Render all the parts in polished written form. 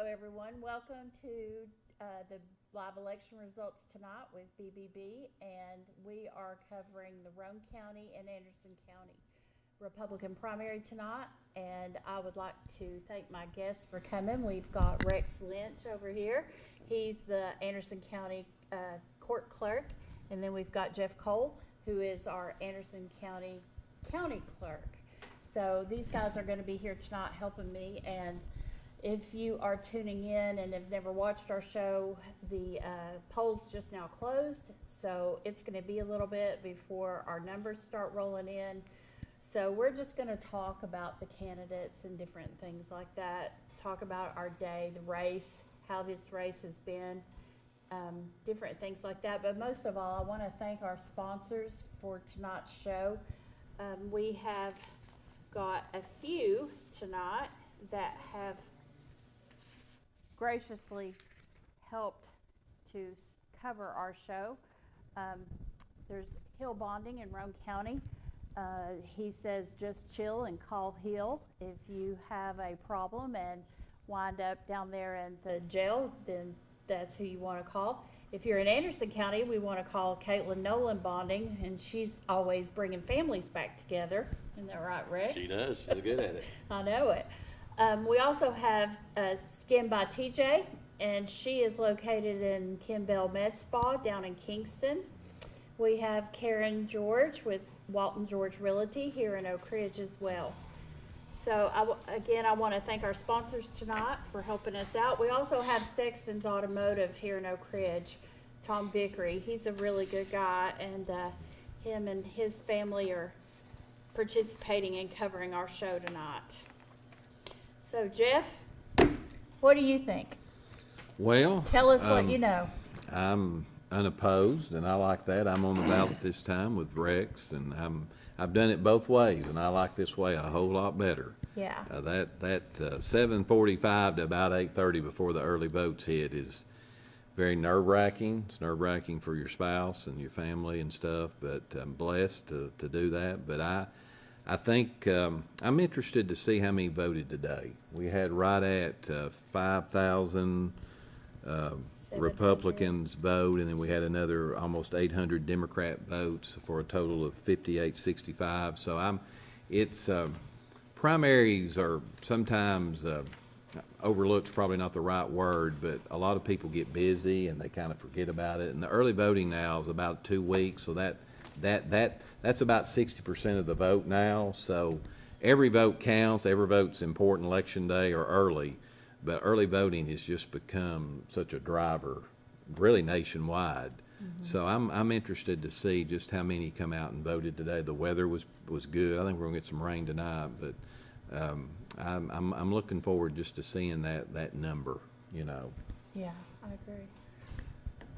Hello, everyone. Welcome to the live election results tonight with BBB, and we are covering the Roane County and Anderson County Republican primary tonight. And I would like to thank my guests for coming. We've got Rex Lynch over here. He's the Anderson County court clerk, and then we've got Jeff Cole, who is our Anderson County clerk. So these guys are going to be here tonight helping me. And if you are tuning in and have never watched our show, the polls just now closed, so it's going to be a little bit before our numbers start rolling in. So we're just going to talk about the candidates and different things like that, talk about our day, the race, how this race has been, different things like that. But most of all, I want to thank our sponsors for tonight's show. We have got a few tonight that have graciously helped to cover our show. There's Hill Bonding in Roane County. He says just chill and call Hill. If you have a problem and wind up down there in the jail, then that's who you want to call. If you're in Anderson County, we want to call Caitlin Nolan Bonding, and she's always bringing families back together. Isn't that right, Rex? She does. She's good at it. I know it. We also have Skin by TJ, and she is located in Kimbell Med Spa down in Kingston. We have Karen George with Walton George Realty here in Oak Ridge as well. So I want to thank our sponsors tonight for helping us out. We also have Sexton's Automotive here in Oak Ridge, Tom Vickery. He's a really good guy, and him and his family are participating in covering our show tonight. So Jeff, what do you think? Well, Tell us what you know. I'm unopposed, and I like that. I'm on the ballot this time with Rex, and I've done it both ways, and I like this way a whole lot better. Yeah. That 7:45 to about 8:30 before the early votes hit is very nerve-wracking. It's nerve-wracking for your spouse and your family and stuff, but I'm blessed to do that. But I think I'm interested to see how many voted today. We had right at 5,000 Republicans vote, and then we had another almost 800 Democrat votes for a total of 5,865. So primaries are sometimes overlooked, probably not the right word, but a lot of people get busy and they kind of forget about it. And the early voting now is about 2 weeks, so that's about 60% of the vote now. So every vote counts. Every vote's important election day or early. But early voting has just become such a driver, really nationwide. Mm-hmm. So I'm interested to see just how many come out and voted today. The weather was good. I think we're gonna get some rain tonight, but I'm looking forward just to seeing that number. You know. Yeah, I agree.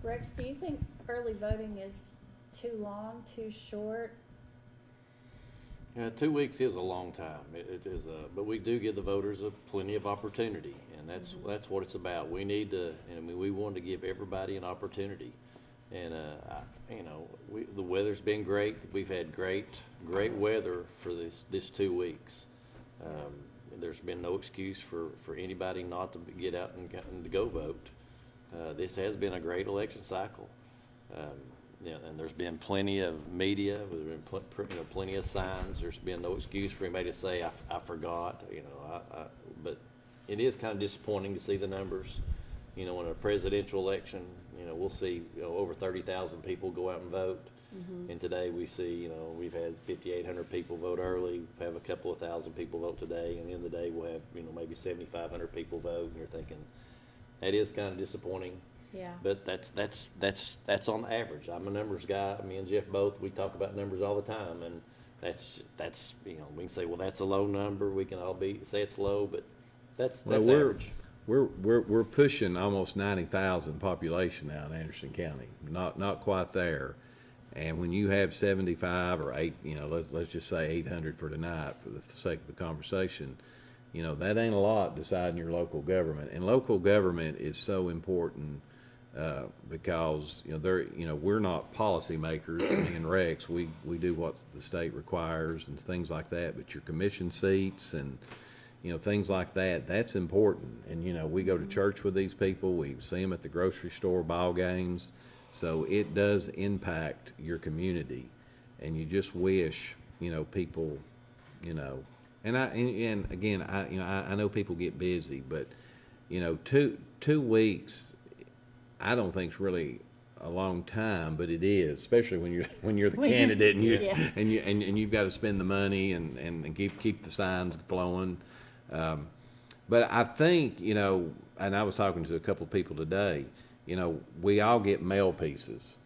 Rex, do you think early voting is too long, too short? 2 weeks is a long time. It is, but we do give the voters plenty of opportunity, and that's what it's about. We need to, we want to give everybody an opportunity, and the weather's been great. We've had great weather for this 2 weeks. There's been no excuse for anybody not to get out and to go vote. This has been a great election cycle. And there's been plenty of media. There's been plenty of signs. There's been no excuse for anybody to say I forgot. But it is kind of disappointing to see the numbers. In a presidential election, we'll see over 30,000 people go out and vote. Mm-hmm. And today we see we've had 5,800 people vote early. We have a couple of thousand people vote today, and at the end of the day we'll have maybe 7,500 people vote. And you're thinking that is kind of disappointing. Yeah. But that's on average. I'm a numbers guy. Me and Jeff both, we talk about numbers all the time, and that's we can say, well, that's a low number. We can all say it's low, but that's average. We're pushing almost 90,000 population now in Anderson County. Not quite there. And when you have 75 or 8, let's just say 800 for tonight for the sake of the conversation, that ain't a lot deciding your local government. And local government is so important. Because we're not policymakers. Me and Rex, we do what the state requires and things like that. But your commission seats and things like that, that's important. And, we go to church with these people, we see them at the grocery store, ball games. So it does impact your community. And you just wish, people, and again, I know people get busy, but, 2 weeks, I don't think is really a long time, but it is, especially when you're the candidate and Yeah. and you've got to spend the money and keep the signs flowing. But I think, and I was talking to a couple of people today, we all get mail pieces.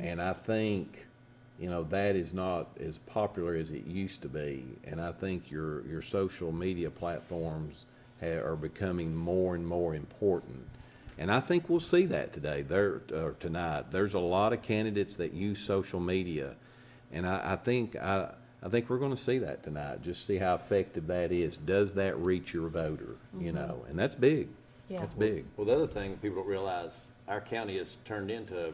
And I think, that is not as popular as it used to be. And I think your social media platforms are becoming more and more important. And I think we'll see that tonight. There's a lot of candidates that use social media. And I think we're going to see that tonight. Just see how effective that is. Does that reach your voter? And that's big. Yeah. That's big. Well, the other thing people don't realize, our county has turned into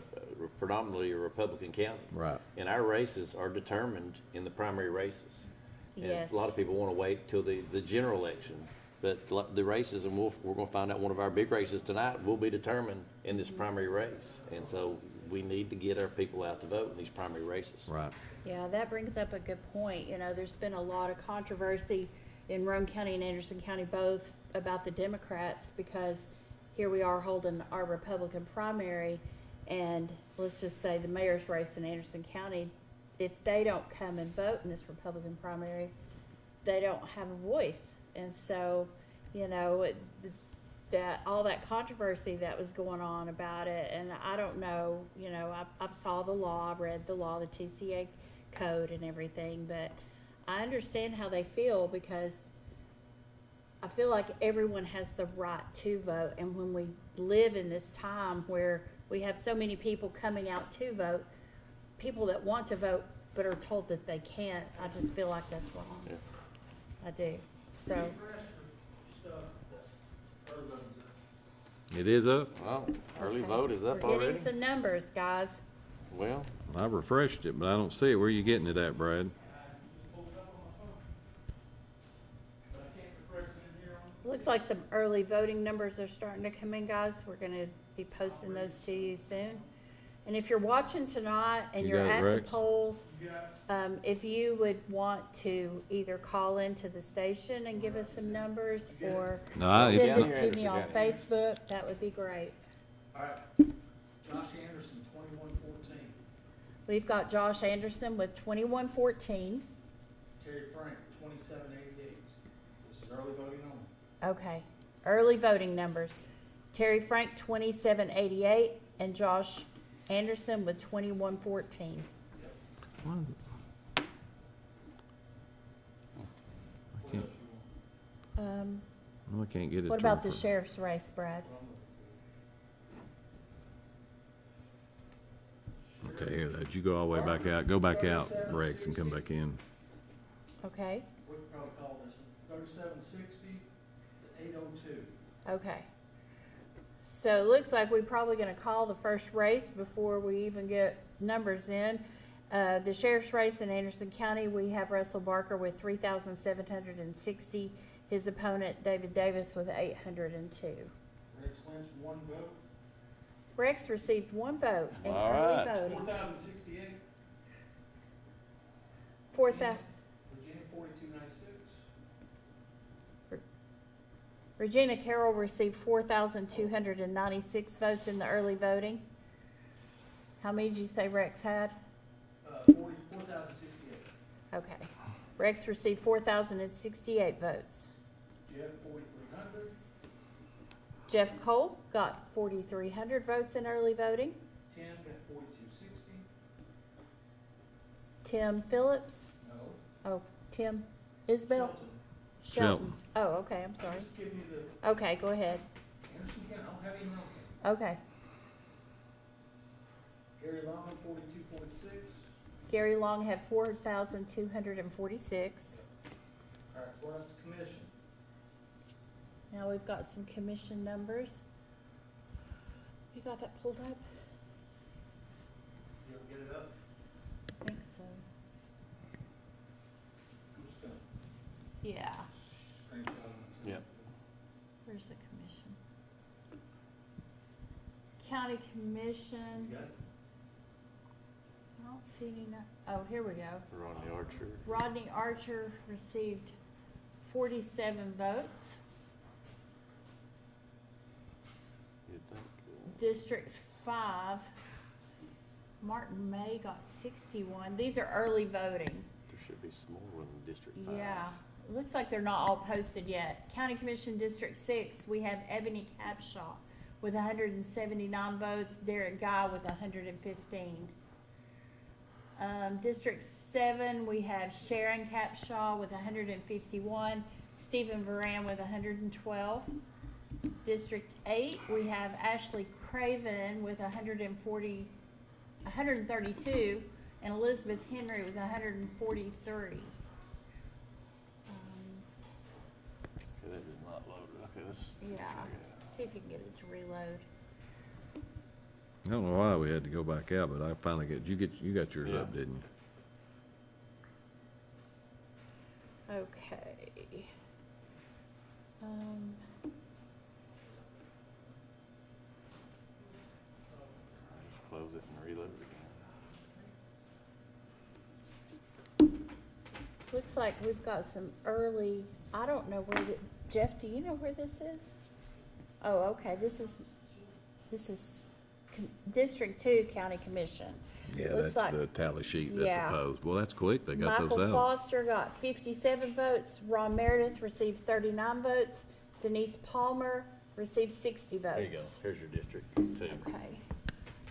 predominantly a Republican county. Right. And our races are determined in the primary races. And Yes. a lot of people want to wait till the general election. But the races, and we're going to find out one of our big races tonight, will be determined in this primary race. And so we need to get our people out to vote in these primary races. Right. Yeah, that brings up a good point. There's been a lot of controversy in Roane County and Anderson County both about the Democrats, because here we are holding our Republican primary, and let's just say the mayor's race in Anderson County, if they don't come and vote in this Republican primary, they don't have a voice. And so, that all that controversy that was going on about it, and I don't know, I've saw the law, I read the law, the TCA code and everything, but I understand how they feel, because I feel like everyone has the right to vote. And when we live in this time where we have so many people coming out to vote, people that want to vote but are told that they can't, I just feel like that's wrong. Yeah. I do. So, It is up. Well, early okay. vote is up We're already. getting some numbers, guys. Well, I refreshed it, but I don't see it. Where are you getting it at, Brad? Looks like some early voting numbers are starting to come in, guys. We're gonna be posting those to you soon. And if you're watching tonight and You you're got it, at the Rex? polls, if you would want to either call into the station and give us some numbers, or No, send it's not- it to me on Anderson Facebook, that would be great. All right, Josh Anderson, 2114. We've got Josh Anderson with 2114. Terry Frank, 2788. This is early voting only. Okay, early voting numbers. Terry Frank, 2788, and Josh Anderson with 2114. What is it? I can't, I can't get it. What to about the refer- sheriff's race, Brad? Okay, here, that you go all the way back out. Go back out, Rex, and come back in. Okay, We could probably call this one 3760 to 802. okay. So it looks like we're probably gonna call the first race before we even get numbers in. The sheriff's race in Anderson County, we have Russell Barker with 3,760. His opponent, David Davis, with 802. Rex Lynch, 1 vote. Rex received 1 vote in All early right. voting. 4068. 4,000. Virginia, 4296. Regina Carroll received 4,296 votes in the early voting. How many did you say Rex had? 4068. Okay. Rex received 4,068 votes. Jeff, 4300. Jeff Cole got 4,300 votes in early voting. Tim got 4260. Tim Phillips, No. oh, Tim Isbell? Shelton. Shelton. Oh, okay, I'm sorry. Just give you the Okay, go ahead. Anderson County, I don't have any wrong. Okay. Gary Long, 4246. Gary Long had 4,246. All right, what up to commission? Now we've got some commission numbers. You got that pulled up? You'll get it up? I think so. I'm just gonna Yeah. screenshot it. County Commission, You got it? I don't see any, oh, here we go. Rodney Archer. Rodney Archer received 47 votes. You'd think, District 5, Martin May got 61. These are early voting. there should be some more in District 5. Yeah, it looks like they're not all posted yet. County Commission District 6, we have Ebony Capshaw with 179 votes, Derek Guy with 115. District 7, we have Sharon Capshaw with 151, Stephen Varan with 112. District 8, we have Ashley Craven with 132, and Elizabeth Henry with 143. Okay, that did not load. Okay, let's. Yeah, see if you can get it to reload. I don't know why we had to go back out, but I finally you got yours up, Yeah. didn't you? Okay. Just close it and reload it again. Looks like we've got some early, I don't know where Jeff, do you know where this is? Oh, okay, this is District 2 County Commission. Yeah, Looks that's like- the tally sheet that yeah. proposed. Well, that's quick. They got Michael those out. Foster got 57 votes, Ron Meredith received 39 votes, Denise Palmer received 60 votes. There you go. Here's your District 2. Okay,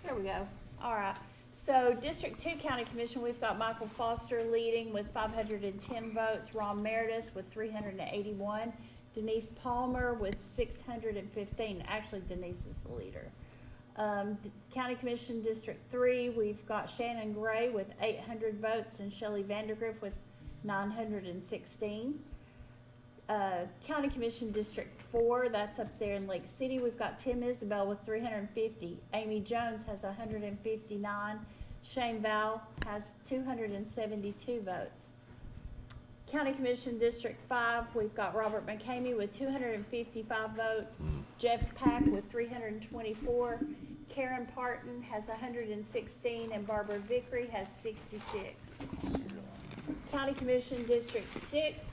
there we go. All right. So District 2 County Commission, we've got Michael Foster leading with 510 votes, Ron Meredith with 381, Denise Palmer with 615. Actually, Denise is the leader. County Commission District 3, we've got Shannon Gray with 800 votes and Shelley Vandergriff with 916. County Commission District 4, that's up there in Lake City. We've got Tim Isabel with 350. Amy Jones has 159. Shane Val has 272 votes. County Commission District 5, we've got Robert McCamey with 255 votes. Jeff Pack with 324. Karen Parton has 116, and Barbara Vickery has 66. County Commission District 6,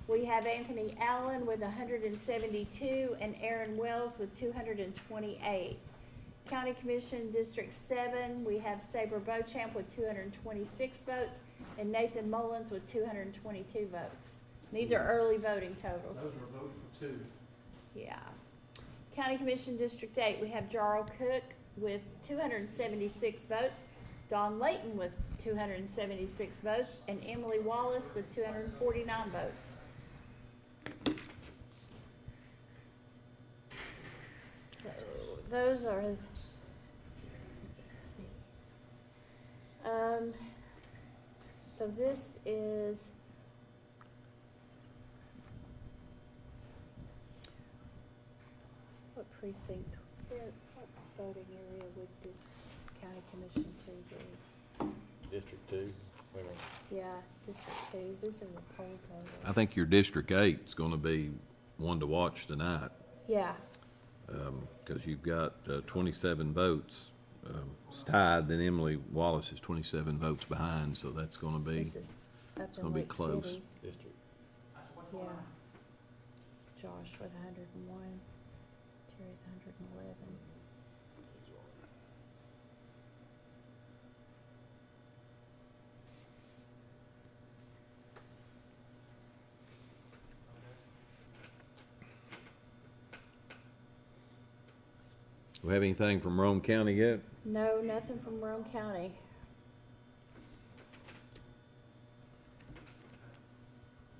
we have Anthony Allen with 172 and Aaron Wells with 228. County Commission District 7, we have Saber Beauchamp with 226 votes and Nathan Mullins with 222 votes. These are early voting totals. Those are voting for 2. Yeah. County Commission District 8, we have Jarl Cook with 276 votes, Don Layton with 276 votes, and Emily Wallace with 249 votes. So those are, let's see. So this is what precinct, what voting area would this county commission 2 be? District 2. Wait a minute. Yeah, District 2, these are the poll totals. I think your District 8 is going to be one to watch tonight, Yeah, because you've got 27 votes. It's tied, then Emily Wallace is 27 votes behind, so that's going to be, this is up gonna in be Lake close. City. District. That's what's Yeah. going on. Josh with 101, Terry with 111. we have anything from Rome County yet? No, nothing from Rome County.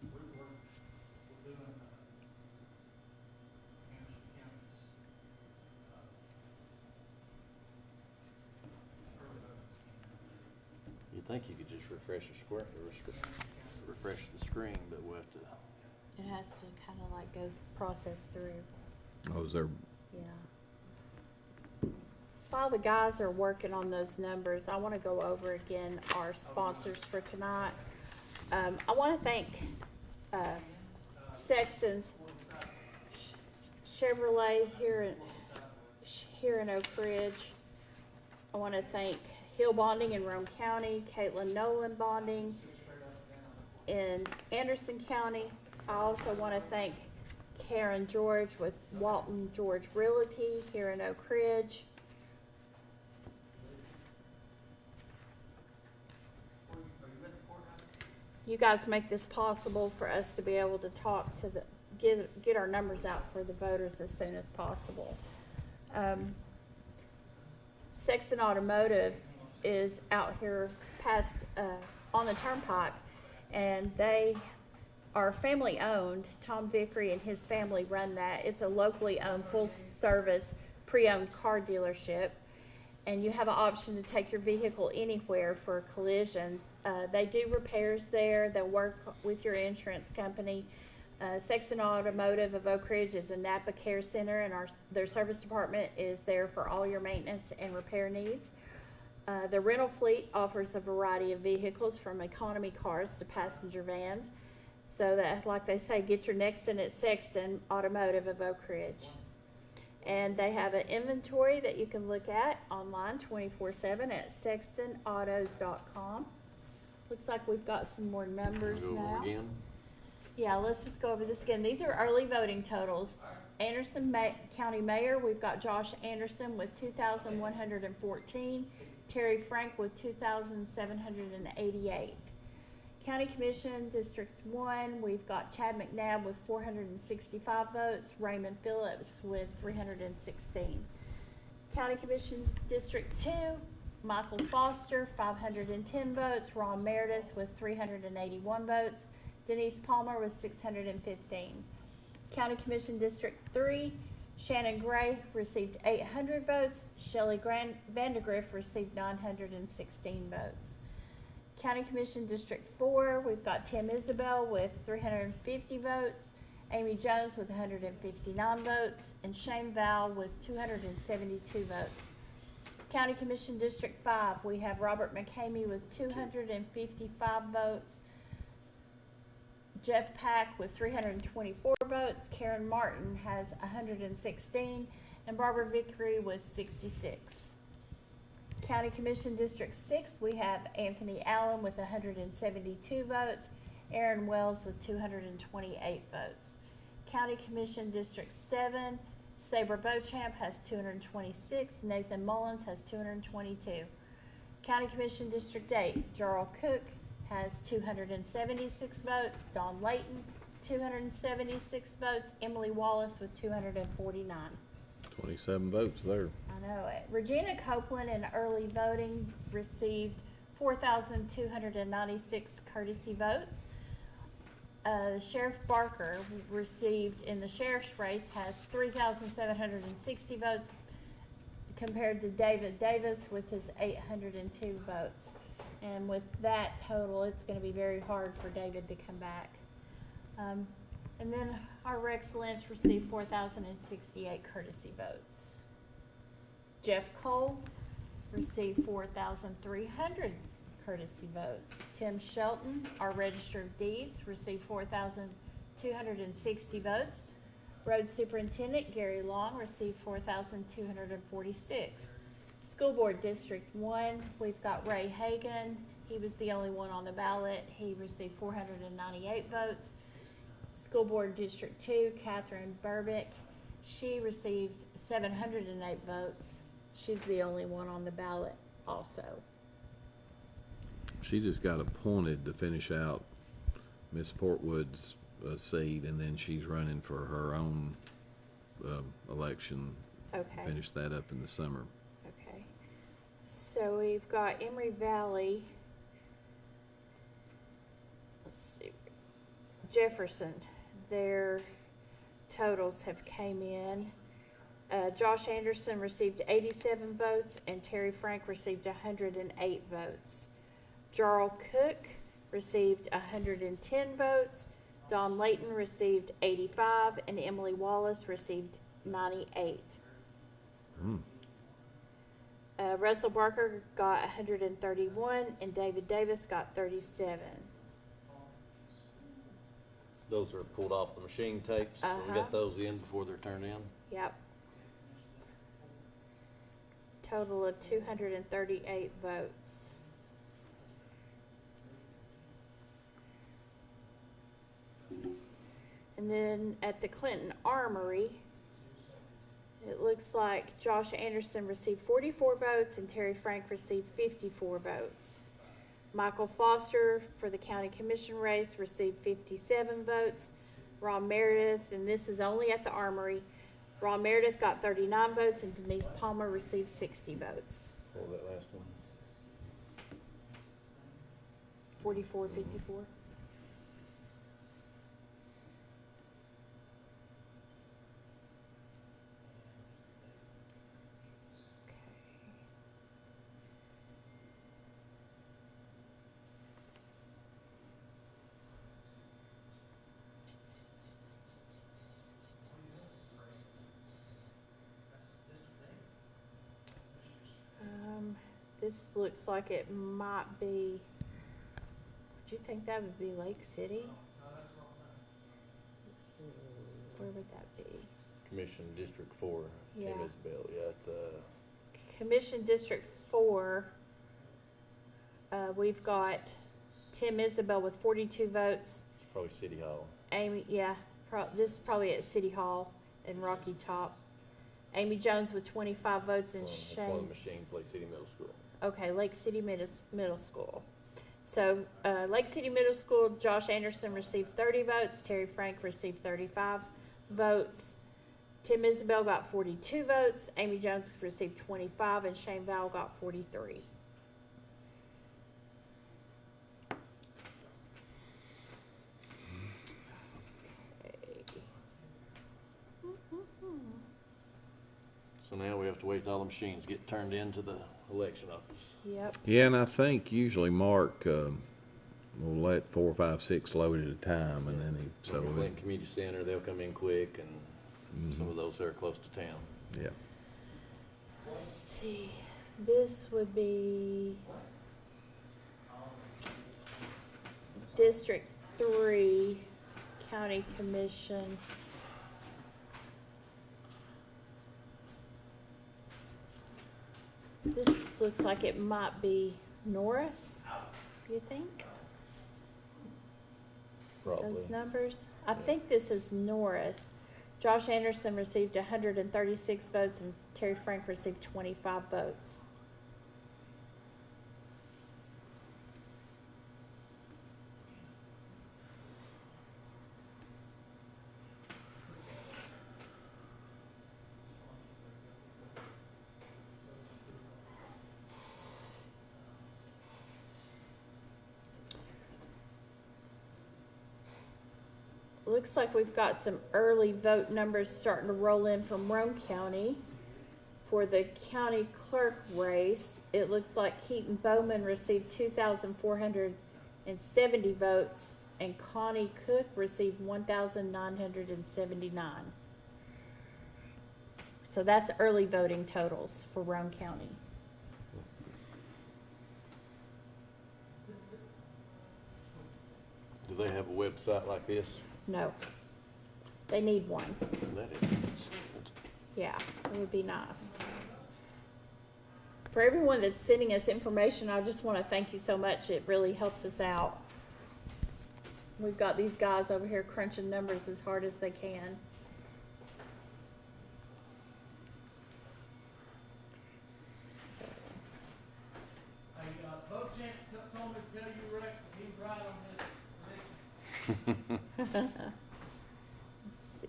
We're doing, Anderson County's, early voting. You'd think you could just refresh the screen, but we'll have to. It has to kind of like go process through, Oh, is there, yeah. While the guys are working on those numbers, I want to go over again our sponsors for tonight. I want to thank Sexton's Chevrolet here here in Oak Ridge. I want to thank Hill Bonding in Rome County, Caitlin Nolan Bonding in Anderson County. I also want to thank Karen George with Walton George Realty here in Oak Ridge. You guys make this possible for us to be able to talk to get our numbers out for the voters as soon as possible. Sexton Automotive is out here past on the turnpike, and they are family owned. Tom Vickery and his family run that. It's a locally owned, full service, pre-owned car dealership, and you have an option to take your vehicle anywhere for a collision. They do repairs there. They'll work with your insurance company. Sexton Automotive of Oak Ridge is a Napa Care Center, and their service department is there for all your maintenance and repair needs. The rental fleet offers a variety of vehicles from economy cars to passenger vans. So that, like they say, get your next in at Sexton Automotive of Oak Ridge. And they have an inventory that you can look at online 24/7 at sextonautos.com. Looks like we've got some more numbers Go over now. again. Yeah, let's just go over this again. These are early voting totals. Anderson County Mayor, we've got Josh Anderson with 2,114. Terry Frank with 2,788. County Commission, District 1, we've got Chad McNabb with 465 votes. Raymond Phillips with 316. County Commission, District 2, Michael Foster, 510 votes. Ron Meredith with 381 votes. Denise Palmer with 615. County Commission District 3, Shannon Gray received 800 votes. Shelley Vandergriff received 916 votes. County Commission District 4, we've got Tim Isabel with 350 votes. Amy Jones with 159 votes. And Shane Val with 272 votes. County Commission District 5, we have Robert McCamey with 255 votes. Jeff Pack with 324 votes. Karen Martin has 116. And Barbara Vickery with 66. County Commission District 6, we have Anthony Allen with 172 votes. Aaron Wells with 228 votes. County Commission District 7, Sabre Beauchamp has 226. Nathan Mullins has 222. County Commission District 8, Jarl Cook has 276 votes. Don Layton, 276 votes. Emily Wallace with 249. 27 votes there. I know it. Regina Copeland in early voting received 4,296 courtesy votes. Sheriff Barker received in the sheriff's race has 3,760 votes compared to David Davis with his 802 votes. And with that total, it's going to be very hard for David to come back. And then our Rex Lynch received 4,068 courtesy votes. Jeff Cole received 4,300 courtesy votes. Tim Shelton, our Register of Deeds, received 4,260 votes. Road Superintendent Gary Long received 4,246. School Board District 1, we've got Ray Hagan. He was the only one on the ballot. He received 498 votes. School Board District 2, Catherine Burbick. She received 708 votes. She's the only one on the ballot also. She just got appointed to finish out Miss Portwood's seat, and then she's running for her own election. Okay. Finish that up in the summer. Okay. So we've got Emory Valley. Let's see. Jefferson. Their totals have came in. Josh Anderson received 87 votes, and Terry Frank received 108 votes. Jarl Cook received 110 votes. Don Layton received 85, and Emily Wallace received 98. Russell Barker got 131, and David Davis got 37. Those are pulled off the machine tapes. So we Uh-huh. got those in before they're turned in. Yep. total of 238 votes. And then at the Clinton Armory, it looks like Josh Anderson received 44 votes and Terry Frank received 54 votes. Michael Foster for the county commission race received 57 votes. Ron Meredith, and this is only at the Armory, Ron Meredith got 39 votes and Denise Palmer received 60 votes. What was that last one? 44, 54. This looks like it might be, would you think that would be Lake City? Where would that be? Commission District 4, Yeah. Tim Isabel, yeah, it's, Commission District 4, we've got Tim Isabel with 42 votes. it's probably City Hall. Amy, yeah, this is probably at City Hall in Rocky Top. Amy Jones with 25 votes and It's one of Shane. the machines, Lake City Middle School. Okay, Lake City Middle School. So, Lake City Middle School, Josh Anderson received 30 votes, Terry Frank received 35 votes, Tim Isabel got 42 votes, Amy Jones received 25, and Shane Val got 43. Okay. So now we have to wait till all the machines get turned into the election office. Yep. Yeah, and I think usually Mark, will let 4, 5, 6 load at a time, and then So Clinton Community Center, they'll come in quick, and some of those that are close to town. yeah. Let's see, this would be District 3, County Commission. This looks like it might be Norris, you think? Probably. Those numbers? I think this is Norris. Josh Anderson received 136 votes and Terry Frank received 25 votes. Looks like we've got some early vote numbers starting to roll in from Roane County. For the county clerk race, it looks like Keaton Bowman received 2,470 votes and Connie Cook received 1,979. So that's early voting totals for Roane County. Do they have a website like this? No. They need one. That is, it's Yeah, it would be nice. For everyone that's sending us information, I just want to thank you so much. It really helps us out. We've got these guys over here crunching numbers as hard as they can. So, Hey, Bochamp told me to tell you, Rex, that he's right on this prediction. let's see.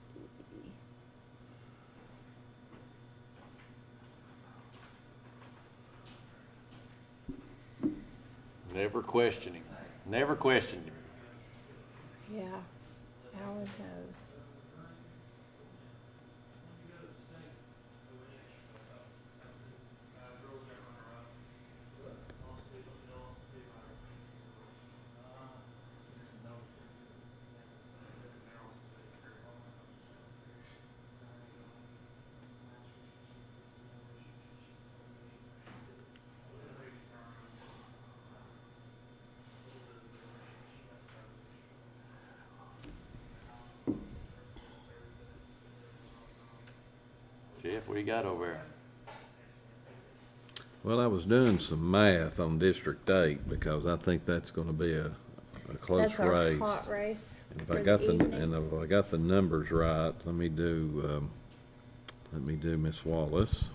never questioning, never questioned him. Yeah, Alan knows. Jeff, what do you got over there? Well, I was doing some math on District 8 because I think that's gonna be a close That's our race. hot race And if for I the got the, evening. and if I got the numbers right, let me do Miss Wallace.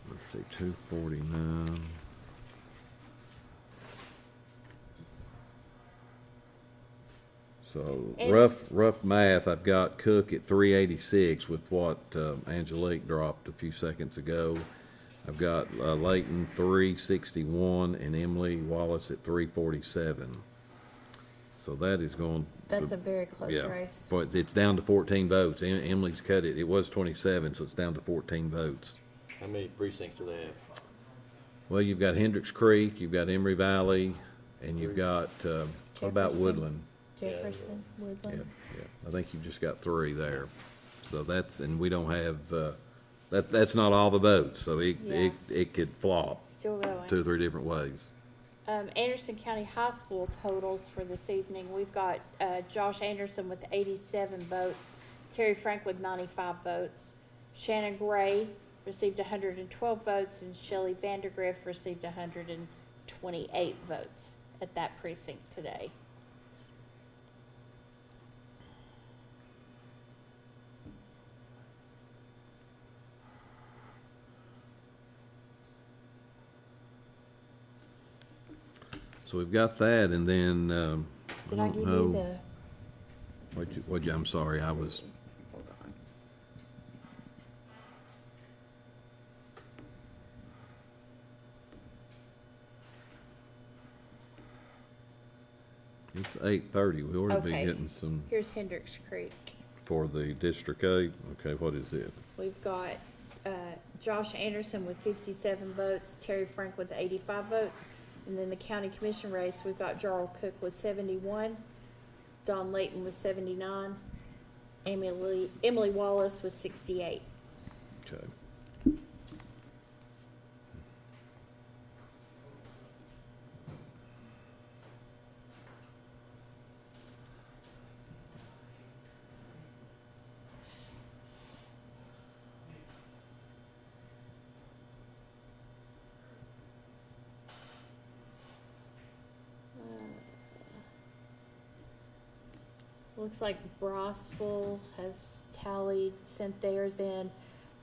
Let's see, 249. So And rough math, I've got Cook at 386 with what Angeleque dropped a few seconds ago. I've got Layton 361 and Emily Wallace at 347. So that is going. That's a very close Yeah, race. but it's down to 14 votes. Emily's cut it. It was 27, so it's down to 14 votes. How many precincts do they have? Well, you've got Hendricks Creek, you've got Emery Valley, and you've got, what about Jefferson. Woodland? Jefferson, Yeah, Woodland. yeah. I think you've just got 3 there. So that's, and we don't have, that's not all the votes, so Yeah. it could flop Still going. 2 or 3 different ways. Anderson County High School totals for this evening. We've got Josh Anderson with 87 votes, Terry Frank with 95 votes, Shannon Gray received 112 votes, and Shelley Vandergriff received 128 votes at that precinct today. So we've got that, and then, Did I don't give know. you the? What'd you, I'm sorry, I was, Hold on. it's 8:30. We ought to be Okay. getting some Here's Hendricks Creek. for the District 8. Okay, what is it? We've got Josh Anderson with 57 votes, Terry Frank with 85 votes, and then the county commission race, we've got Jarl Cook with 71, Don Layton with 79, Emily Wallace with 68. Okay. Looks like Brossville has tallied, sent theirs in.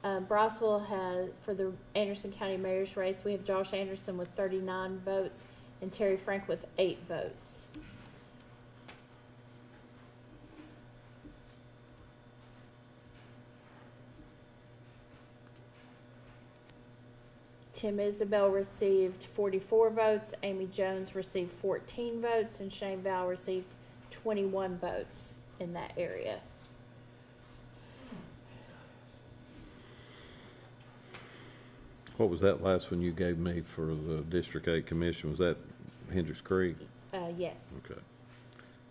Brossville has, for the Anderson County Mayor's race, we have Josh Anderson with 39 votes and Terry Frank with 8 votes. Tim Isabel received 44 votes, Amy Jones received 14 votes, and Shane Val received 21 votes in that area. What was that last one you gave me for the District 8 Commission? Was that Hendricks Creek? Yes. Okay.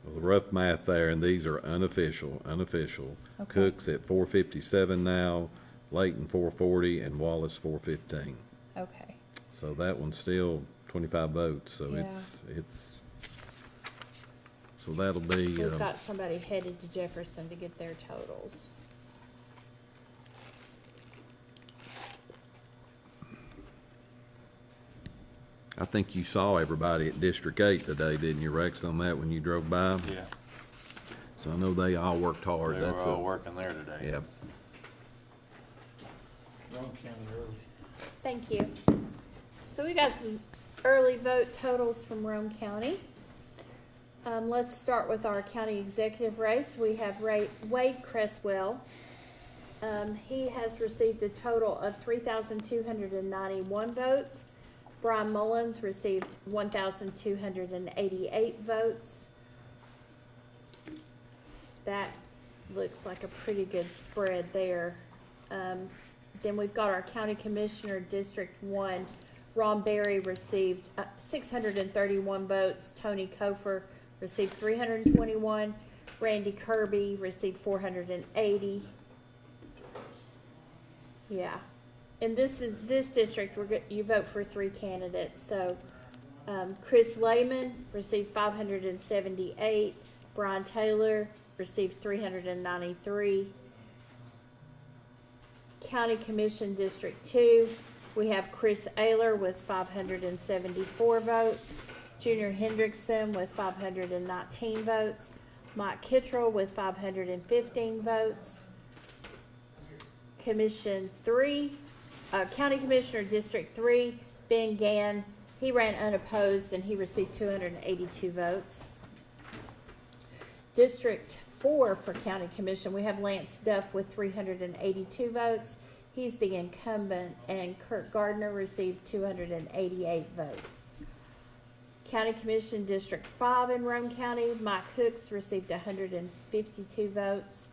Well, the rough math there, and these are unofficial. Okay. Cook's at 457 now, Layton 440, and Wallace 415. Okay. So that one's still 25 votes, so Yeah. so that'll be, We've got somebody headed to Jefferson to get their totals. I think you saw everybody at District 8 today, didn't you, Rex, on that when you drove by? Yeah, So I know they all worked hard. they That's were all working there today. yeah. Rome County early. Thank you. So we got some early vote totals from Rome County. Let's start with our county executive race. We have Wade Cresswell. He has received a total of 3,291 votes. Brian Mullins received 1,288 votes. That looks like a pretty good spread there. Then we've got our county commissioner, District 1. Ron Berry received 631 votes. Tony Kofer received 321. Randy Kirby received 480. Yeah. In this district, you vote for 3 candidates. So Chris Lehman received 578. Brian Taylor received 393. County Commission District 2, We have Chris Ayler with 574 votes, Junior Hendrickson with 519 votes, Mike Kittrell with 515 votes. Commission 3, County Commissioner District 3, Ben Gann, he ran unopposed and he received 282 votes. District 4 for County Commission, we have Lance Duff with 382 votes. He's the incumbent, and Kurt Gardner received 288 votes. County Commission District 5 in Rome County, Mike Hooks received 152 votes.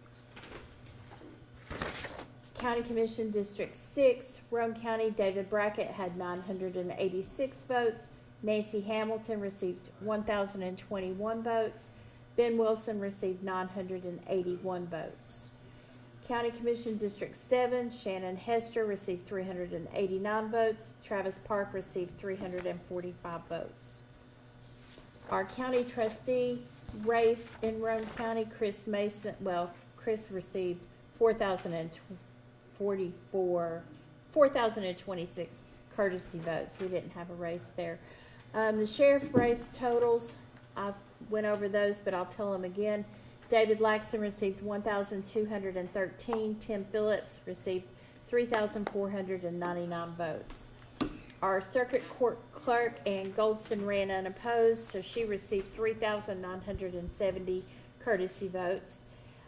County Commission District 6, Rome County, David Brackett had 986 votes. Nancy Hamilton received 1,021 votes. Ben Wilson received 981 votes. County Commission District 7, Shannon Hester received 389 votes. Travis Park received 345 votes. Our county trustee race in Rome County, Chris received 4,026 courtesy votes. We didn't have a race there. The sheriff race totals, I went over those, but I'll tell them again. David Laxton received 1,213. Tim Phillips received 3,499 votes. Our circuit court clerk, Ann Goldston, ran unopposed, so she received 3,970 courtesy votes.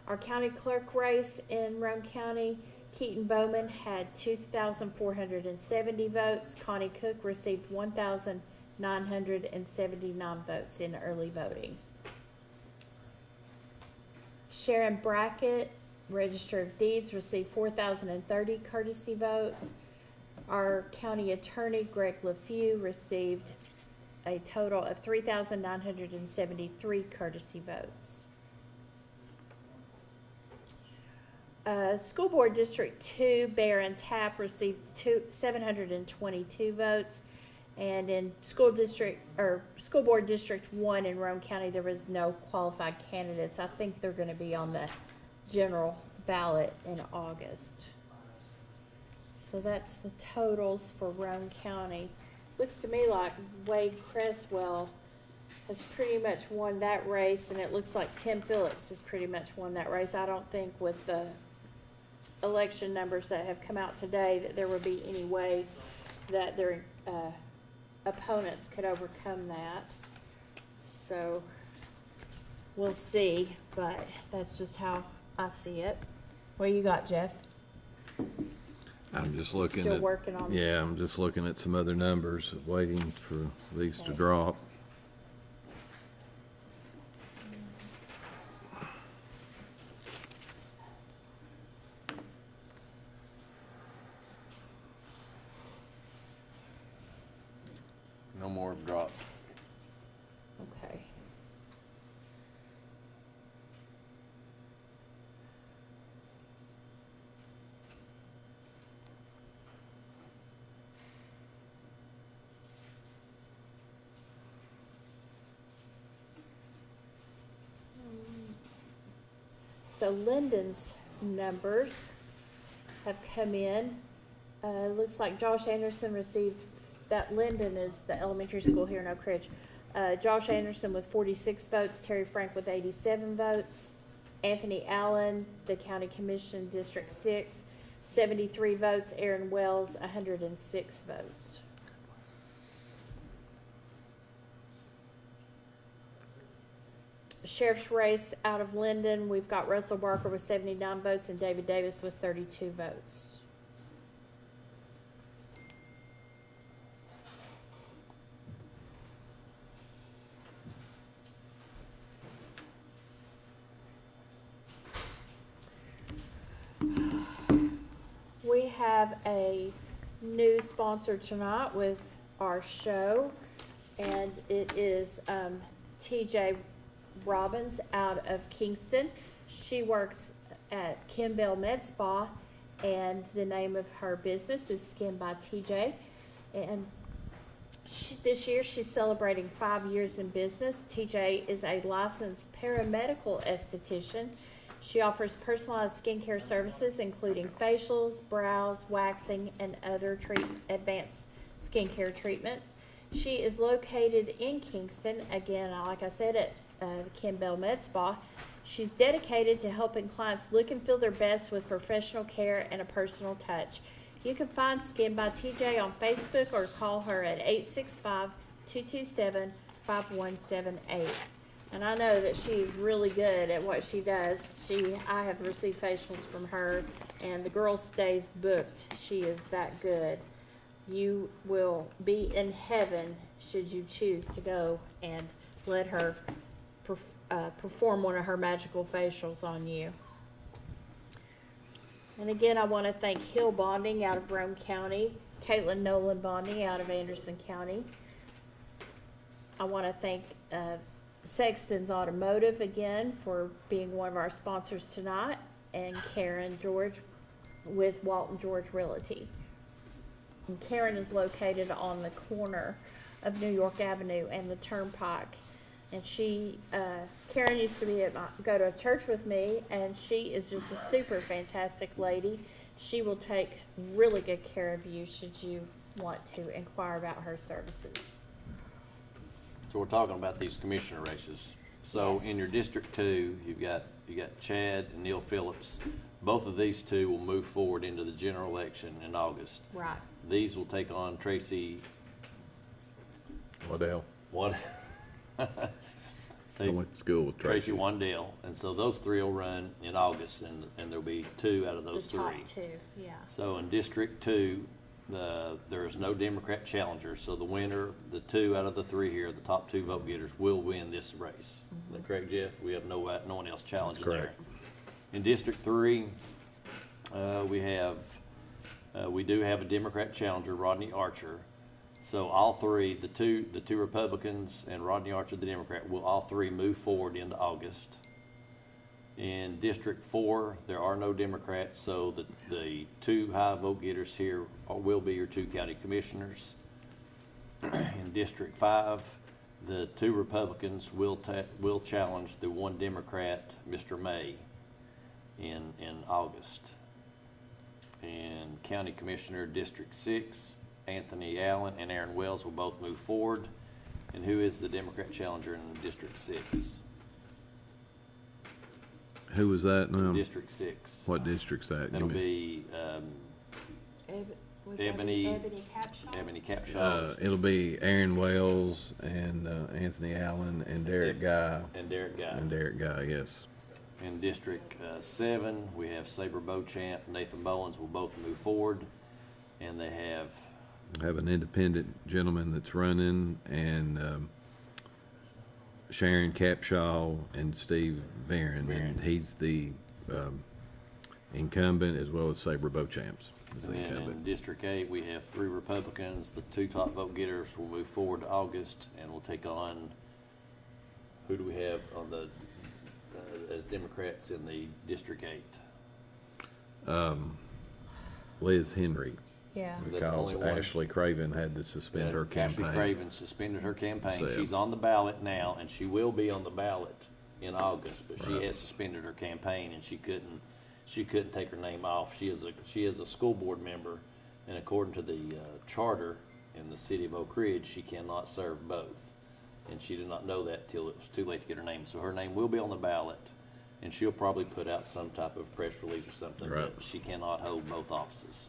Our county clerk race in Rome County, Keaton Bowman had 2,470 votes. Connie Cook received 1,979 votes in early voting. Sharon Brackett, Register of Deeds, received 4,030 courtesy votes. Our county attorney, Greg LaFew, received a total of 3,973 courtesy votes. School Board District 2, Baron Tapp received 722 votes. And in School Board District 1 in Rome County, there was no qualified candidates. I think they're going to be on the general ballot in August. So that's the totals for Rome County. Looks to me like Wade Creswell has pretty much won that race, and it looks like Tim Phillips has pretty much won that race. I don't think with the election numbers that have come out today that there would be any way that their opponents could overcome that. So we'll see, but that's just how I see it. What you got, Jeff? I'm just looking Still at, working on. yeah, I'm just looking at some other numbers, waiting for these to Okay. drop. No more drop. Okay. So Linden's numbers have come in. Looks like Josh Anderson received, that Linden is the elementary school here in Oak Ridge. Josh Anderson with 46 votes, Terry Frank with 87 votes, Anthony Allen, the County Commission District 6, 73 votes, Aaron Wells, 106 votes. Sheriff's race out of Linden, we've got Russell Barker with 79 votes and David Davis with 32 votes. We have a new sponsor tonight with our show, and it is TJ Robbins out of Kingston. She works at Kimbell Med Spa, and the name of her business is Skin by TJ. And this year she's celebrating 5 years in business. TJ is a licensed paramedical esthetician. She offers personalized skincare services, including facials, brows, waxing, and other advanced skincare treatments. She is located in Kingston, again, like I said, at the Ken Bell Med Spa. She's dedicated to helping clients look and feel their best with professional care and a personal touch. You can find Skin by TJ on Facebook or call her at 865-227-5178. And I know that she is really good at what she does. I have received facials from her, and the girl stays booked. She is that good. You will be in heaven should you choose to go and let her perform one of her magical facials on you. And again, I want to thank Hill Bonding out of Rome County, Caitlin Nolan Bonding out of Anderson County. I want to thank Sexton's Automotive again for being one of our sponsors tonight, and Karen George with Walton George Realty. And Karen is located on the corner of New York Avenue and the Turnpike. And Karen used to go to church with me, and she is just a super fantastic lady. She will take really good care of you should you want to inquire about her services. So we're talking about these commissioner races. So Yes. in your District 2, you got Chad and Neil Phillips. Both of these two will move forward into the general election in August. Right. These will take on Tracy, Waddell. what? I went to school with Tracy Tracy. Wandale. And so those three will run in August, and there'll be two out of those The top three. two, yeah. So in District 2, there is no Democrat challenger, so the winner, the two out of the three here, the top two vote getters, will win this race. Is that correct, Jeff? We have no one else challenging there. correct. In District 3, we do have a Democrat challenger, Rodney Archer. So all three, the two Republicans and Rodney Archer, the Democrat, will all three move forward into August. In District 4, there are no Democrats, so the two high vote getters here will be your two county commissioners. In District 5, the two Republicans will challenge the one Democrat, Mr. May, in August. In County Commissioner District 6, Anthony Allen and Aaron Wells will both move forward. And who is the Democrat challenger in District 6? Who was that now? District 6. What district's that? That'll You mean- be Was Ebony- Ebony Capshaw? Ebony Capshaw It'll be Aaron Wells and Anthony Allen and Derek Guy. and Derek Guy. And Derek Guy, yes. In District 7, we have Saber Beauchamp, Nathan Bowens will both move forward. And they have, Have an independent gentleman that's running, and Sharon Capshaw and Steve Varon. And he's the incumbent, as well as Saber Beauchamps is and the then in incumbent. District 8, we have 3 Republicans. The two top vote getters will move forward to August and will take on, who do we have on the, as Democrats in the District 8? Liz Henry, Yeah. Is that the because only one? Ashley Craven had to suspend her Ashley campaign. Craven suspended her campaign. So- She's on the ballot now, and she will be on the ballot in August, but she Right. has suspended her campaign, and she couldn't take her name off. She is a school board member, and according to the charter in the city of Oak Ridge, she cannot serve both. And she did not know that till it was too late to get her name. So her name will be on the ballot, and she'll probably put out some type of press release or something Right. that she cannot hold both offices.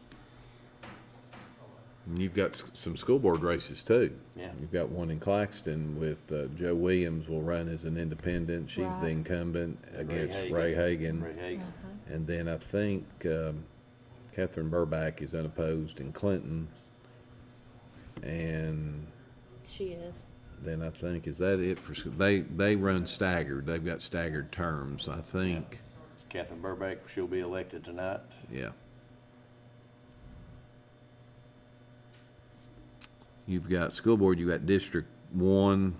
And you've got some school board races too. Yeah. You've got one in Claxton with Joe Williams will run as an independent. She's the Right. incumbent against Hagan. Ray Hagan. Ray Hagan. And then I think Catherine Burback is unopposed in Clinton. And She is. then I think, is that it for school? They run staggered. They've got staggered terms, I think. It's Catherine Burbank. She'll be elected tonight. Yeah. You've got school board, you've got District 1,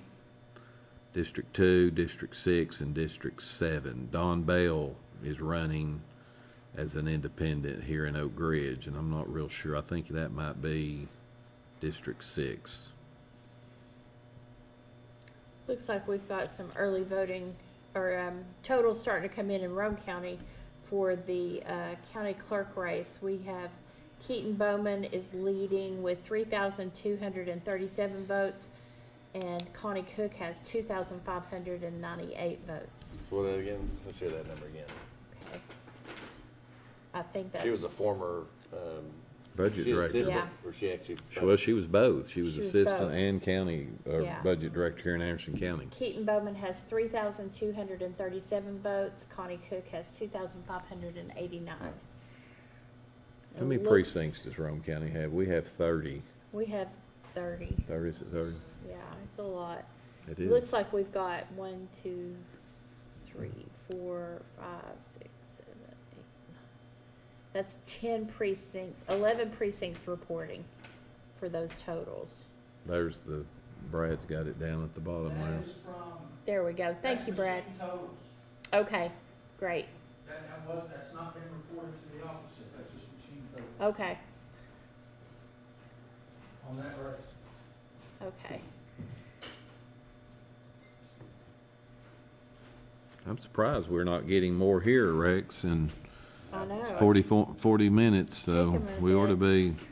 District 2, District 6, and District 7. Don Bell is running as an independent here in Oak Ridge, and I'm not real sure. I think that might be District 6. Looks like we've got some early voting totals starting to come in Rome County for the county clerk race. We have Keaton Bowman is leading with 3,237 votes, and Connie Cook has 2,598 votes. So what again? Let's hear that number again. Okay. I think that's. She was a former, Budget she director. assistant, Yeah. or she actually? Well, she was both. She was She was assistant both. and county, Yeah. budget director here in Anderson County. Keaton Bowman has 3,237 votes. Connie Cook has 2,589. How many precincts does Rome County have? We have 30. We have 30. 30, is it 30? Yeah, it's a lot. It Looks is. like we've got 1, 2, 3, 4, 5, 6, 7, 8, 9. That's 10 precincts, 11 precincts reporting for those totals. There's the, Brad's got it down at the bottom That there. is from. There we go. Thank you, Brad. That's machine totals. Okay, great. That's not been reported to the office yet, that's just machine totals Okay, on that race. okay. I'm surprised we're not getting more here, Rex, in I know. 40 minutes, so Take 'em a we ought to bit. be,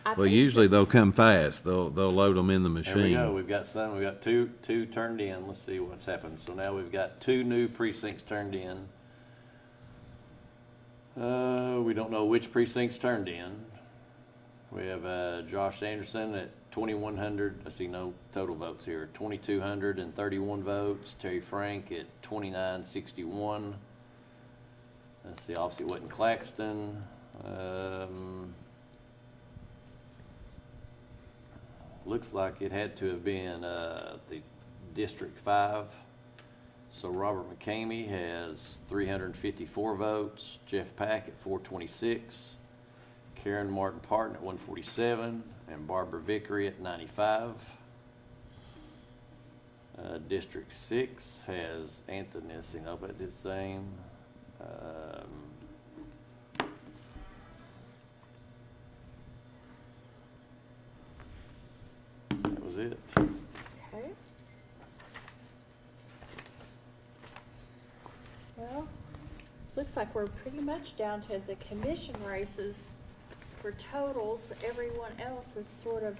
I well, think usually that- they'll come fast. They'll load them in the There we go. machine. We've got we've got two turned in. Let's see what's happened. So now we've got 2 new precincts turned in. We don't know which precincts turned in. We have, Josh Anderson at 2,100, I see no total votes here, 2,231 votes. Terry Frank at 2,961. Let's see, obviously it wasn't Claxton. Looks like it had to have been, the District 5. So Robert McCamey has 354 votes, Jeff Pack at 426, Karen Martin Parton at 147, and Barbara Vickery at 95. District 6 has Anthony, let's see, no, but it's the same. That was it. Okay. Well, looks like we're pretty much down to the commission races for totals. Everyone else is sort of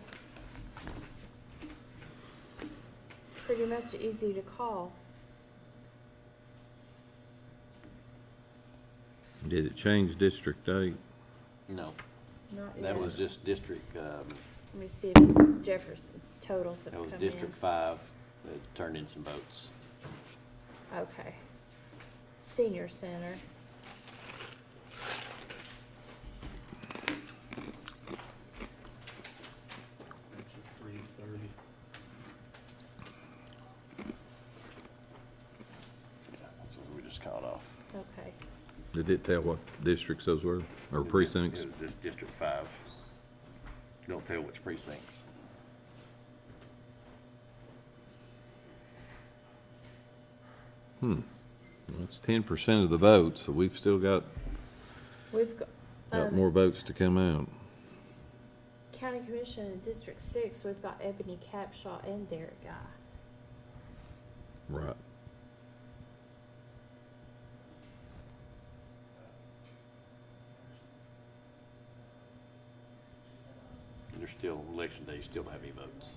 pretty much easy to call. Did it change District 8? No, Not that yet. was just District, Let me see if Jefferson's totals have that was come in. District 5 that turned in some votes. Okay. Senior Center. That's a 330. Yeah, that's what we just caught off. Okay. Did it tell what districts those were, or precincts? It was just District 5. Don't tell which precincts. Well, it's 10% of the votes, so we've still got We've got, more votes to come out. County Commission in District 6, we've got Ebony Capshaw and Derek Guy. Right. There's still, election day, you still don't have any votes.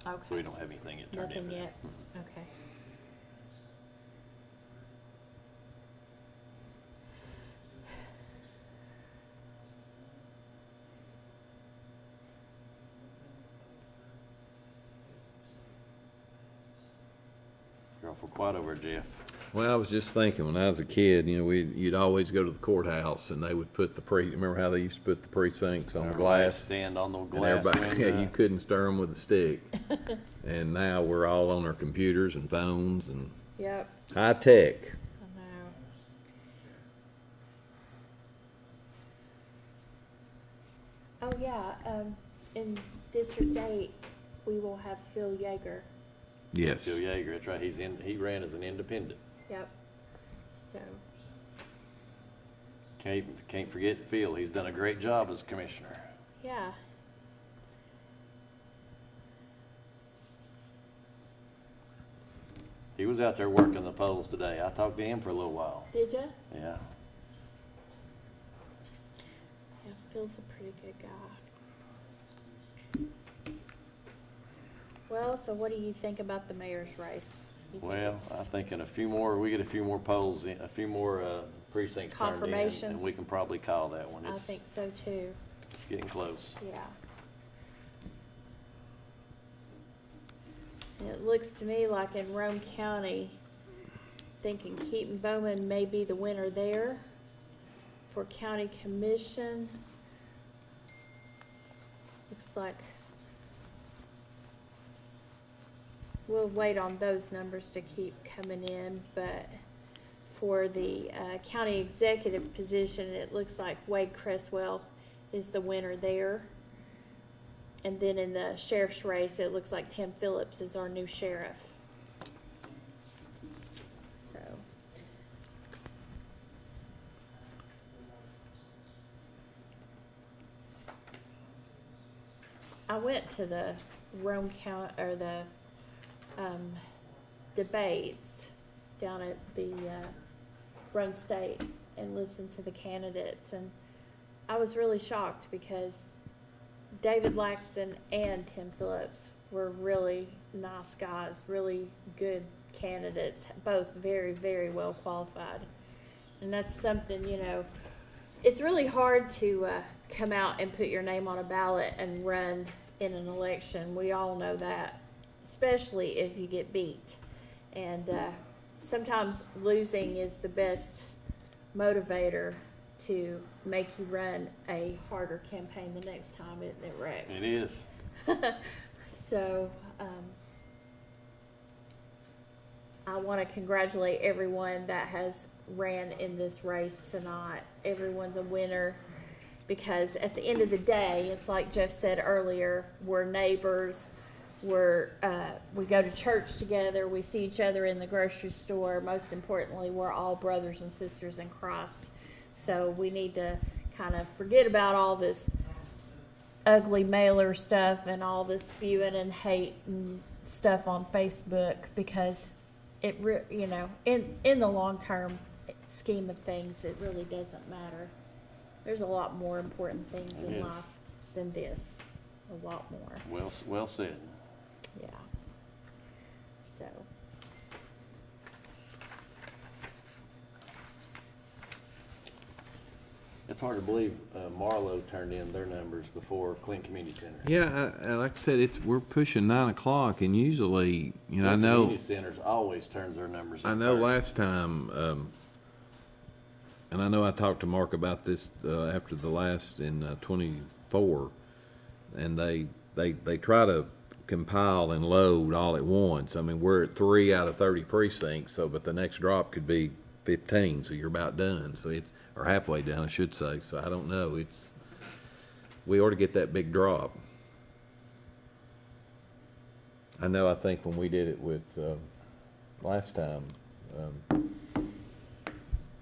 So we Okay. don't have anything yet turned in. Nothing for yet? that. Okay. You're awful quiet over there, Jeff. Well, I was just thinking, when I was a kid, you'd always go to the courthouse and they would put remember how they used to put the precincts on glass? Stand on the And glass everybody, window. yeah, you couldn't stir them with a stick. And now we're all on our computers and phones and Yep, high tech. I know. Oh, yeah, in District 8, we will have Phil Yeager. Yes. Bill Yeager, that's right, he ran as an independent. Yep. So, Can't forget Phil, he's done a great job as commissioner. yeah. He was out there working the polls today. I talked to him for a little while. Did you? Yeah. Yeah, Phil's a pretty good guy. Well, so what do you think about the mayor's race? You think Well, it's I think in we get a few more polls, a few more precincts turned in, Confirmations? and we can probably call that one. I think so too, It's getting close. yeah. And it looks to me like in Rome County, thinking Keaton Bowman may be the winner there. For county commission, looks like we'll wait on those numbers to keep coming in, but for the county executive position, it looks like Wade Cresswell is the winner there. And then in the sheriff's race, it looks like Tim Phillips is our new sheriff. So. I went to the Rome County, or the debates down at the Rome State and listened to the candidates, and I was really shocked because David Laxton and Tim Phillips were really nice guys, really good candidates, both very, very well qualified. And that's something, you know, it's really hard to come out and put your name on a ballot and run in an election. We all know that, especially if you get beat. And sometimes losing is the best motivator to make you run a harder campaign the next time, isn't it, Rex? It is. So, I want to congratulate everyone that has ran in this race tonight. Everyone's a winner, because at the end of the day, it's like Jeff said earlier, we're neighbors, we go to church together, we see each other in the grocery store. Most importantly, we're all brothers and sisters in Christ. So we need to kind of forget about all this ugly mailer stuff and all this spewing and hate and stuff on Facebook, because it in the long term scheme of things, it really doesn't matter. There's a lot more important things in Yes. life than this. A lot more. Well said. Yeah. So. It's hard to believe Marlowe turned in their numbers before Clinton Community Center. Yeah, like I said, we're pushing 9 o'clock, and usually, you know, I Clinton know, Community Centers always turns their numbers in I know first. last time, and I know I talked to Mark about this after the last in 24, and they try to compile and load all at once. I mean, we're at 3 out of 30 precincts, so but the next drop could be 15, so you're about done. So it's or halfway done, I should say. So I don't know. We ought to get that big drop. I know. I think when we did it with last time,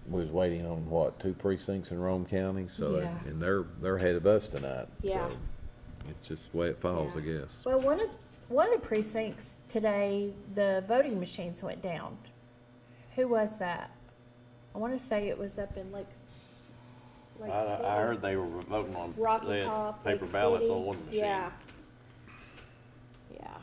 we was waiting on what 2 precincts in Rome County. So Yeah. and they're ahead of us tonight. Yeah. So it's just the way it falls, Yeah. I guess. Well, one of the precincts today, the voting machines went down. Who was that? I want to say it was up in Lake City. I heard they were voting on Rocky they had Top, paper Lake ballots City. on one machine. Yeah. Yeah.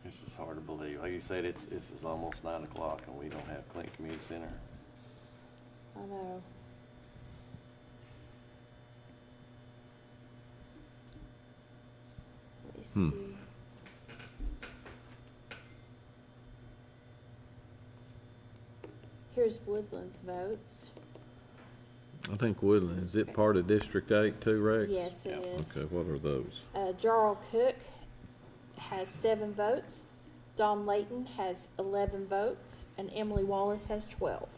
This is hard to believe. Like you said, this is almost 9 o'clock and we don't have Clinton Community Center. I know. Let me see. Here's Woodland's votes. I think Woodland, is it part of District 8 too, Rex? Yes, it Yeah. is. Okay, what are those? Jarl Cook has 7 votes. Don Layton has 11 votes, and Emily Wallace has 12.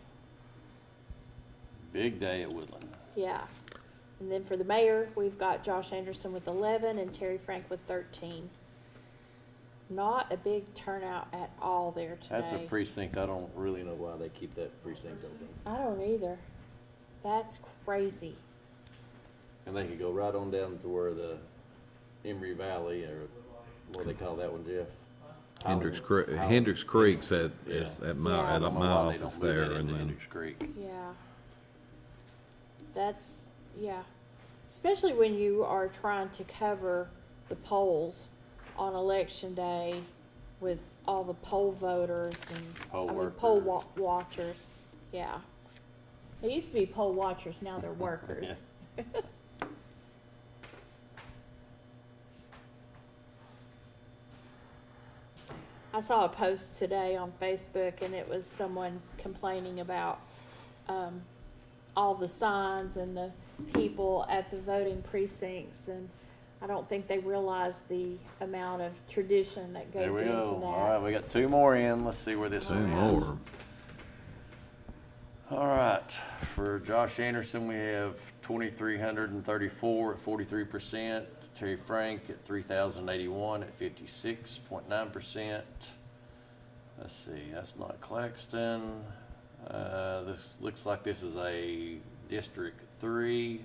Big day at Woodland. Yeah. And then for the mayor, we've got Josh Anderson with 11 and Terry Frank with 13. Not a big turnout at all there today. That's a precinct. I don't really know why they keep that precinct open. I don't either. That's crazy. And they could go right on down to where Emery Valley, or what do they call that one, Jeff? Hendricks Creek's Yeah. at my, Yeah. I at don't know my why they office don't move that there, and into then, Hendricks Creek. Yeah. That's, yeah. Especially when you are trying to cover the polls on election day with all the poll voters and, Poll poll workers. watchers. Yeah. They used to be poll watchers, now they're workers. I saw a post today on Facebook, and it was someone complaining about all the signs and the people at the voting precincts, and I don't think they realize the amount of tradition that goes There we into go. that. All right, we got 2 more in. Let's see where this two one Alright. goes. more. All right, for Josh Anderson, we have 2,334 at 43%. Terry Frank at 3,081 at 56.9%. Let's see, that's not Claxton. This looks like this is a District 3.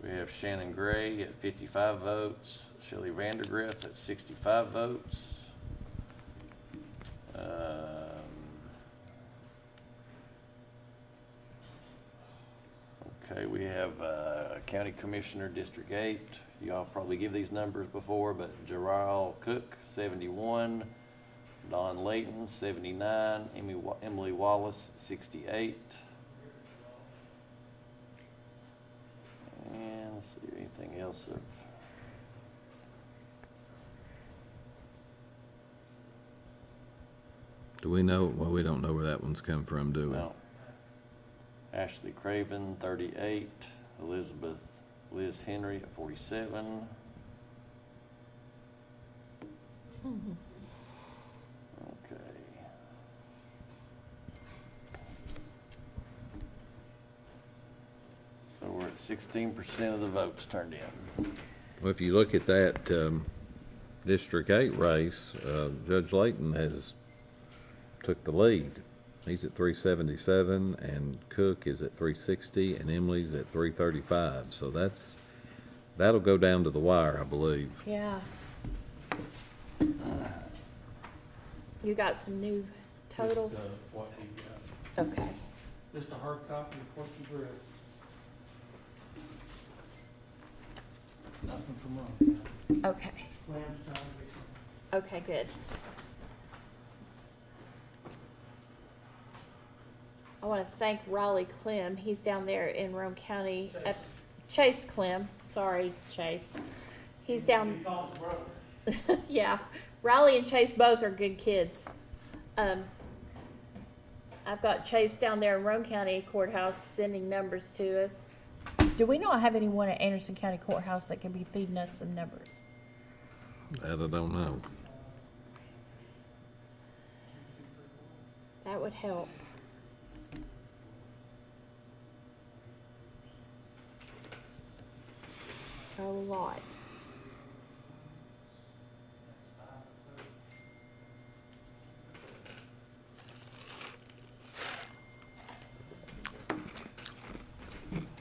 We have Shannon Gray at 55 votes, Shelley Vandergriff at 65 votes. Okay, we have County Commissioner, District 8. Y'all probably give these numbers before, but Gerald Cook, 71. Don Layton, 79. Emily Wallace, 68. And let's see, anything else of... Do we know, well, we don't know where that one's come from, do we? No. Ashley Craven, 38. Liz Henry at 47. Okay. So we're at 16% of the votes turned in. Well, if you look at that, District 8 race, Judge Layton has took the lead. He's at 377, and Cook is at 360, and Emily's at 335. So that'll go down to the wire, I believe. Yeah. You got some new totals? Just, what he got. Okay. Just a hard copy of what you read. Nothing from Ron. Okay. Lamb's trying to get something. Okay, good. I want to thank Raleigh Clem. He's down there in Rome County. Chase Clem. Sorry, Chase. He's down. He calls his brother. Yeah. Raleigh and Chase both are good kids. I've got Chase down there in Rome County Courthouse sending numbers to us. Do we not have anyone at Anderson County Courthouse that can be feeding us some numbers? That I don't know. That would help. A lot.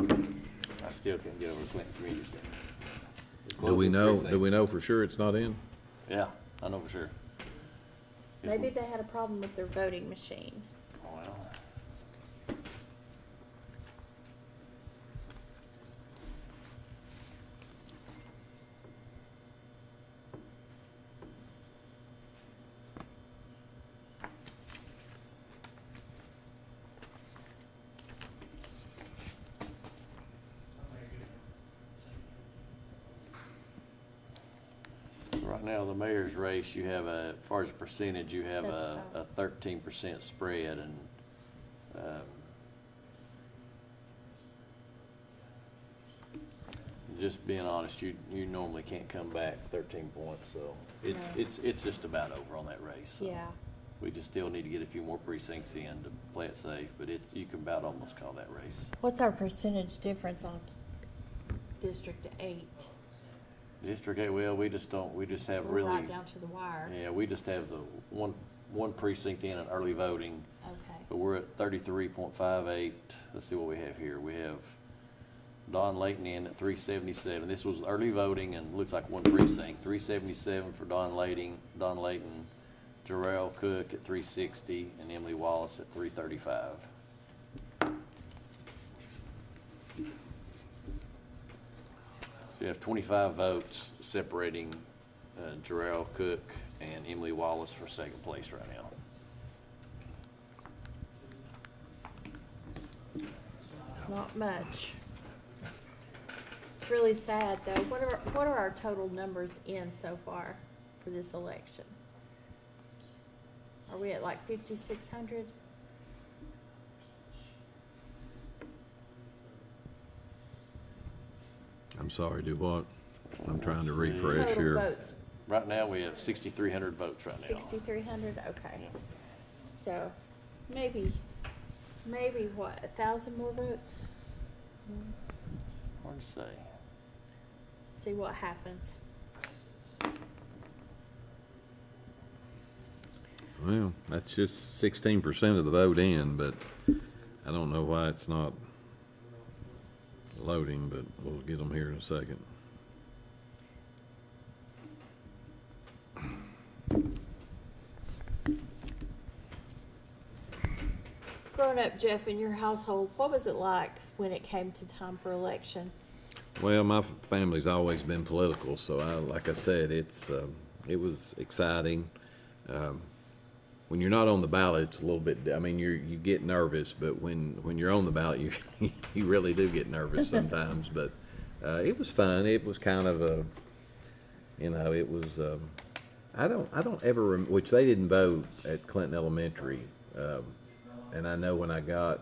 I still can't get over Clinton Community Center. The Do we closest know, precinct. do we know for sure it's not in? Yeah, I know for sure. It's- Maybe they had a problem with their voting machine. Well, so right now, the mayor's race, you have as far as percentage, you have a That's 13% spread, and, just being honest, you normally can't come back 13 points, so it's, No. it's just about over on that race. So Yeah. we just still need to get a few more precincts in to play it safe, but it's, you can about almost call that race. What's our percentage difference on District 8? District 8, well, we just have We're really, right down to the wire. yeah, we just have the one precinct in early voting, Okay. but we're at 33.58. Let's see what we have here. We have Don Layton in at 377. This was early voting and looks like one precinct. 377 for Don Layton, Jarrell Cook at 360, and Emily Wallace at 335. So you have 25 votes separating Jarrell Cook and Emily Wallace for second place right now. It's not much. It's really sad, though. What are our total numbers in so far for this election? Are we at like 5,600? I'm sorry, do what? I'm trying to Let's see. refresh Total here. votes, Right now, we have 6,300 votes right now. 6,300, okay. Yeah. So, maybe what, 1,000 more votes? Hard to say. See what happens. Well, that's just 16% of the vote in, but I don't know why it's not loading, but we'll get them here in a second. Growing up, Jeff, in your household, what was it like when it came to time for election? Well, my family's always been political, so like I said, it was exciting. When you're not on the ballot, it's a little bit. I mean, you get nervous, but when you're on the ballot, you really do get nervous sometimes. But it was fun. It was kind of a, it was. I don't ever, which they didn't vote at Clinton Elementary, and I know when I got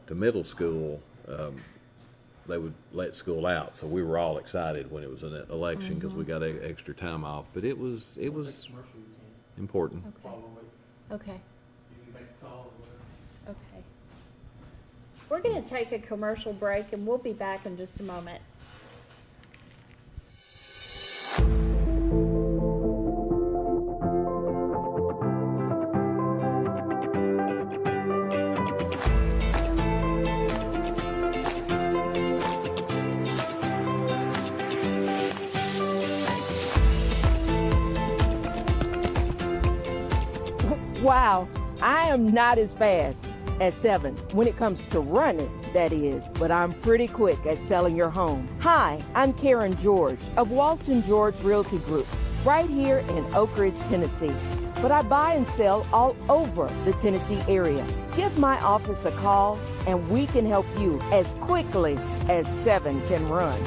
to middle school, they would let school out, so we were all excited when it was an election because we got extra time off. But it was important. Okay. You can make a call or whatever. Okay. We're going to take a commercial break, and we'll be back in just a moment. Wow, I am not as fast as 7 when it comes to running, that is, but I'm pretty quick at selling your home. Hi, I'm Karen George of Walton George Realty Group, right here in Oak Ridge, Tennessee. But I buy and sell all over the Tennessee area. Give my office a call and we can help you as quickly as 7 can run.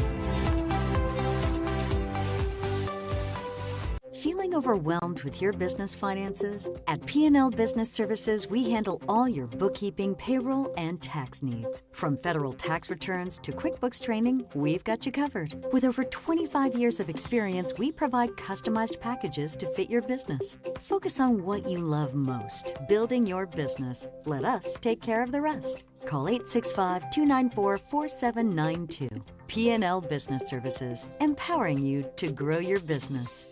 Feeling overwhelmed with your business finances? At P&L Business Services, we handle all your bookkeeping, payroll, and tax needs. From federal tax returns to QuickBooks training, we've got you covered. With over 25 years of experience, we provide customized packages to fit your business. Focus on what you love most, building your business. Let us take care of the rest. Call 865-294-4792. P&L Business Services, empowering you to grow your business.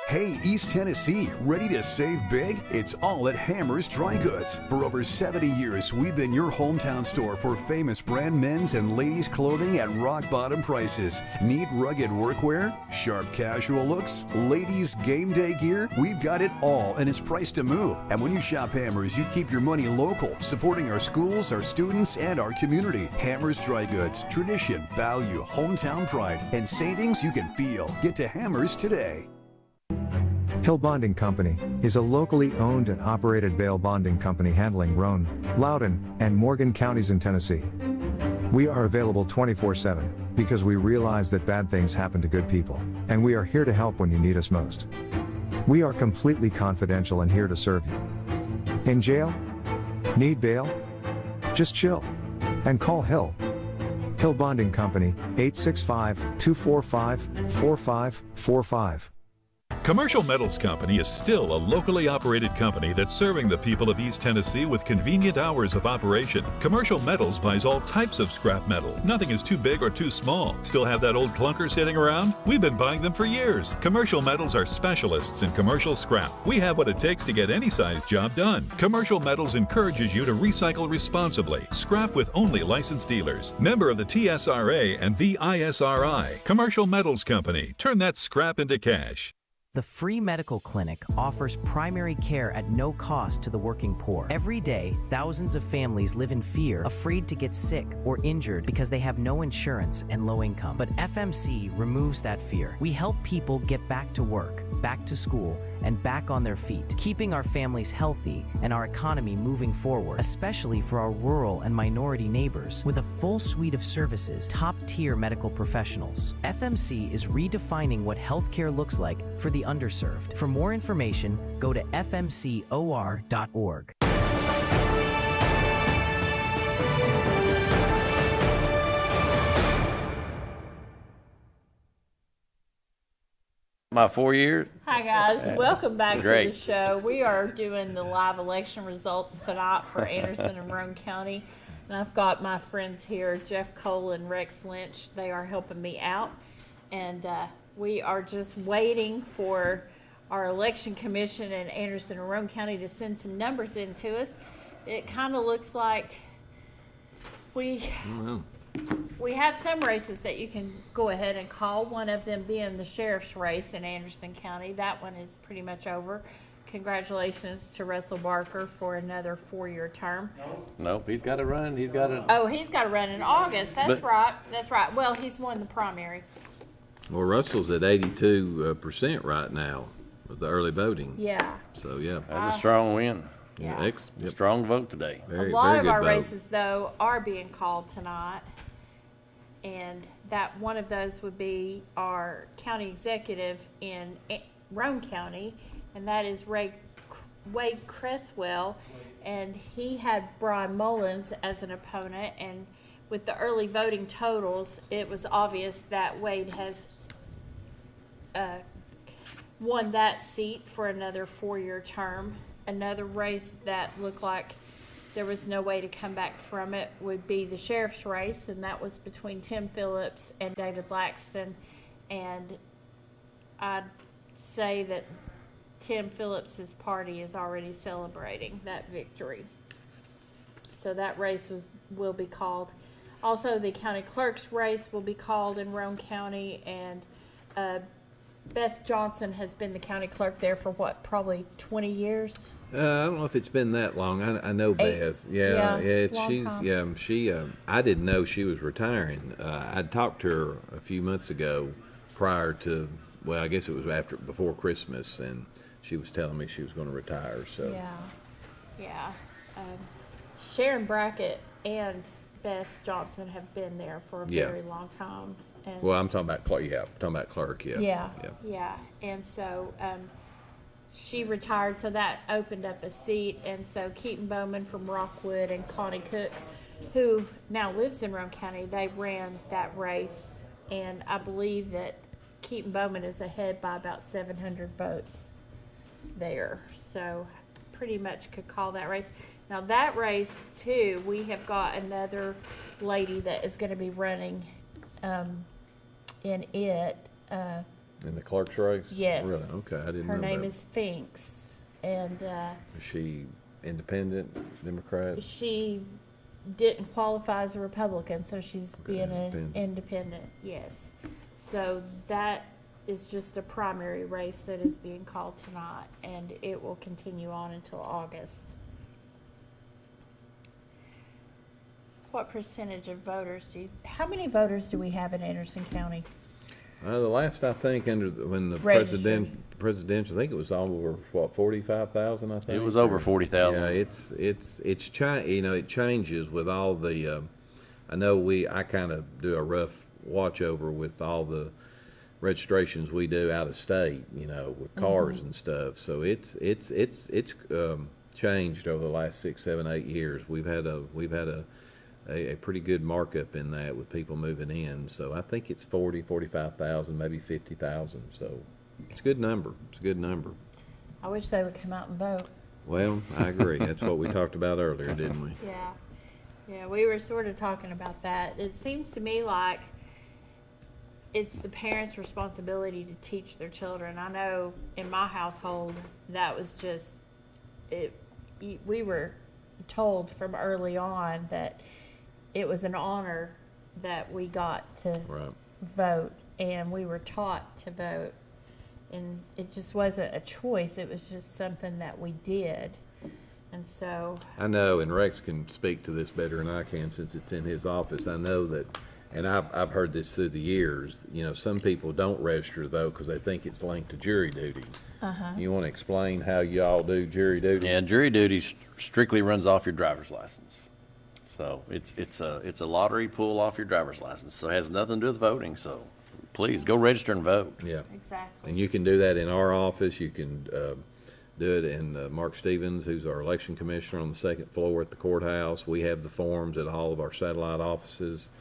Hey, East Tennessee, ready to save big? It's all at Hammer's Dry Goods. For over 70 years, we've been your hometown store for famous brand men's and ladies' clothing at rock-bottom prices. Need rugged workwear? Sharp casual looks? Ladies' game day gear? We've got it all, and it's priced to move. And when you shop Hammer's, you keep your money local, supporting our schools, our students, and our community. Hammer's Dry Goods. Tradition, value, hometown pride, and savings you can feel. Get to Hammer's today. Hill Bonding Company is a locally owned and operated bail bonding company handling Roane, Loudoun, and Morgan counties in Tennessee. We are available 24/7 because we realize that bad things happen to good people, and we are here to help when you need us most. We are completely confidential and here to serve you. In jail? Need bail? Just chill and call Hill. Hill Bonding Company, 865-245-4545. Commercial Metals Company is still a locally operated company that's serving the people of East Tennessee with convenient hours of operation. Commercial Metals buys all types of scrap metal. Nothing is too big or too small. Still have that old clunker sitting around? We've been buying them for years. Commercial Metals are specialists in commercial scrap. We have what it takes to get any size job done. Commercial Metals encourages you to recycle responsibly. Scrap with only licensed dealers. Member of the TSRA and the ISRI. Commercial Metals Company. Turn that scrap into cash. The free medical clinic offers primary care at no cost to the working poor. Every day, thousands of families live in fear, afraid to get sick or injured because they have no insurance and low income. But FMC removes that fear. We help people get back to work, back to school, and back on their feet, keeping our families healthy and our economy moving forward, especially for our rural and minority neighbors. With a full suite of services, top-tier medical professionals, FMC is redefining what healthcare looks like for the underserved. For more information, go to fmcor.org. My 4 years. Hi guys, welcome back Great. to the show. We are doing the live election results tonight for Anderson and Roane County. And I've got my friends here, Jeff Cole and Rex Lynch. They are helping me out. And we are just waiting for our election commission in Anderson and Roane County to send some numbers in to us. It kind of looks like we have some races that you can go ahead and call, one of them being the sheriff's race in Anderson County. That one is pretty much over. Congratulations to Russell Barker for another 4-year term. Nope, he's got to run. He's got to. Oh, he's got to run in August. That's But- right. That's right. Well, he's won the primary. Well, Russell's at 82% right now with the early voting. Yeah. So, yeah. That's a strong win. Yeah. Yep. Strong vote today. Very, A lot very of good our vote. races, though, are being called tonight. And that one of those would be our county executive in Roane County, and that is Wade Cresswell. And he had Brian Mullins as an opponent. And with the early voting totals, it was obvious that Wade has won that seat for another 4-year term. Another race that looked like there was no way to come back from it would be the sheriff's race, and that was between Tim Phillips and David Laxton. And I'd say that Tim Phillips's party is already celebrating that victory. So that race will be called. Also, the county clerk's race will be called in Roane County, and Beth Johnson has been the county clerk there for what, probably 20 years? I don't know if it's been that long. I know Beth. long time. I didn't know she was retiring. I'd talked to her a few months ago prior to, well, I guess it was before Christmas, and she was telling me she was going to retire. So Yeah. Sharon Brackett and Beth Johnson have been there for a very long time. And well, I'm talking about clerk. Yeah, I'm talking about clerk. Yeah. And so she retired, so that opened up a seat. And so Keaton Bowman from Rockwood and Connie Cook, who now lives in Roane County, they ran that race. And I believe that Keaton Bowman is ahead by about 700 votes there. So pretty much could call that race. Now that race, too, we have got another lady that is going to be running in it. In the clerk's race? Yes. Really? Okay, I didn't know Her name that. is Finks, and Is she independent, Democrat? she didn't qualify as a Republican, so she's being an independent. independent. Yes. So that is just a primary race that is being called tonight, and it will continue on until August. What percentage of voters how many voters do we have in Anderson County? The last I think when the Registered. presidential, I think it was over 45,000. I think It was over 40,000. Yeah, it changes with all the. I know I kind of do a rough watch over with all the registrations we do out of state, with cars and stuff. So it's changed over the last 6, 7, 8 years. We've had a pretty good markup in that with people moving in. So I think it's 45,000, maybe 50,000. So It's a good number. It's a good number. I wish they would come out and vote. Well, I agree. That's what we talked about earlier, didn't we? Yeah. Yeah, we were sort of talking about that. It seems to me like it's the parents' responsibility to teach their children. I know in my household that was just it. We were told from early on that it was an honor that we got to Right. vote, and we were taught to vote, and it just wasn't a choice. It was just something that we did, and so I know, and Rex can speak to this better than I can since it's in his office. I know that, and I've heard this through the years, you know, some people don't register to vote because they think it's linked to jury duty. You want to explain how y'all do jury duty? Yeah, jury duty strictly runs off your driver's license. So it's a lottery pull off your driver's license. So it has nothing to do with voting. So please go register and vote. Yeah. exactly. And you can do that in our office. You can do it in Mark Stevens, who's our election commissioner, on the second floor at the courthouse. We have the forms at all of our satellite offices.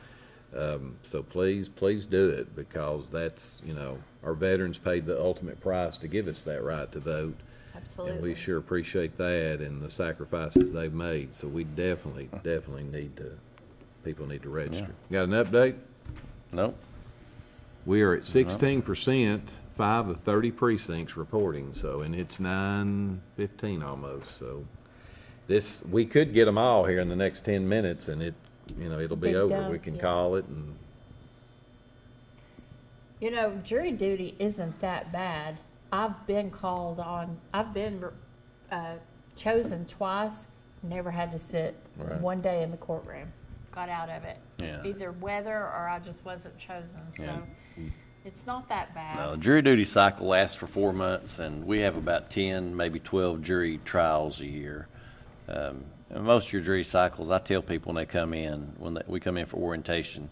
So please do it, because that's, you know, our veterans paid the ultimate price to give us that right to vote. Absolutely. And we sure appreciate that and the sacrifices they've made. So we definitely need to, people need to register. Got an update? Nope. We are at 16%, 5 of 30 precincts reporting, so, and it's 9:15 almost, so. We could get them all here in the next 10 minutes, and it'll be Be over. done, We can yeah. call it, and You know, jury duty isn't that bad. I've been called on, I've been chosen twice, never had to sit Right. one day in the courtroom. Got out of it. Yeah. Either weather or I just wasn't chosen, so it's not that bad. No, jury duty cycle lasts for 4 months, and we have about 10, maybe 12 jury trials a year. And most of your jury cycles, I tell people when they come in, we come in for orientation,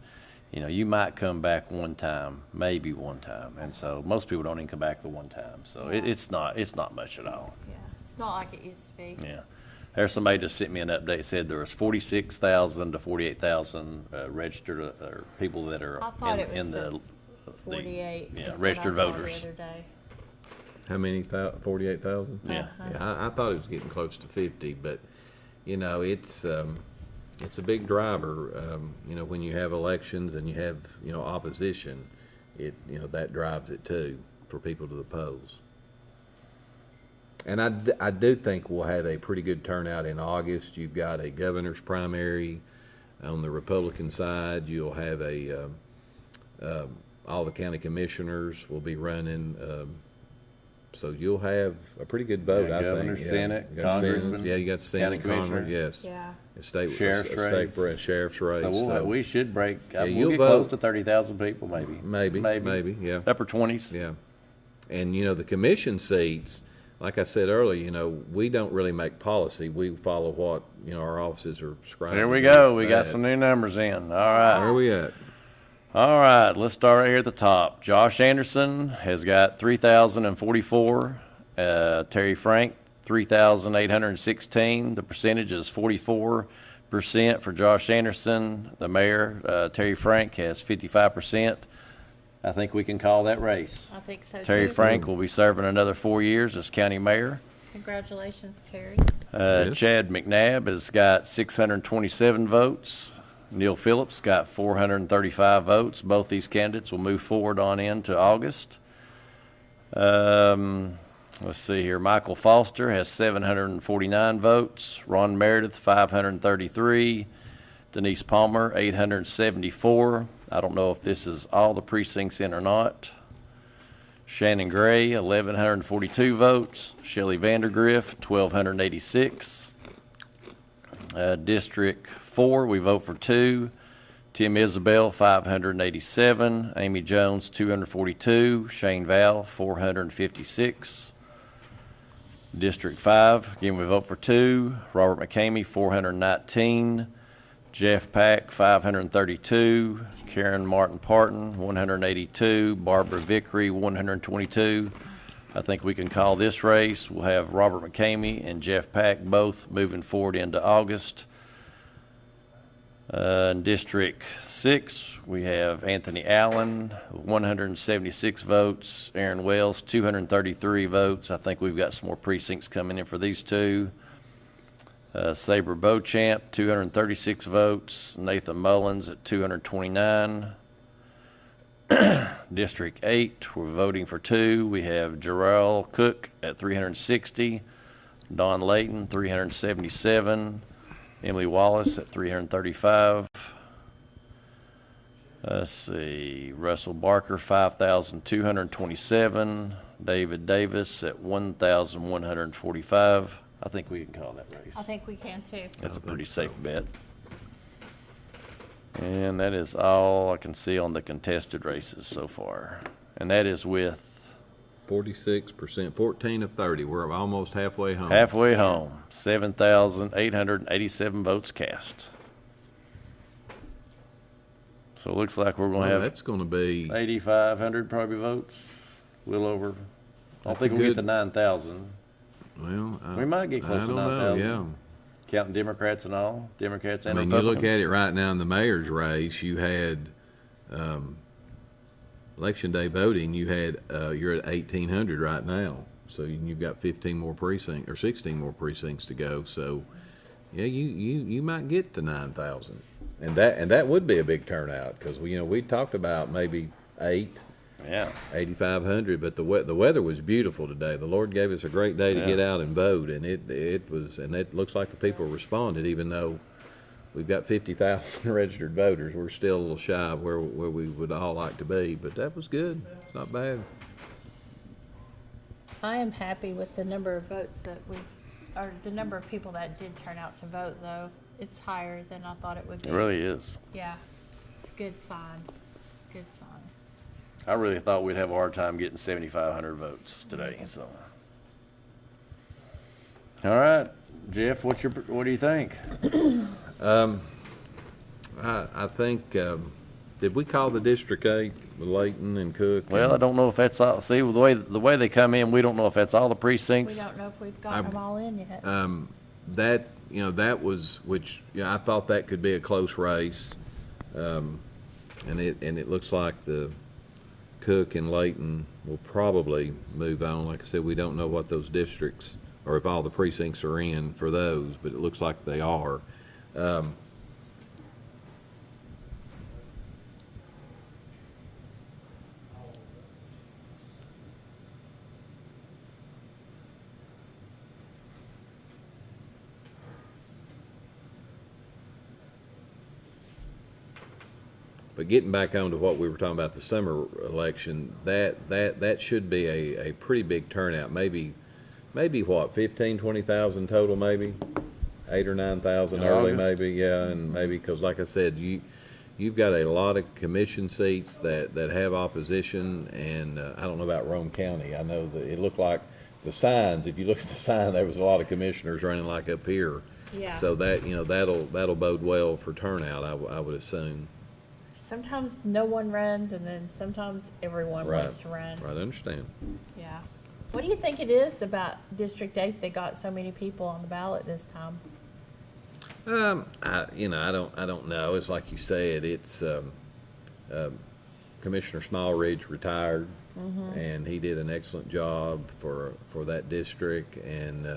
you know, you might come back one time, maybe one time, and so most people don't even come back the one time. So Yeah. it's not much at all. Yeah, it's not like it used to be. Yeah. There's somebody just sent me an update, said there was 46,000 to 48,000 registered or people that are I thought it in was the 48. yeah, is what registered I saw voters. The other day. how many, 48,000? Yeah. Yeah, I thought it was getting close to 50, but, you know, it's a big driver. You know, when you have elections and you have, you know, opposition, that drives it too, for people to the polls. And I do think we'll have a pretty good turnout in August. You've got a governor's primary on the Republican side. You'll have all the county commissioners will be running. So you'll have a pretty good vote, Yeah, I governor, think. Senate, You got congressman, Senate, yeah, you got Senate, county commissioner. Congress, yes. Yeah. Sheriff's sheriff's race. So we should break. you'll We'll get close vote. to 30,000 people, maybe. Maybe, yeah. Upper 20s. Yeah. And, you know, the commission seats, like I said earlier, you know, we don't really make policy. We follow what, you know, our offices are scribing. There we go. We got some new numbers in. All right. Where are we at? All right. Let's start right here at the top. Josh Anderson has got 3,044. Terry Frank, 3,816. The percentage is 44% for Josh Anderson. The mayor, Terry Frank, has 55%. I think we can call that race. I think so Terry too. Frank will be serving another 4 years as county mayor. Congratulations, Terry. Yes. Chad McNabb has got 627 votes. Neil Phillips got 435 votes. Both these candidates will move forward on into August. Let's see here. Michael Foster has 749 votes. Ron Meredith, 533. Denise Palmer, 874. I don't know if this is all the precincts in or not. Shannon Gray, 1,142 votes. Shelley Vandergriff, 1,286. District 4, we vote for 2. Tim Isabel, 587. Amy Jones, 242. Shane Val, 456. District 5, again, we vote for 2. Robert McCamey, 419. Jeff Pack, 532. Karen Martin Parton, 182. Barbara Vickery, 122. I think we can call this race. We'll have Robert McCamey and Jeff Pack both moving forward into August. In District 6, we have Anthony Allen, 176 votes. Aaron Wells, 233 votes. I think we've got some more precincts coming in for these two. Sabre Beauchamp, 236 votes. Nathan Mullins at 229. District 8, we're voting for two. We have Jarrell Cook at 360. Don Layton, 377. Emily Wallace at 335. Let's see, Russell Barker, 5,227. David Davis at 1,145. I think we can call that race. I think we can too. That's a pretty safe bet. And that is all I can see on the contested races so far. And that is with 46%, 14 of 30. We're almost halfway home. halfway home, 7,887 votes cast. So it looks like we're going to have That's going to be 8,500 probably votes, a little over. I don't That's think a we'll get good- to 9,000. well. We might get close I to don't know, 9,000. yeah. Counting Democrats and all, Democrats and I mean, you Republicans. look at it right now in the mayor's race. You had election day voting. You had you're at 1,800 right now. So you've got 15 more precincts or 16 more precincts to go. So yeah, you might get to 9,000, and that would be a big turnout because we talked about maybe 8,500, but the weather was beautiful today. The Lord gave us a great day to get out and vote, and it looks like the people responded, even though we've got 50,000 registered voters. We're still a little shy of where we would all like to be, but that was good. It's not bad. I am happy with the number of votes or the number of people that did turn out to vote, though. It's higher than I thought it would be. It really is. Yeah, it's a good sign. Good sign. I really thought we'd have a hard time getting 7,500 votes today. So, all right, Jeff, what do you think? I think did we call the District 8 with Layton and Cook? Well, I don't know if that's all. See, the way they come in, we don't know if that's all the We precincts. don't know if we've gotten them all in yet. That was I thought that could be a close race, and it looks like the Cook and Layton will probably move on. Like I said, we don't know what those districts or if all the precincts are in for those, but it looks like they are. But getting back on to what we were talking about, the summer election, that should be a pretty big turnout. Maybe what, 15, 20,000 total, maybe 8 or 9,000 early, August. maybe, yeah, and maybe because, like I said, you've got a lot of commission seats that have opposition, and I don't know about Rome County. I know that it looked like the signs. If you look at the sign, there was a lot of commissioners running like up here. Yeah. So that that'll bode well for turnout, I would assume. Sometimes no one runs, and then sometimes everyone wants to run. Right, I understand. Yeah. What do you think it is about District 8 that got so many people on the ballot this time? I don't know. It's like you said. It's Commissioner Smallridge retired, and he did an excellent job for that district. And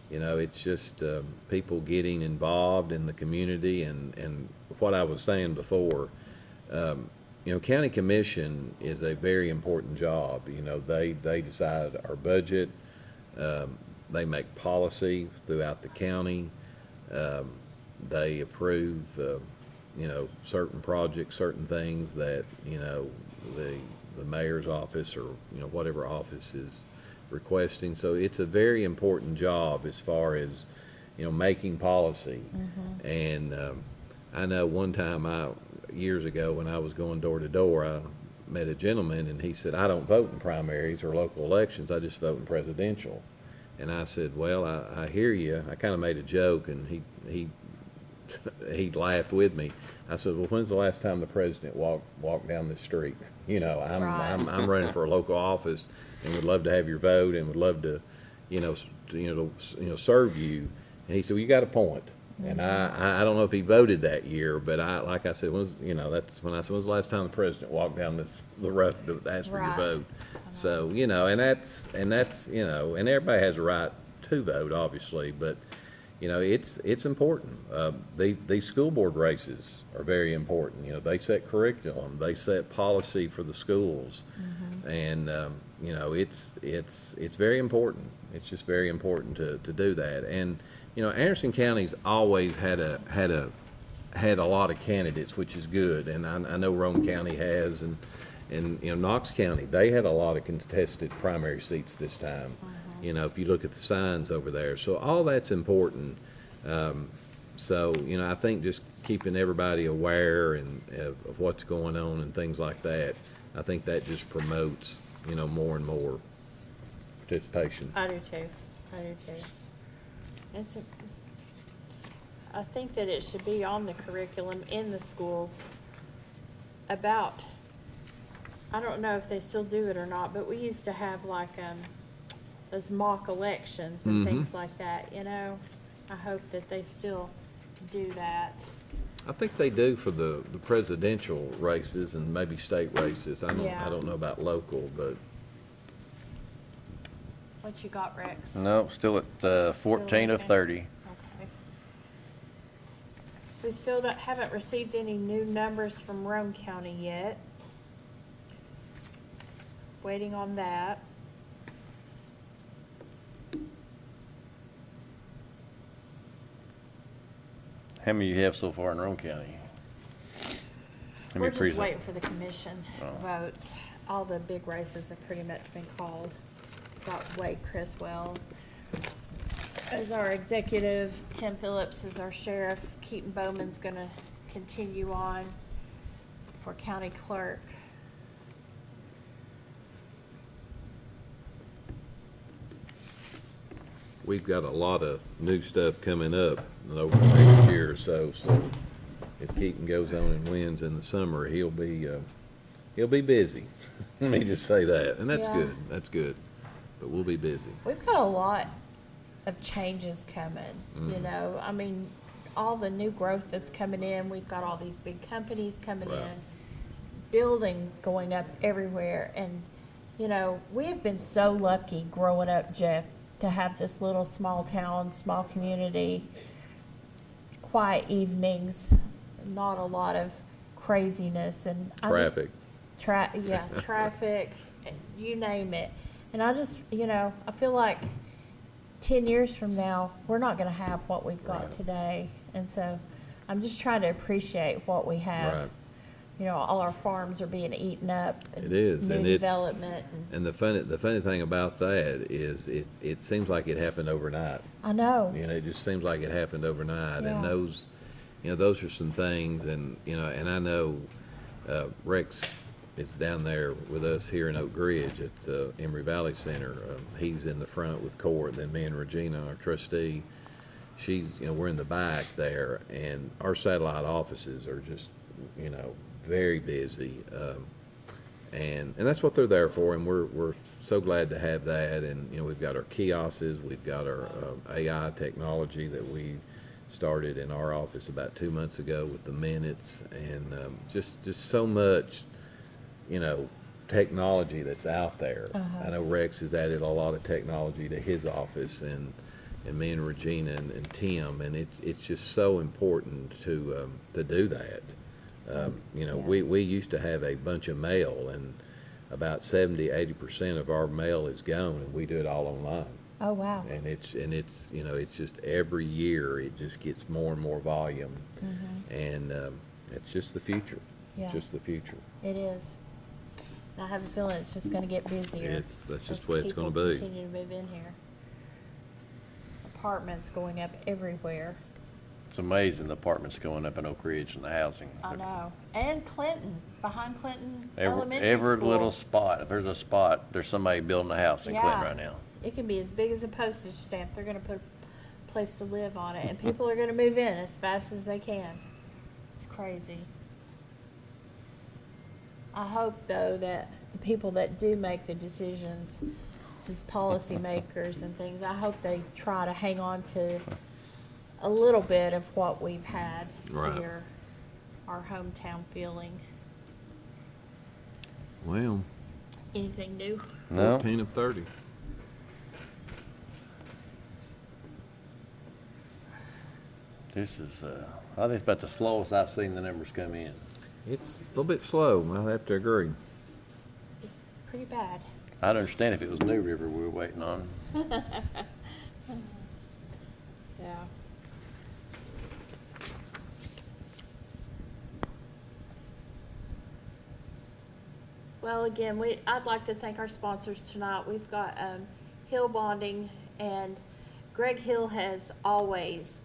it's just people getting involved in the community, and what I was saying before. County commission is a very important job. They decide our budget. They make policy throughout the county. They approve, certain projects, certain things that, the mayor's office or, whatever office is requesting. So it's a very important job as far as, making policy. And I know one time years ago when I was going door to door, I met a gentleman and he said, I don't vote in primaries or local elections, I just vote in presidential. And I said, well, I hear you. I kind of made a joke, and he laughed with me. I said, well, when's the last time the president walked down the street? I'm running for a local office and would love to have your vote and would love to, serve you. And he said, well, you got a point. And I don't know if he voted that year, but like I said, that's when was the last time the president walked down the road to ask for your Right. vote. So, and that's, and everybody has a right to vote, obviously, but, it's important. These school board races are very important. They set curriculum, they set policy for the schools. And, it's very important. It's just very important to do that. And, Anderson County's always had a lot of candidates, which is good. And I know Roane County has, and Knox County, they had a lot of contested primary seats this time. If you look at the signs over there. So all that's important. I think just keeping everybody aware and of what's going on and things like that, I think that just promotes, more and more participation. I do too. I think that it should be on the curriculum in the schools about, I don't know if they still do it or not, but we used to have like those mock elections and things like that, I hope that they still do that. I think they do for the presidential races and maybe state races. I Yeah. don't know about local, but What you got, Rex? No, still at 14 of okay. 30. Okay. We still haven't received any new numbers from Roane County yet. Waiting on that. How many you have so far in Roane County? How We're many just precincts? waiting for the commission Oh. votes. All the big races have pretty much been called. Got Wade Criswell as our executive, Tim Phillips is our sheriff, Keaton Bowman's gonna continue on for county clerk. we've got a lot of new stuff coming up over the next year or so. So if Keaton goes on and wins in the summer, he'll be busy. Let me just say that, and that's Yeah. good. That's good. But we'll be busy. We've got a lot of changes coming, I mean, all the new growth that's coming in, we've got all these big companies coming Right. in, building going up everywhere, and, we have been so lucky growing up, Jeff, to have this little small town, small community, quiet evenings, not a lot of craziness, and Traffic. Traffic, you name it. And I just, I feel like 10 years from now, we're not going to have what we've got Right. today. And so I'm just trying to appreciate what we have. Right. All our farms are being eaten up. And It is, New and it's- development. And the funny thing about that is it seems like it happened overnight. I know. It just seems like it happened overnight. Yeah. And those are some things, and and I know Rex is down there with us here in Oak Ridge at the Emory Valley Center. He's in the front with Court, and then me and Regina, our trustee, we're in the back there, and our satellite offices are just, very busy. And that's what they're there for, and we're so glad to have that. And we've got our kiosks, we've got our AI technology that we started in our office about 2 months ago with the minutes, and just so much, technology that's out there. I know Rex has added a lot of technology to his office, and me and Regina and Tim, and it's just so important to do that. We used to have a bunch of mail, and about 70-80% of our mail is gone, and we do it all online. Oh, wow. And it's just every year it just gets more and more volume, and it's just the future. Yeah. It's just the future. It is. And I have a feeling it's just going to get busier. That's just as the way it's people gonna be. Continue to move in here. Apartments going up everywhere. It's amazing the apartments going up in Oak Ridge and the housing. I know. And Clinton, behind Clinton Elementary Every School. little spot, if there's a spot, there's somebody building a house in Clinton Yeah. right now. It can be as big as a postage stamp. They're going to put a place to live on it, and people are going to move in as fast as they can. It's crazy. I hope, though, that the people that do make the decisions, these policymakers and things, I hope they try to hang on to a little bit of what we've had Right. here, our hometown feeling. Well, Anything new? No? 14 of 30. This is, I think it's about the slowest I've seen the numbers come in. It's a little bit slow, I'll have to agree. It's pretty bad. I'd understand if it was New River we were waiting on. Yeah. Well, again, I'd like to thank our sponsors tonight. We've got Hill Bonding, and Greg Hill has always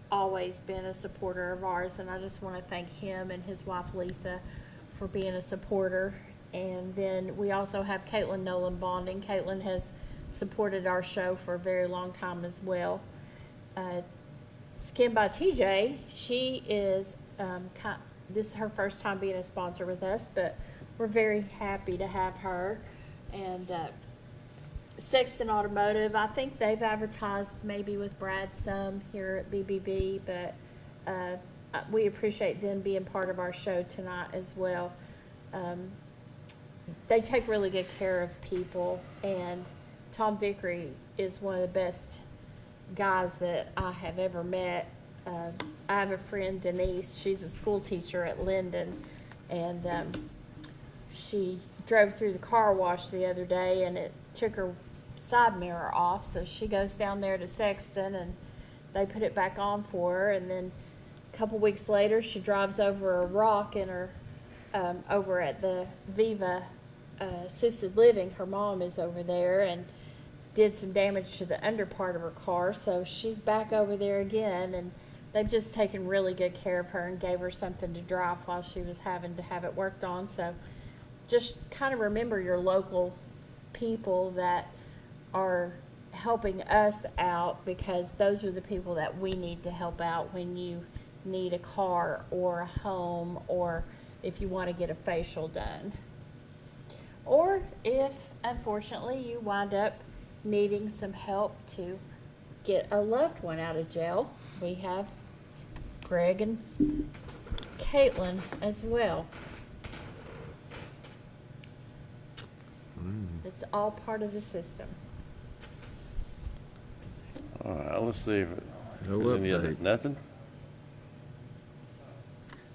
been a supporter of ours, and I just want to thank him and his wife Lisa for being a supporter. And then we also have Caitlin Nolan Bonding. Caitlin has supported our show for a very long time as well. Skin by TJ, she is, this is her first time being a sponsor with us, but we're very happy to have her. And Sexton Automotive, I think they've advertised maybe with Brad some here at BBB, but we appreciate them being part of our show tonight as well. They take really good care of people, and Tom Vickery is one of the best guys that I have ever met. I have a friend, Denise. She's a school teacher at Linden, and she drove through the car wash the other day, and it took her side mirror off, so she goes down there to Sexton, and they put it back on for her. And then a couple weeks later, she drives over a rock in her over at the Viva assisted living. Her mom is over there and did some damage to the under part of her car, so she's back over there again, and they've just taken really good care of her and gave her something to drive while she was having to have it worked on. So just kind of remember your local people that are helping us out, because those are the people that we need to help out when you need a car or a home, or if you want to get a facial done, or if unfortunately you wind up needing some help to get a loved one out of jail. We have Greg and Caitlin as well. It's all part of the system. All right, let's see if No there's any other, update. nothing?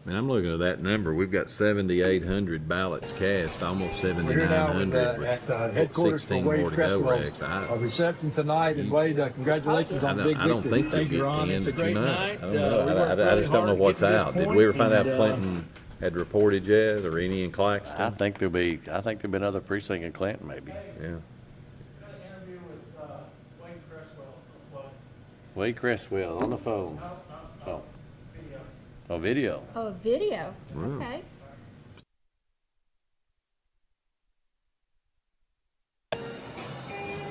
Man, I'm looking at that number. We've got 7,800 ballots cast, almost We're here now 7,900 at headquarters for 16 Wade more to go, Cresswell. Rex. A reception tonight, and Wade, congratulations on the big I don't victory. think you'll Thank you, get Ron. 10, It's a but you great might. night. I We don't know. worked I really just don't hard know to what's get to this out. Did point, we ever find out and, Clinton had reported yet, or any in Claxton? I think there'll be another precinct in Clinton, maybe. Yeah. Got an interview with Wayne Cresswell. Wade Cresswell on the phone. Oh. Oh, video. Oh, video. Wow. Okay.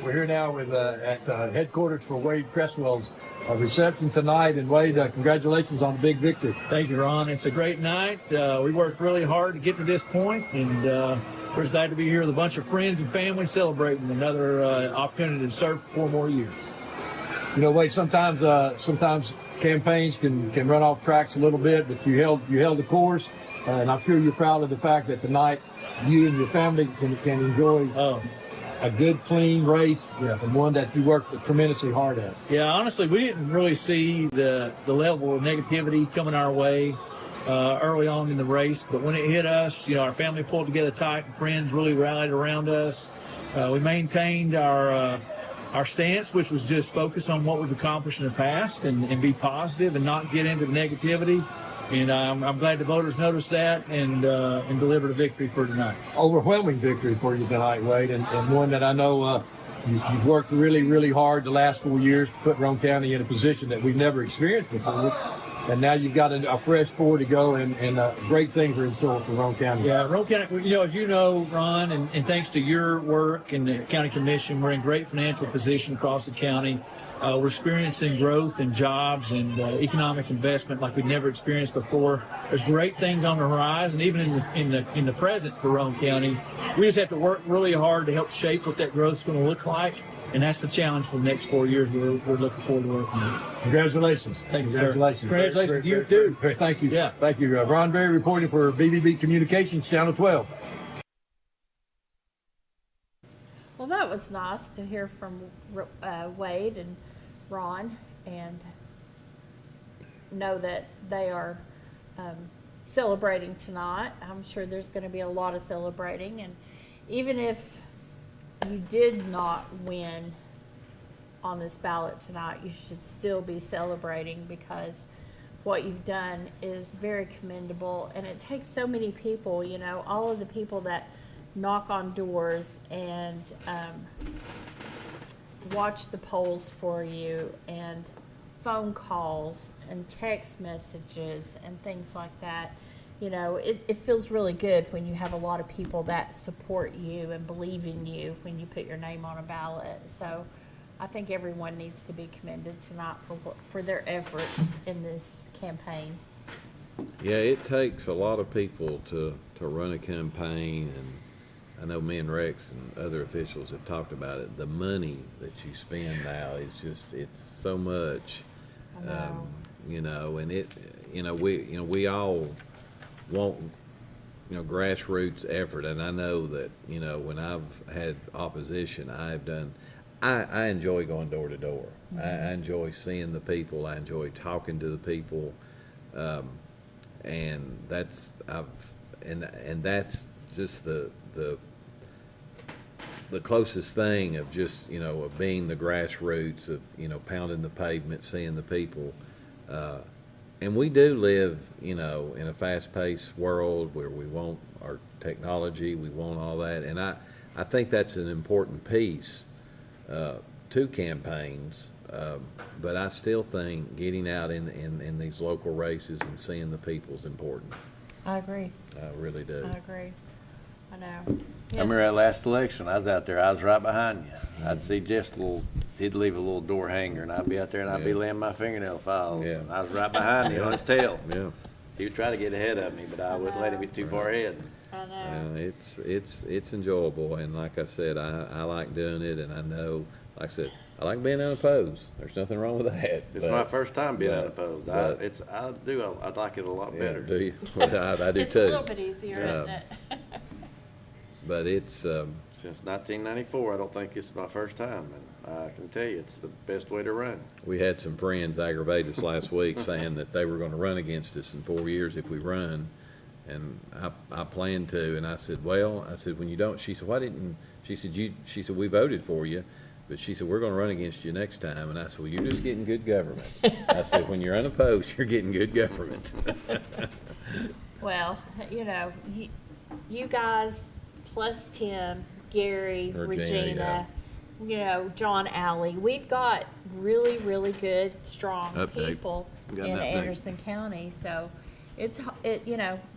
We're here now at headquarters for Wade Cresswell's reception tonight, and Wade, congratulations on the big victory. Thank you, Ron. It's a great night. We worked really hard to get to this point, and we're just glad to be here with a bunch of friends and family celebrating another opportunity to serve for 4 more years. You know, Wade, sometimes campaigns can run off tracks a little bit, but you held the course, and I'm sure you're proud of the fact that tonight you and your family can enjoy a good, clean race, and one that you worked tremendously hard at. Yeah, honestly, we didn't really see the level of negativity coming our way early on in the race, but when it hit us, our family pulled together tight, and friends really rallied around us. We maintained our stance, which was just focus on what we've accomplished in the past and be positive and not get into the negativity. And I'm glad the voters noticed that and delivered a victory for tonight. Overwhelming victory for you tonight, Wade, and one that I know you've worked really, really hard the last 4 years to put Roane County in a position that we've never experienced before. And now you've got a fresh 4 to go, and great things are in store for Roane County. Yeah, Roane County, as you know, Ron, and thanks to your work and the county commission, we're in great financial position across the county. We're experiencing growth and jobs and economic investment like we've never experienced before. There's great things on the horizon, even in the present for Roane County. We just have to work really hard to help shape what that growth is going to look like. And that's the challenge for the next 4 years we're looking forward to working on. Congratulations. Thank you, sir. Congratulations. Congratulations to you, Very, too. very, thank you. Yeah. Thank you. Ron Berry reporting for BBB Communications, Channel 12. Well, that was nice to hear from Wade and Ron, and know that they are celebrating tonight. I'm sure there's going to be a lot of celebrating, and even if you did not win on this ballot tonight, you should still be celebrating, because what you've done is very commendable, and it takes so many people, you know, all of the people that knock on doors and watch the polls for you, and phone calls and text messages and things like that. You know, it feels really good when you have a lot of people that support you and believe in you when you put your name on a ballot. So I think everyone needs to be commended tonight for their efforts in this campaign. Yeah, it takes a lot of people to run a campaign, and I know me and Rex and other officials have talked about it. The money that you spend now is just, it's so much, you know, and we all want, grassroots effort. And I know that, when I've had opposition, I enjoy going door to door. I enjoy seeing the people. I enjoy talking to the people. And that's just the closest thing of just, of being the grassroots, of, pounding the pavement, seeing the people. And we do live, in a fast-paced world where we want our technology, we want all that. And I think that's an important piece to campaigns. But I still think getting out in these local races and seeing the people is important. I agree. I really do. I agree. I know. I remember that last election, I was out there, I was right behind you. I'd see Jeff's he'd leave a little door hanger, and I'd be out there and I'd be laying my fingernail files. Yeah. And I was right behind you on his tail. Yeah. He would try to get ahead of me, but I wouldn't let him get too far ahead. I know. It's enjoyable, and like I said, I like doing it, and I know, like I said, I like being unopposed. There's nothing wrong with that. It's my first time being unopposed. I'd like it a lot better. Do you? Well, I do It's too. a little bit easier, isn't it? But it's Since 1994, I don't think it's my first time, and I can tell you it's the best way to run. we had some friends aggravate us last week saying that they were going to run against us in 4 years if we run, and I planned to, and I said, when you don't, she said, why didn't, she said, we voted for you, but she said, we're going to run against you next time. And I said, well, you're just getting good government. I said, when you're unopposed, you're getting good government. Well, you guys plus Tim, Gary, Regina, John Alley, we've got really, really good, strong Update. people Got in an update. Anderson County. So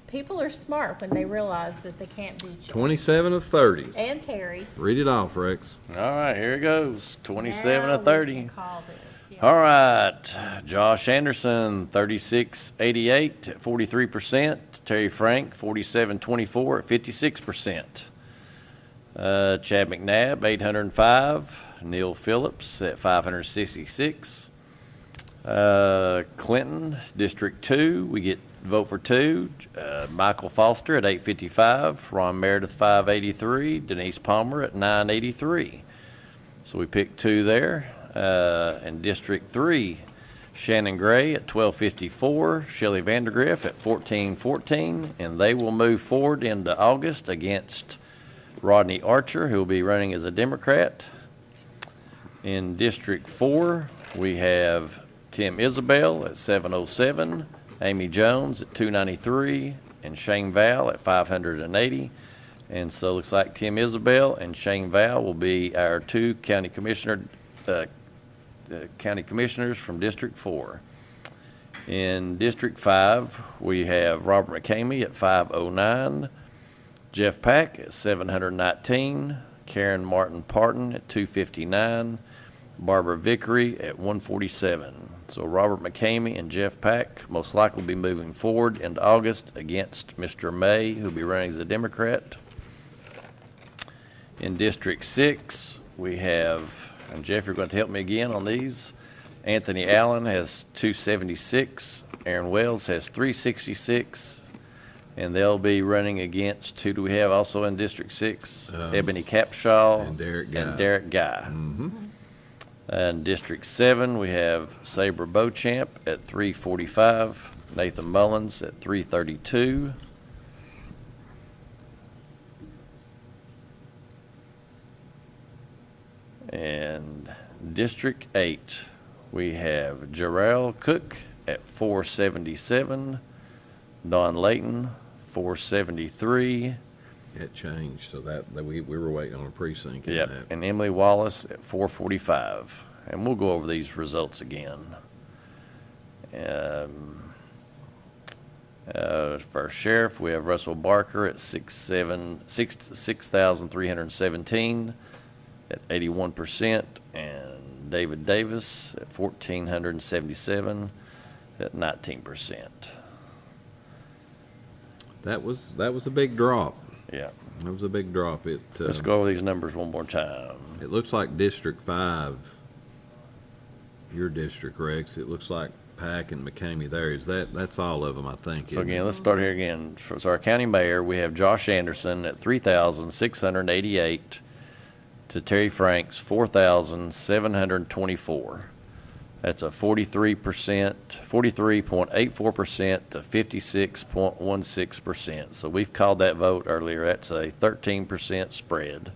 people are smart when they realize that they can't beat you. 27 of 30. And Terry. Read it off, Rex. All right, here it goes. 27 Now of 30. we can call this. Yeah. All right, Josh Anderson, 3688 at 43%. Terry Frank, 4724 at 56%. Chad McNabb, 805. Neil Phillips at 566. Clinton, District 2, we get vote for 2. Michael Foster at 855. Ron Meredith, 583. Denise Palmer at 983. So we picked 2 there. In District 3, Shannon Gray at 1254, Shelley Vandergriff at 1414, and they will move forward into August against Rodney Archer, who will be running as a Democrat. In District 4, we have Tim Isabel at 707, Amy Jones at 293, and Shane Val at 580. And so it looks like Tim Isabel and Shane Val will be our 2 county commissioners from District 4. In District 5, we have Robert McCamey at 509, Jeff Pack at 719, Karen Martin Parton at 259, Barbara Vickery at 147. So Robert McCamey and Jeff Pack most likely will be moving forward into August against Mr. May, who will be running as a Democrat. In District 6, we have And Jeff, you're going to help me again on these. Anthony Allen has 276. Aaron Wells has 366. And they'll be running against, who do we have also in District 6? Ebony Capshaw and Derek Guy. Mm-hmm. And District 7, we have Sabre Beauchamp at 345. Nathan Mullins at 332. And District 8, we have Jarrell Cook at 477, Don Layton, 473. It changed, so that we were waiting on a precinct. Yep, and Emily Wallace at 445. And we'll go over these results again. For sheriff, we have Russell Barker at 6,317 at 81%, and David Davis at 1,477 at 19%. That was a big drop. Yeah. That was a big drop. Let's go over these numbers one more time. It looks like District 5, your district, Rex, it looks like Pack and McCamey there. That's all of them, I think. So again, let's start here again. So our county mayor, we have Josh Anderson at 3,688 to Terry Franks 4,724. That's a 43.84% to 56.16%. So we've called that vote earlier. That's a 13% spread.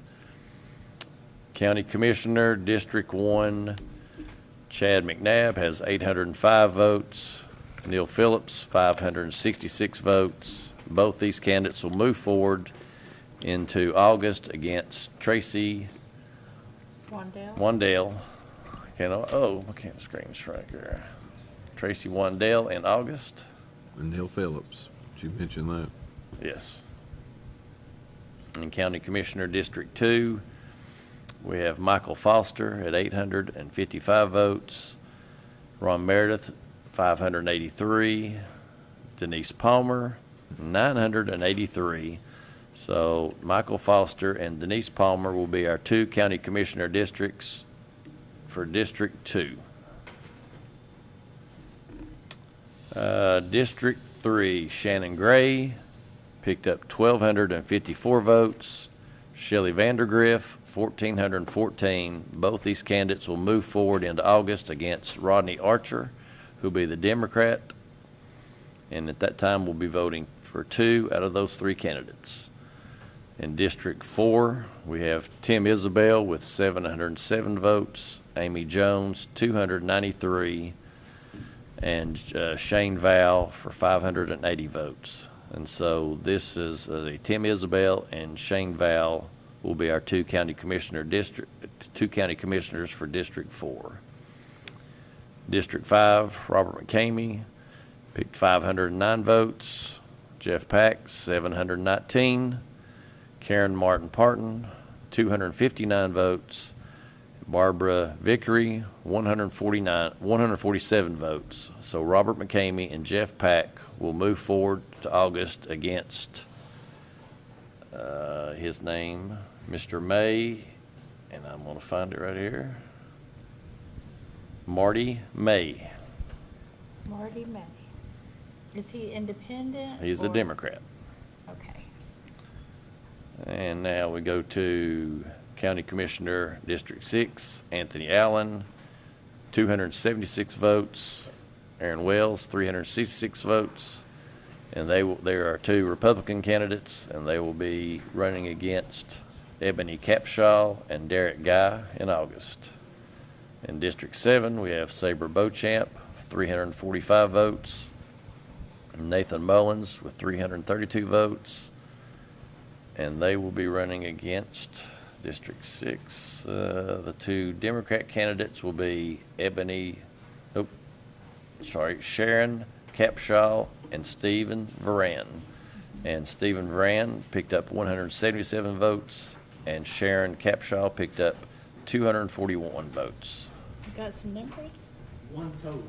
County Commissioner, District 1, Chad McNabb has 805 votes. Neil Phillips, 566 votes. Both these candidates will move forward into August against Tracy Wandale. My can't screen strike here. Tracy Wandale in August. And Neil Phillips. Did you mention that? Yes. And County Commissioner, District 2, we have Michael Foster at 855 votes. Ron Meredith, 583. Denise Palmer, 983. So Michael Foster and Denise Palmer will be our two county commissioner districts for District 2. District 3, Shannon Gray picked up 1,254 votes. Shelley Vandergriff, 1,414. Both these candidates will move forward into August against Rodney Archer, who'll be the Democrat. And at that time, we'll be voting for 2 out of those 3 candidates. In District 4, we have Tim Isabel with 707 votes, Amy Jones, 293, and Shane Val for 580 votes. And so this is Tim Isabel and Shane Val will be our two county commissioners for District 4. District 5, Robert McCamey picked 509 votes, Jeff Pack, 719, Karen Martin Parton, 259 votes, Barbara Vickery, 147 votes. So Robert McCamey and Jeff Pack will move forward to August against his name, Mr. May, and I'm going to find it right here, Marty May. Marty May. Is he independent? He's a Democrat. Okay. And now we go to County Commissioner, District 6, Anthony Allen, 276 votes. Aaron Wells, 366 votes. And there are 2 Republican candidates, and they will be running against Ebony Capshaw and Derek Guy in August. In District 7, we have Sabre Beauchamp, 345 votes. Nathan Mullins with 332 votes. And they will be running against District 6. The 2 Democrat candidates will be Sharon Capshaw and Stephen Varan. And Stephen Varan picked up 177 votes, and Sharon Capshaw picked up 241 votes. You got some numbers? One total.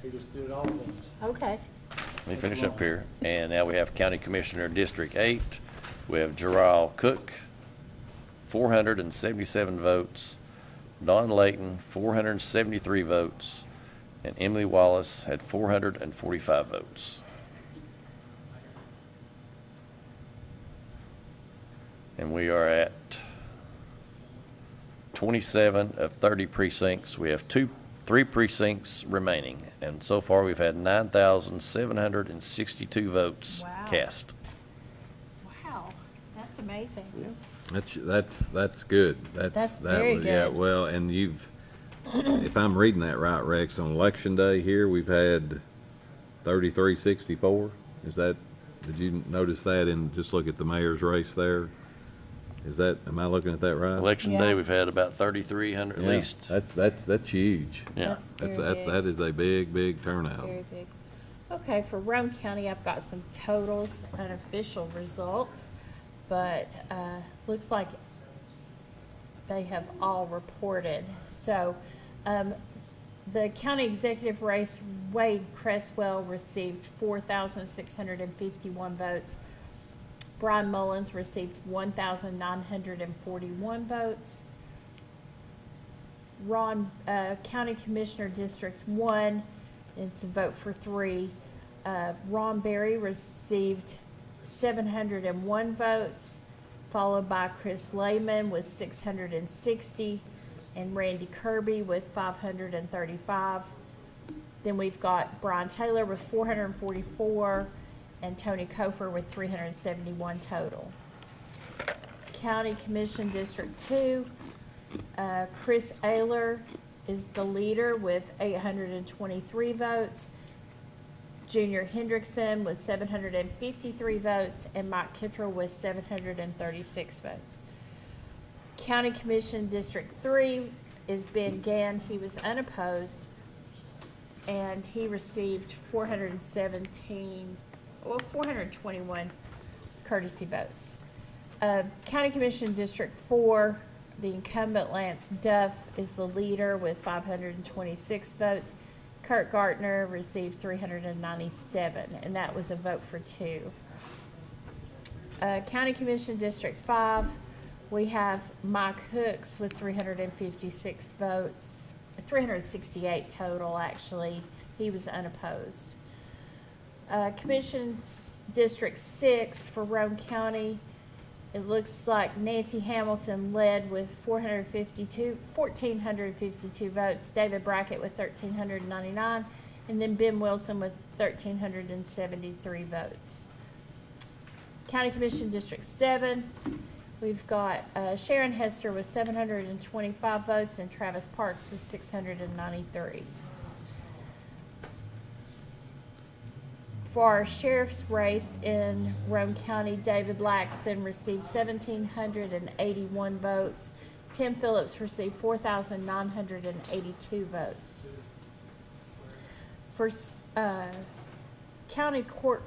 He just did it all at once. Okay. Let me finish up here. And now we have County Commissioner, District 8. We have Jarrell Cook, 477 votes. Dawn Layton, 473 votes, and Emily Wallace had 445 votes. And we are at 27 of 30 precincts. We have three precincts remaining, and so far we've had 9,762 votes Wow. cast. Wow, that's amazing. That's good. That's very Yeah, good. well, and you've, if I'm reading that right, Rex, on election day here, we've had 3364. Is that, did you notice that and just look at the mayor's race there? Is that, am I looking at that right? Election Yeah. day, we've had about 3,300 at Yeah, least. That's huge. Yeah. That's very big. That is a big turnout. Very big. Okay, for Rome County, I've got some totals, unofficial results, but looks like they have all reported. So, the county executive race, Wade Cresswell received 4,651 votes. Brian Mullins received 1,941 votes. County Commissioner District 1, it's a vote for 3. Ron Berry received 701 votes, followed by Chris Lehman with 660, and Randy Kirby with 535. Then we've got Brian Taylor with 444, and Tony Kofer with 371 total. County Commission District 2, Chris Ayler is the leader with 823 votes. Junior Hendrickson with 753 votes, and Mike Kittrell with 736 votes. County Commission District 3 is Ben Gann. He was unopposed, and he received 421 courtesy votes. County Commission District 4, the incumbent Lance Duff is the leader with 526 votes. Kurt Gartner received 397, and that was a vote for 2. County Commission District 5, we have Mike Hooks with 356 votes, 368 total actually. He was unopposed. Commission District 6 for Rome County, it looks like Nancy Hamilton led with 1,452 votes, David Brackett with 1,399, and then Ben Wilson with 1,373 votes. County Commission District 7, we've got Sharon Hester with 725 votes, and Travis Parks with 693. For our sheriff's race in Rome County, David Laxton received 1,781 votes. Tim Phillips received 4,982 votes. For county clerk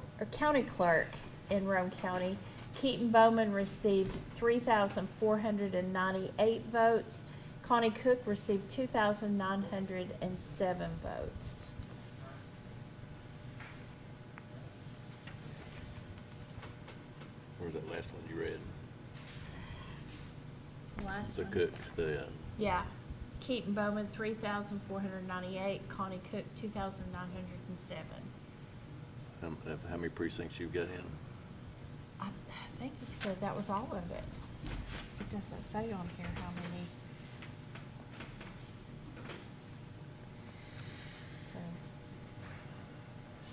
in Rome County, Keaton Bowman received 3,498 votes. Connie Cook received 2,907 votes. Where's that last one you read? Last The one. Cook, Yeah. Keaton Bowman, 3,498. Connie Cook, 2,907. how many precincts you've got in? I think he said that was all of it. It doesn't say on here how many.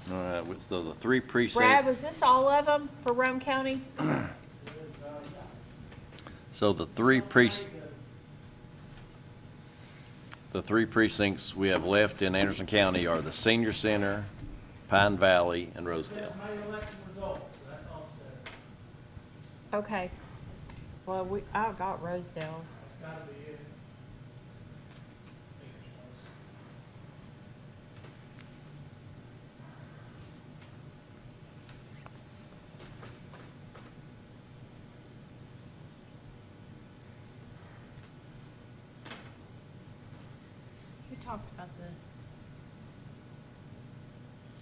So, All right, so the three precincts. Brad, was this all of them for Rome County? So the three precincts we have left in Anderson County are the Senior Center, Pine Valley, and Rosedale. Okay. Well, I got Rosedale. We talked about the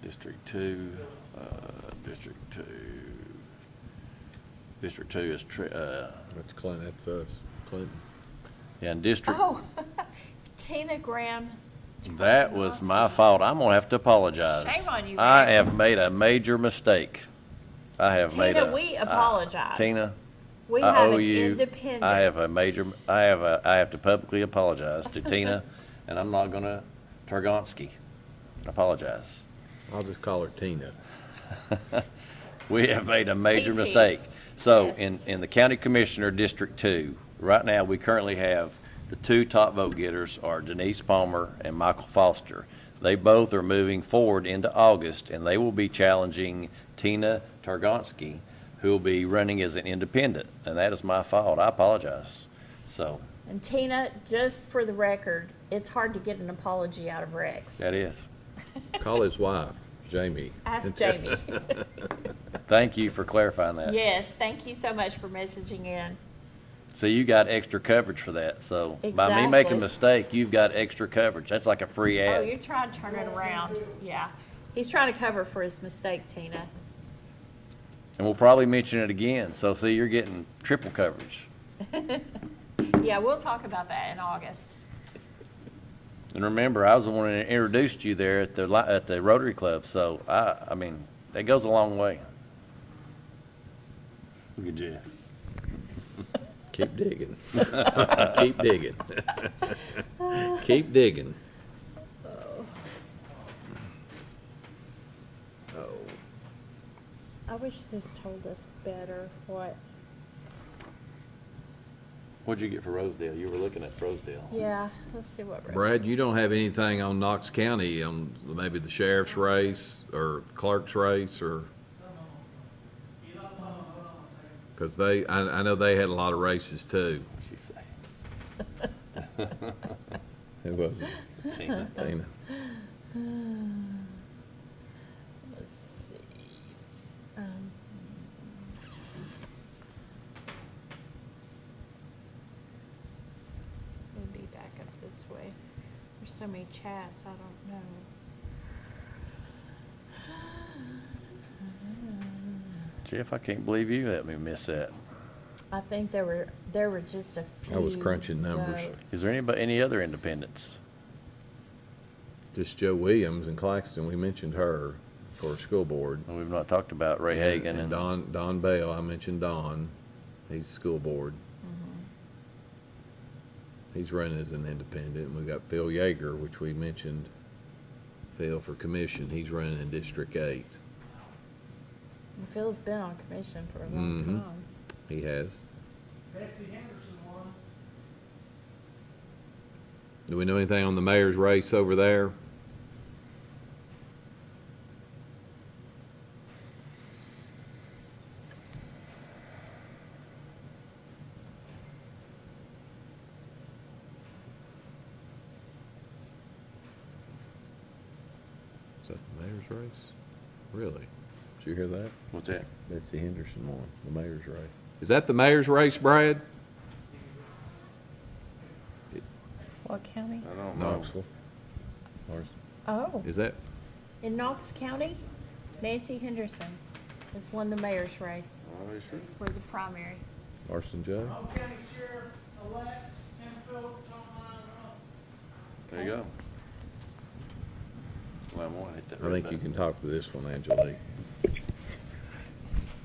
District 2, District 2 is, That's Clinton, that's us, Clinton. yeah, and District, Oh, Tina Graham. That was my fault. I'm gonna have to apologize. Shame on you, I Rex. have made a major mistake. I have made Tina, a. we apologize. Tina, We I have owe an you. independent. I have to publicly apologize to Tina, and I'm not gonna Targonsky. Apologize. I'll just call her Tina. We have made a major TT. mistake. So Yes. in the county commissioner District 2, right now, we currently have the two top vote getters are Denise Palmer and Michael Foster. They both are moving forward into August, and they will be challenging Tina Targonsky, who will be running as an independent, and that is my fault. I apologize. So, And Tina, just for the record, it's hard to get an apology out of Rex. that is. Call his wife, Jamie. Ask Jamie. Thank you for clarifying that. Yes, thank you so much for messaging in. So you got extra coverage for that. So by me making a Exactly. mistake, you've got extra coverage. That's like a free Oh, ad. you're trying to turn it around. Yeah. He's trying to cover for his mistake, Tina. And we'll probably mention it again. So see, you're getting triple coverage. Yeah, we'll talk about that in August. And remember, I was the one that introduced you there at the Rotary Club. So I mean, that goes a long way. Look at Jeff. Keep digging. Keep digging. Keep digging. Oh. I wish this told us better what. What'd you get for Rosedale? You were looking at Rosedale. Yeah, let's see what. Rex- Brad, you don't have anything on Knox County on maybe the sheriff's race or clerk's race or? Because I know they had a lot of races too. What'd she say? Who was it? Tina. Tina. Let's see. Maybe back up this way. There's so many chats, I don't know. Jeff, I can't believe you let me miss that. I think there were just a few. I was crunching numbers. Is there any other independents? Just Joe Williams in Claxton. We mentioned her for school board. And we've not talked about Ray Hagan And Don Bell, I mentioned Don. He's school board. He's running as an independent. And we got Phil Yeager, which we mentioned. Phil for commission. He's running in District 8. And Phil's been on commission for a long Mhm. time. He has. Betsy Henderson won. Do we know anything on the mayor's race over there? Is that the mayor's race? Really? Did you hear that? What's that? Betsy Henderson won the mayor's race. Is that the mayor's race, Brad? What county? I don't know. Knoxville. Or Oh, is that? in Knox County, Nancy Henderson has won the mayor's race for the primary. Larson Joe? County Sheriff-elect Tim Phillips on There you go. Well, I wanna hit that I red think you button. can talk to this one, Angeleque.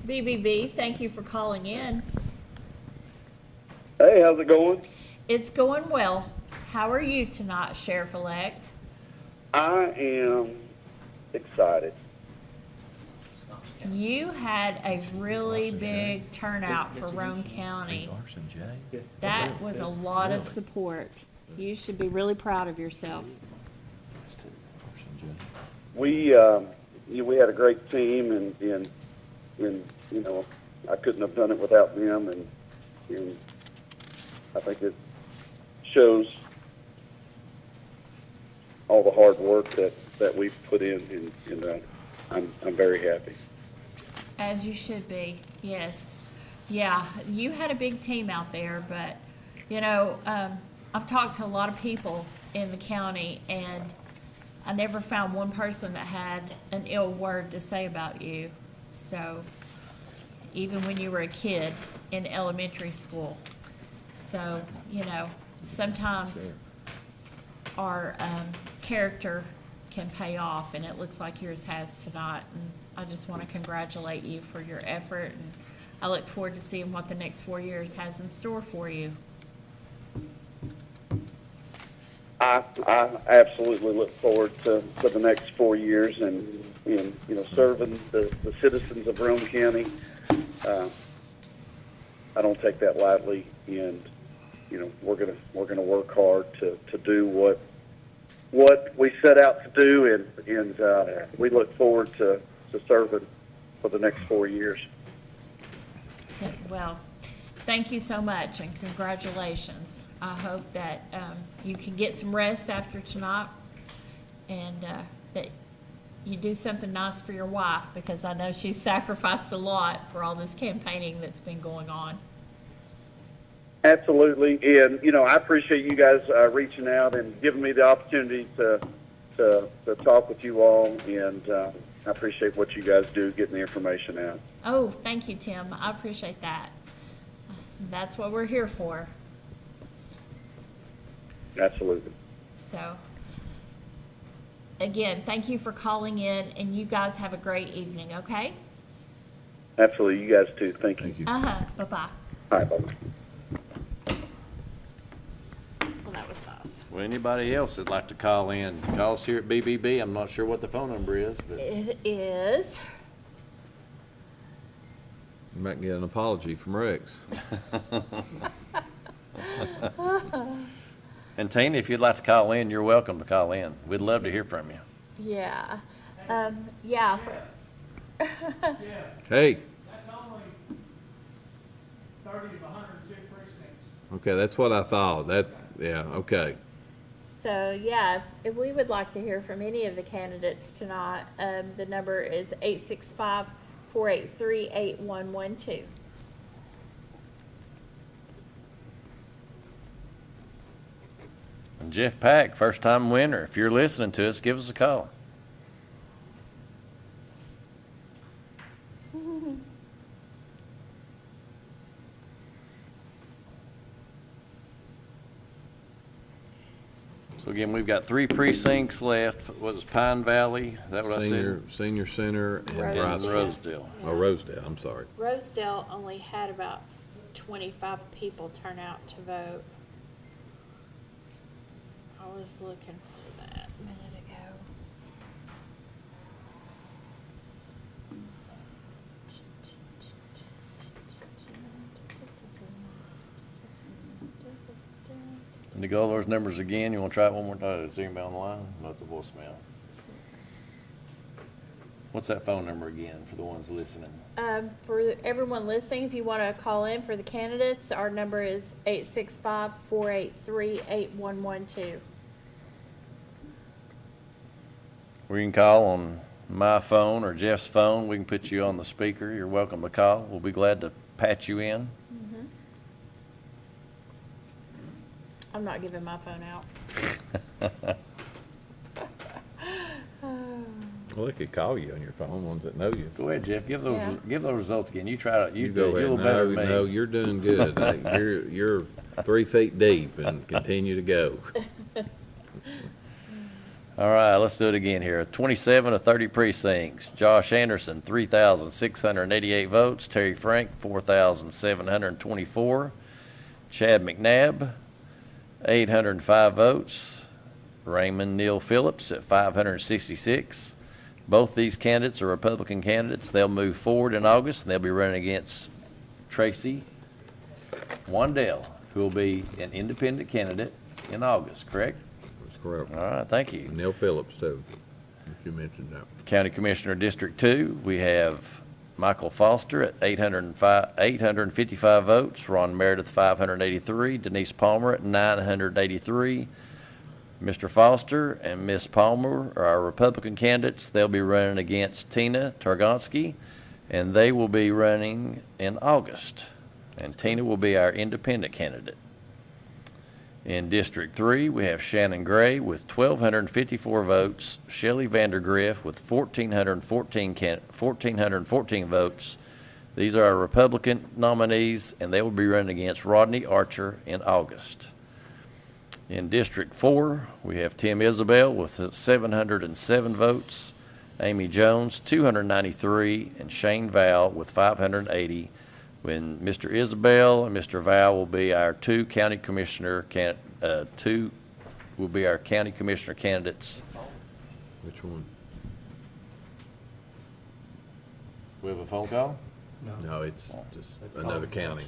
BBB, thank you for calling in. Hey, how's it going? It's going well. How are you tonight, Sheriff-elect? I am excited. You had a really big turnout for Roane County. That was a lot of support. You should be really proud of yourself. We had a great team, and you know, I couldn't have done it without them, and I think it shows all the hard work that we've put in, and I'm very happy. As you should be, yes. Yeah, you had a big team out there, but, you know, I've talked to a lot of people in the county, and I never found one person that had an ill word to say about you. So, even when you were a kid in elementary school. So, you know, sometimes our character can pay off, and it looks like yours has tonight. And I just want to congratulate you for your effort, and I look forward to seeing what the next 4 years has in store for you. I absolutely look forward to the next 4 years and serving the citizens of Roane County. I don't take that lightly, and we're gonna work hard to do what we set out to do, and we look forward to serving for the next 4 years. Well, thank you so much, and congratulations. I hope that you can get some rest after tonight, and that you do something nice for your wife, because I know she's sacrificed a lot for all this campaigning that's been going on. Absolutely, and I appreciate you guys reaching out and giving me the opportunity to talk with you all, and I appreciate what you guys do, getting the information out. Oh, thank you, Tim. I appreciate that. That's what we're here for. Absolutely. So, again, thank you for calling in, and you guys have a great evening, okay? Absolutely, you guys too. Thank you. Thank you. Bye-bye. All right, bye. Well, that was nice. Well, anybody else that'd like to call in, call us here at BBB. I'm not sure what the phone number is, but It is. You might get an apology from Rex. And Tina, if you'd like to call in, you're welcome to call in. We'd love to hear from you. Yeah. Yeah. Hey, That's only 30 of 102 precincts. okay, that's what I thought. Yeah, okay. So, yeah, if we would like to hear from any of the candidates tonight, the number is 865-483-8112. And Jeff Pack, first time winner. If you're listening to us, give us a call. So again, we've got 3 precincts left. What is Pine Valley? Is that what I said? Senior Center and Rosedale. And Bryce. Rosedale. Oh, Rosedale, I'm sorry. Rosedale only had about 25 people turn out to vote. I was looking for that a minute ago. And to go over those numbers again, you want to try it one more time? Is there anybody on the line? No, it's a voicemail. What's that phone number again for the ones listening? For everyone listening, if you want to call in for the candidates, our number is 865-483-8112. Or you can call on my phone or Jeff's phone. We can put you on the speaker. You're welcome to call. We'll be glad to patch you in. I'm not giving my phone out. Well, they could call you on your phone, ones that know you. Go ahead, Jeff. Give those Yeah. give those results again. You try it. You go do. ahead. You're a little better than me. No, you're doing good. You're 3 feet deep and continue to go. All right, let's do it again here. 27 of 30 precincts. Josh Anderson, 3,688 votes. Terry Frank, 4,724. Chad McNabb, 805 votes. Raymond Neal Phillips at 566. Both these candidates are Republican candidates. They'll move forward in August, and they'll be running against Tracy Wandell, who will be an independent candidate in August, correct? That's correct. All right, thank you. And Neil Phillips, too, if you mentioned that. County Commissioner District 2, we have Michael Foster at 855 votes. Ron Meredith, 583. Denise Palmer at 983. Mr. Foster and Miss Palmer are our Republican candidates. They'll be running against Tina Targonsky, and they will be running in August. And Tina will be our independent candidate. In District 3, we have Shannon Gray with 1,254 votes, Shelley Vandergriff with 1,414 votes. These are our Republican nominees, and they will be running against Rodney Archer in August. In District 4, we have Tim Isabel with 707 votes, Amy Jones, 293, and Shane Val with 580. When Mr. Isabel and Mr. Val will be our two county commissioner candidates. Which one? We have a phone call? No, it's just another county.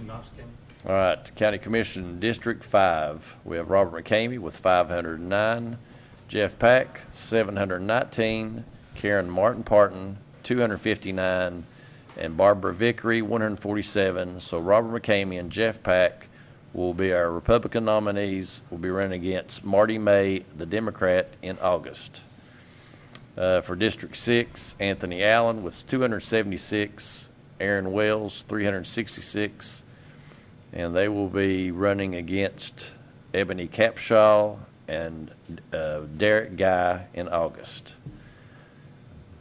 All right, County Commission District 5, we have Robert McCamey with 509, Jeff Pack, 719, Karen Martin Parton, 259, and Barbara Vickery, 147. So Robert McCamey and Jeff Pack will be our Republican nominees. Will be running against Marty May, the Democrat, in August. For District 6, Anthony Allen with 276, Aaron Wells, 366, and they will be running against Ebony Capshaw and Derek Guy in August.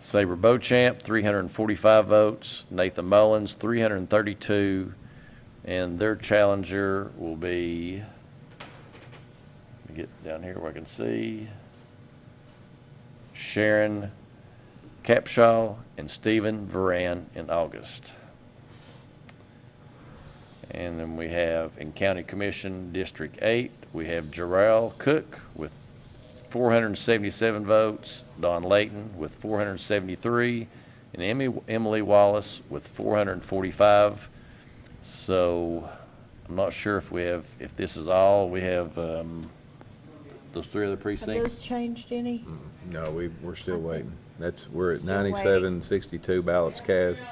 Sabre Beauchamp, 345 votes. Nathan Mullins, 332. And their challenger will be, let me get down here where I can see, Sharon Capshaw and Stephen Varan in August. And then we have in County Commission District 8, we have Jarrell Cook with 477 votes, Don Layton with 473, and Emily Wallace with 445. So I'm not sure if this is all. We have those three other Have precincts. those changed any? No, we're still waiting. We're at Still waiting. 97-62 ballots cast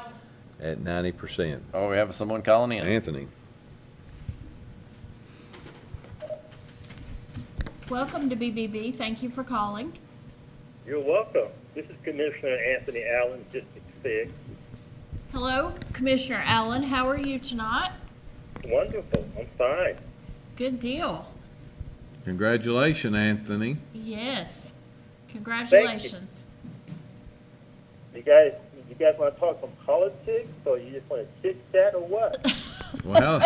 at 90%. Oh, we have someone calling in. Anthony. Welcome to BBB. Thank you for calling. You're welcome. This is Commissioner Anthony Allen, District 6. Hello, Commissioner Allen. How are you tonight? Wonderful. I'm fine. Good deal. Congratulations, Anthony. Yes. Congratulations. You guys want to talk some politics, or you just want to chit chat, or what? Well,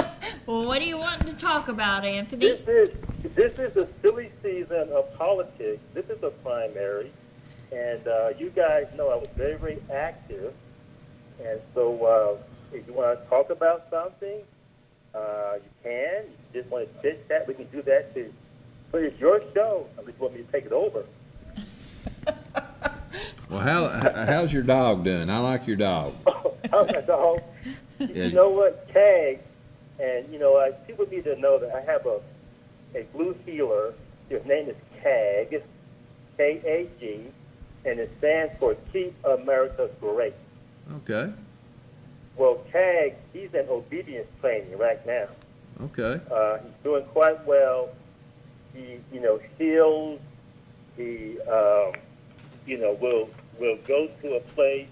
Well, what are you wanting to talk about, Anthony? This is a silly season of politics. This is a primary, and you guys know I was very, very active. And so, if you want to talk about something, you can. You just want to chit chat, we can do that too. But it's your show. Unless you want me to take it over. well, how's your dog doing? I like your dog. How's my dog? Yeah. You know what, Tag, and people need to know that I have a blue healer. His name is CAG, K-A-G, and it stands for Keep America Great. Okay. Well, CAG, he's in obedience training right now. Okay. He's doing quite well. He, heals. He, will go to a place.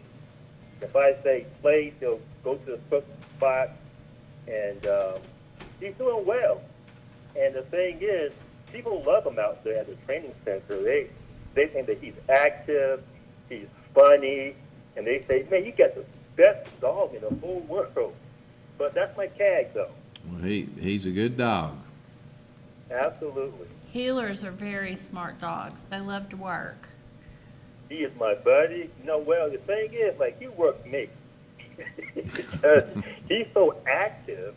If I say place, he'll go to a certain spot, and he's doing well. And the thing is, people love him out there at the training center. They think that he's active, he's funny, and they say, man, you got the best dog in the whole world. But that's my CAG, though. Well, he's a good dog. Absolutely. Healers are very smart dogs. They love to work. He is my buddy. Well, the thing is, he works me. Because he's so active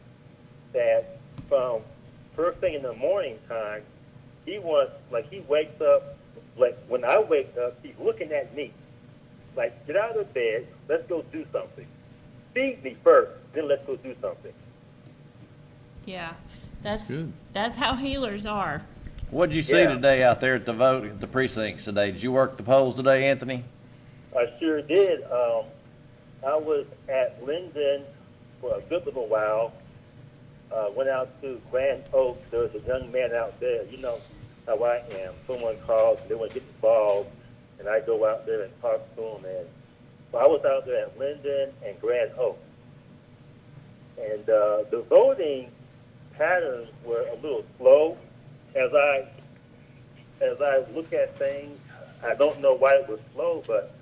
that from first thing in the morning time, he wakes up, when I wake up, he's looking at me. Get out of bed, let's go do something. Feed me first, then let's go do something. Yeah, that's Good. That's how healers are. What did you see today out there at the precincts today? Did you work the polls today, Anthony? I sure did. I was at Linden for a good little while. Went out to Grand Oaks. There was a young man out there. You know how I am. Someone calls, they want to get involved, and I go out there and talk to them. And so I was out there at Linden and Grand Oaks. And the voting patterns were a little slow. As I look at things, I don't know why it was slow, but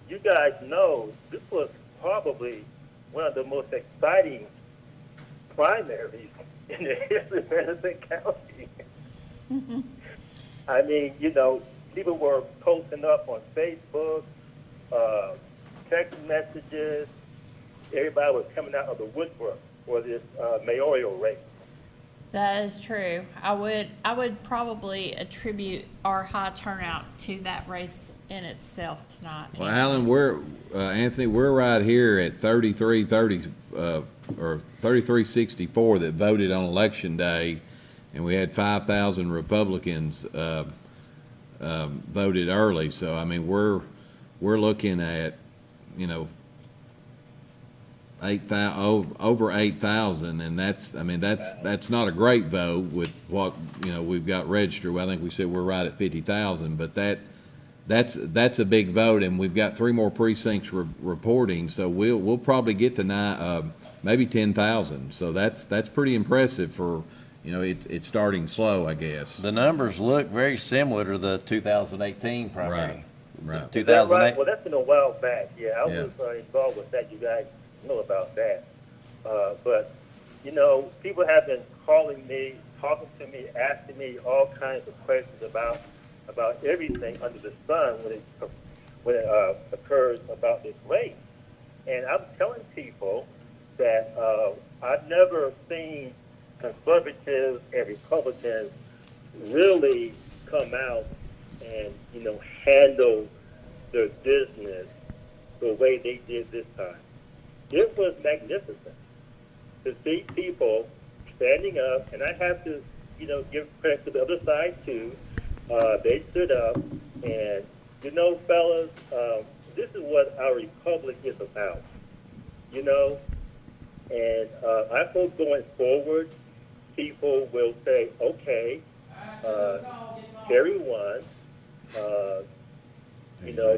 you guys know this was probably one of the most exciting primaries in the history of Madison County. I mean, people were posting up on Facebook, text messages. Everybody was coming out of the woodwork for this mayoral race. That is true. I would probably attribute our high turnout to that race in itself tonight. Well, Alan, Anthony, we're right here at 3330 or 3364 that voted on election day, and we had 5,000 Republicans voted early. So I mean, we're looking at, over 8,000, and that's not a great vote with what we've got registered. I think we said we're right at 50,000, but that's a big vote, and we've got 3 more precincts reporting, so we'll probably get to maybe 10,000. So that's pretty impressive for it's starting slow, I guess. The numbers look very similar to the 2018 primary. Right. 2008. Well, that's been a while back. Yeah, I was involved with that. You guys know about that. But people have been calling me, talking to me, asking me all kinds of questions about everything under the sun when it occurs about this race. And I'm telling people that I've never seen conservatives and Republicans really come out and handle their business the way they did this time. It was magnificent to see people standing up, and I have to give credit to the other side too. They stood up, and fellas, this is what our republic is about. And I hope going forward, people will say, okay, Terry won,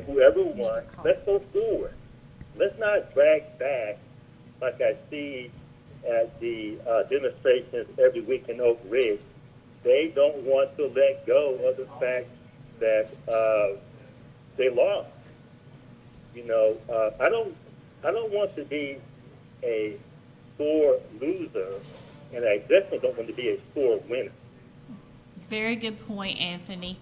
whoever won, let's go forward. Let's not drag back like I see at the demonstrations every week in Oak Ridge. They don't want to let go of the fact that they lost. I don't want to be a sore loser, and I definitely don't want to be a sore winner. Very good point, Anthony.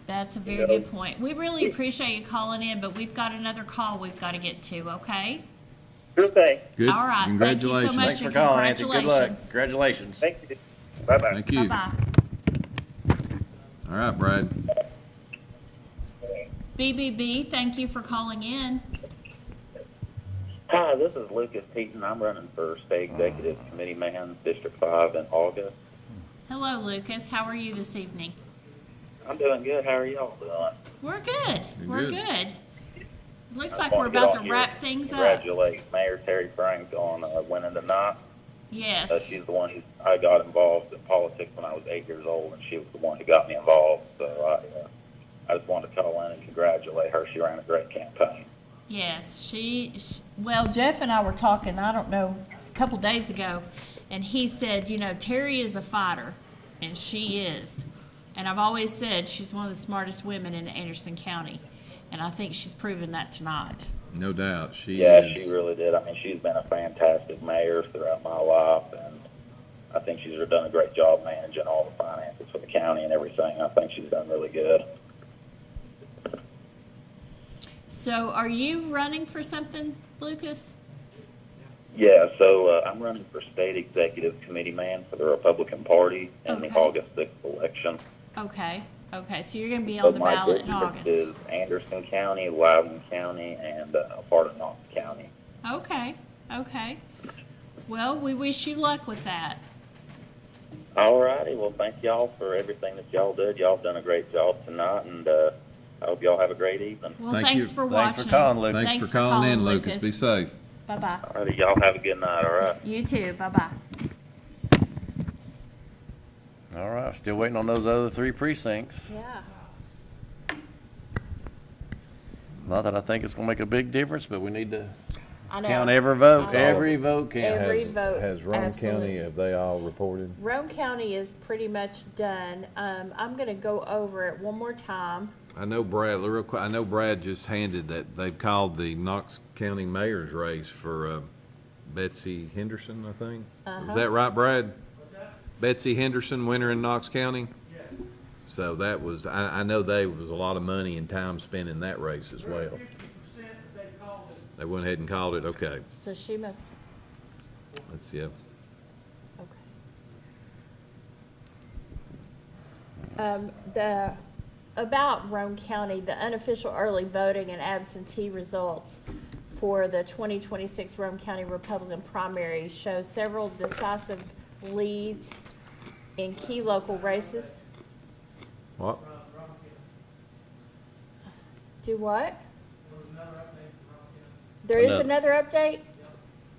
That's a very good point. We really appreciate you calling in, but we've got another call we've got to get to, okay? Sure thing. Good. All right. Congratulations. Thank you so much. Thanks for calling, Anthony. Good luck. Congratulations. Thank you. Bye-bye. Thank you. Bye-bye. All right, Brad. BBB, thank you for calling in. Hi, this is Lucas Heaton. I'm running for State Executive Committee Man, District 5 in August. Hello, Lucas. How are you this evening? I'm doing good. How are y'all doing? We're good. We're good. good. Looks I like want we're to get about to on here wrap and things up. Congratulate Mayor Terry Frank on winning tonight. Yes. She's the one I got involved in politics when I was 8 years old, and she was the one who got me involved. So I just wanted to call in and congratulate her. She ran a great campaign. Yes, well, Jeff and I were talking, I don't know, a couple days ago, and he said, Terry is a fighter, and she is. And I've always said she's one of the smartest women in Anderson County, and I think she's proven that tonight. No doubt. She really did. I mean, she's been a fantastic mayor throughout my life, and I think she's done a great job managing all the finances for the county and everything. I think she's done really good. So are you running for something, Lucas? Yeah, so I'm running for State Executive Committee Man for the Republican Party in the August 6th election. Okay, so you're going to be on the ballot in August. My district is Anderson County, Loudoun County, and a part of Knox County. Okay. Well, we wish you luck with that. All righty. Well, thank y'all for everything that y'all did. Y'all have done a great job tonight, and I hope y'all have a great evening. Well, thanks for watching. Thanks for calling, Lucas. Thanks for calling in, Lucas. Be safe. Bye-bye. All righty. Y'all have a good night, all right? You too. Bye-bye. All right. Still waiting on those other 3 precincts. Yeah. Not that I think it's going to make a big difference, but we need to I know. count every vote. Every vote counts. Every vote. Has Roane absolutely. County, have they all reported? Roane County is pretty much done. I'm going to go over it one more time. I know Brad, real quick, I know Brad just handed that they've called the Knox County mayor's race for Betsy Henderson, I think. Is that right, Brad? What's that? Betsy Henderson, winner in Knox County? Yes. So that was, I know there was a lot of money and time spent in that race as well. They went ahead and called it, okay. So she must, Let's, yeah. okay. About Roane County, the unofficial early voting and absentee results for the 2026 Roane County Republican primary show several decisive leads in key local races. What? Do what? There is another update?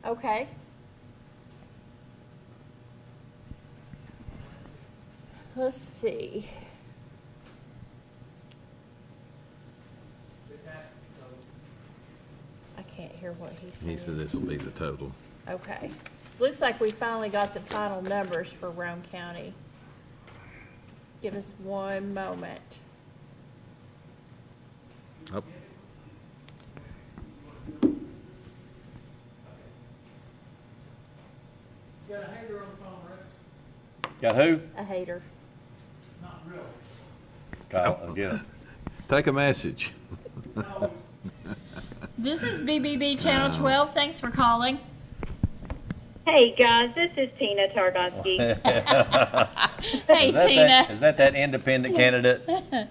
Okay. Let's see. I can't hear what he said. He said this will be the total. Okay. Looks like we finally got the final numbers for Roane County. Give us one moment. Oh. Got a hater on the phone, Rex? Got who? A hater. Not really. Kyle, get him. Take a message. This is BBB Channel 12. Thanks for calling. Hey guys, this is Tina Targonsky. Hey, Tina. Is that independent candidate? This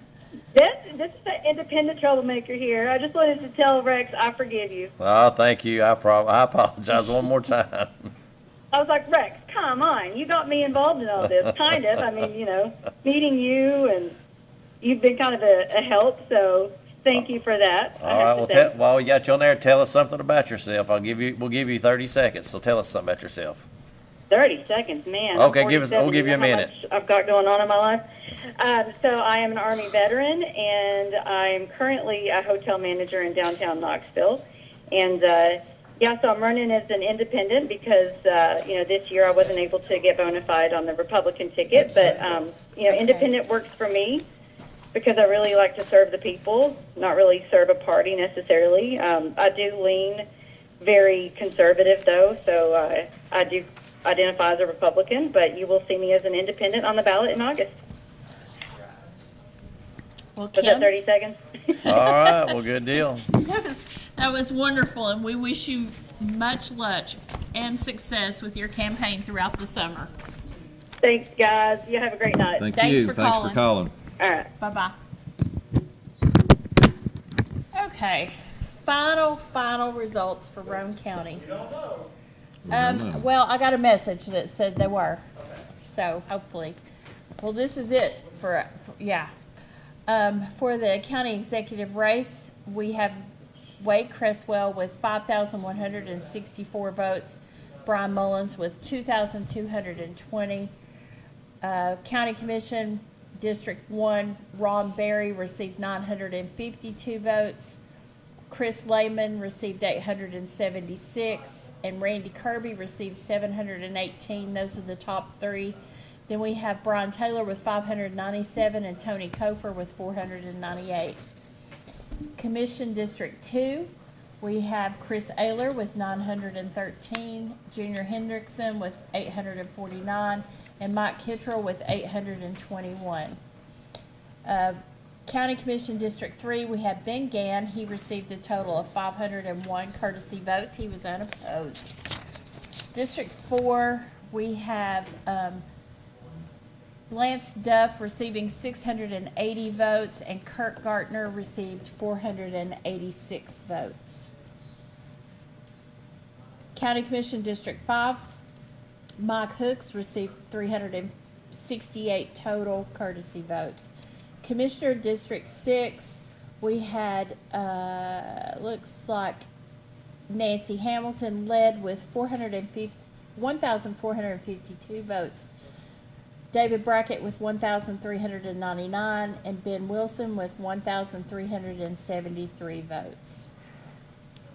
is the independent troublemaker here. I just wanted to tell Rex I forgive you. Oh, thank you. I apologize one more time. I was like, Rex, come on. You got me involved in all this, kind of. I mean, meeting you, and you've been kind of a help, so thank you for that. All right. Well, while we got you on there, tell us something about yourself. We'll give you 30 seconds. So tell us something about yourself. 30 seconds, man. Okay, I'm we'll give you a minute. How much I've got going on in my life. So I am an Army veteran, and I'm currently a hotel manager in downtown Knoxville. And so I'm running as an independent because this year I wasn't able to get bona fide on the Republican ticket. But independent works for me because I really like to serve the people, not really serve a party necessarily. I do lean very conservative though, so I do identify as a Republican, but you will see me as an independent on the ballot in August. Well, Was that 30 seconds? All right. Well, good deal. That was wonderful, and we wish you much luck and success with your campaign throughout the summer. Thanks, guys. You have a great night. Thanks for Thanks calling. for calling. All right. Bye-bye. Okay, final results for Roane County. Well, I got a message that said they were, so hopefully. Well, this is it for the county executive race. We have Wade Cresswell with 5,164 votes, Brian Mullins with 2,220. County Commission District 1, Ron Berry received 952 votes. Chris Lehman received 876, and Randy Kirby received 718. Those are the top three. Then we have Brian Taylor with 597 and Tony Kofer with 498. Commission District 2, we have Chris Ayler with 913, Junior Hendrickson with 849, and Mike Kittrell with 821. County Commission District 3, we have Ben Gann. He received a total of 501 courtesy votes. He was unopposed. District 4, we have Lance Duff receiving 680 votes, and Kirk Gartner received 486 votes. County Commission District 5, Mike Hooks received 368 total courtesy votes. Commissioner District 6, we had, looks like Nancy Hamilton led with 1,452 votes. David Brackett with 1,399, and Ben Wilson with 1,373 votes.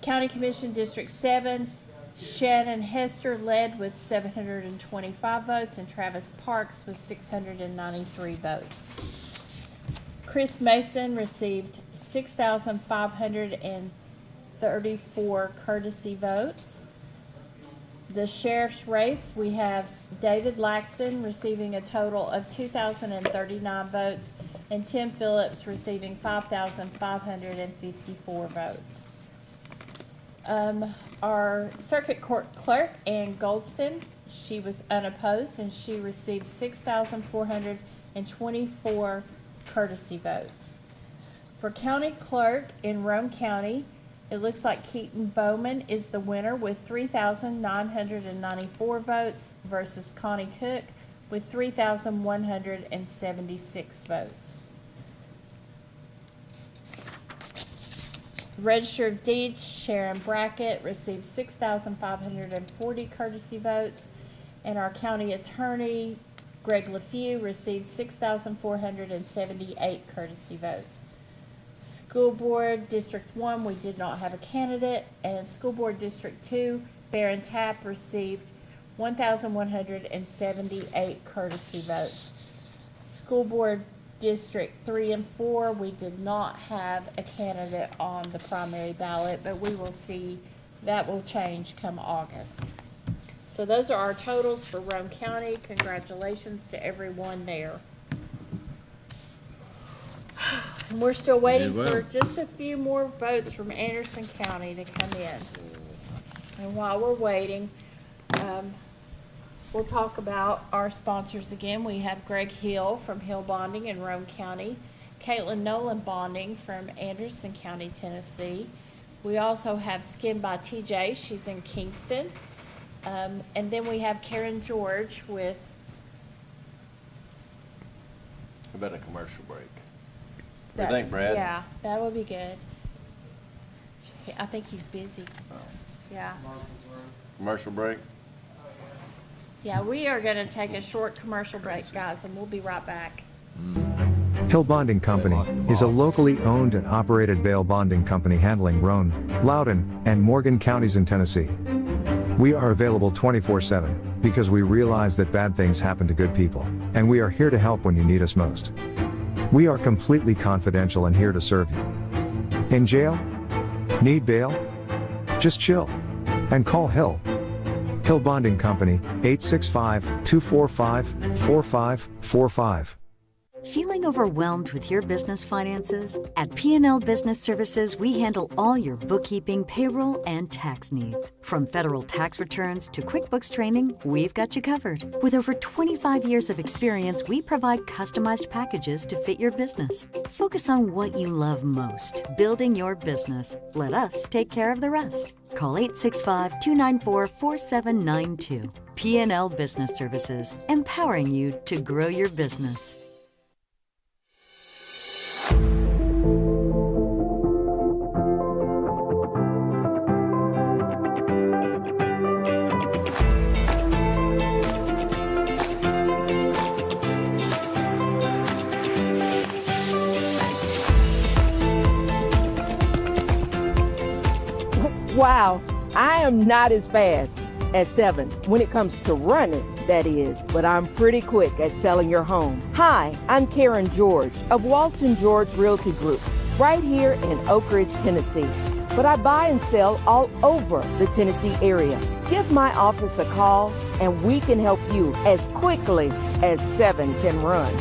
County Commission District 7, Shannon Hester led with 725 votes, and Travis Parks with 693 votes. Chris Mason received 6,534 courtesy votes. The sheriff's race, we have David Laxton receiving a total of 2,039 votes and Tim Phillips receiving 5,554 votes. Our circuit court clerk, Ann Goldston, she was unopposed and she received 6,424 courtesy votes. For county clerk in Rome County, it looks like Keaton Bowman is the winner with 3,994 votes versus Connie Cook with 3,176 votes. Register of Deeds, Sharon Brackett received 6,540 courtesy votes, and our county attorney, Greg LaFew, received 6,478 courtesy votes. School Board District 1, we did not have a candidate, and School Board District 2, Baron Tapp received 1,178 courtesy votes. School Board District 3 and 4, we did not have a candidate on the primary ballot, but we will see that will change come August. So those are our totals for Rome County. Congratulations to everyone there. And we're still waiting for just a few more votes from Anderson County to come in. And while we're waiting, we'll talk about our sponsors again. We have Greg Hill from Hill Bonding in Rome County, Caitlin Nolan Bonding from Anderson County, Tennessee. We also have Skin by TJ. She's in Kingston. And then we have Karen George with... How about a commercial break? What do you think, Brad? Yeah, that would be good. I think he's busy. Yeah. Commercial break? Yeah, we are going to take a short commercial break, guys, and we'll be right back. Hill Bonding Company is a locally owned and operated bail bonding company handling Roane, Loudoun, and Morgan counties in Tennessee. We are available 24/7 because we realize that bad things happen to good people, and we are here to help when you need us most. We are completely confidential and here to serve you. In jail? Need bail? Just chill and call Hill. Hill Bonding Company, 865-245-4545. Feeling overwhelmed with your business finances? At P&L Business Services, we handle all your bookkeeping, payroll, and tax needs. From federal tax returns to QuickBooks training, we've got you covered. With over 25 years of experience, we provide customized packages to fit your business. Focus on what you love most, building your business. Let us take care of the rest. Call 865-294-4792. P&L Business Services, empowering you to grow your business. Wow, I am not as fast as 7 when it comes to running, that is, but I'm pretty quick at selling your home. Hi, I'm Karen George of Walton George Realty Group, right here in Oak Ridge, Tennessee. But I buy and sell all over the Tennessee area. Give my office a call and we can help you as quickly as 7 can run.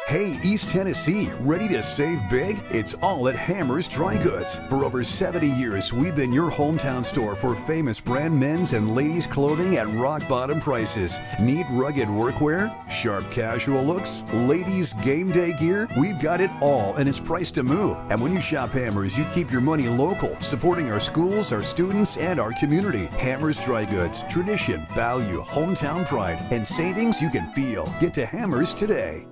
Hey, East Tennessee, ready to save big? It's all at Hammer's Dry Goods. For over 70 years, we've been your hometown store for famous brand men's and ladies' clothing at rock bottom prices. Need rugged workwear? Sharp casual looks? Ladies' game day gear? We've got it all, and it's priced to move. And when you shop Hammer's, you keep your money local, supporting our schools, our students, and our community. Hammer's Dry Goods. Tradition, value, hometown pride, and savings you can feel. Get to Hammer's today.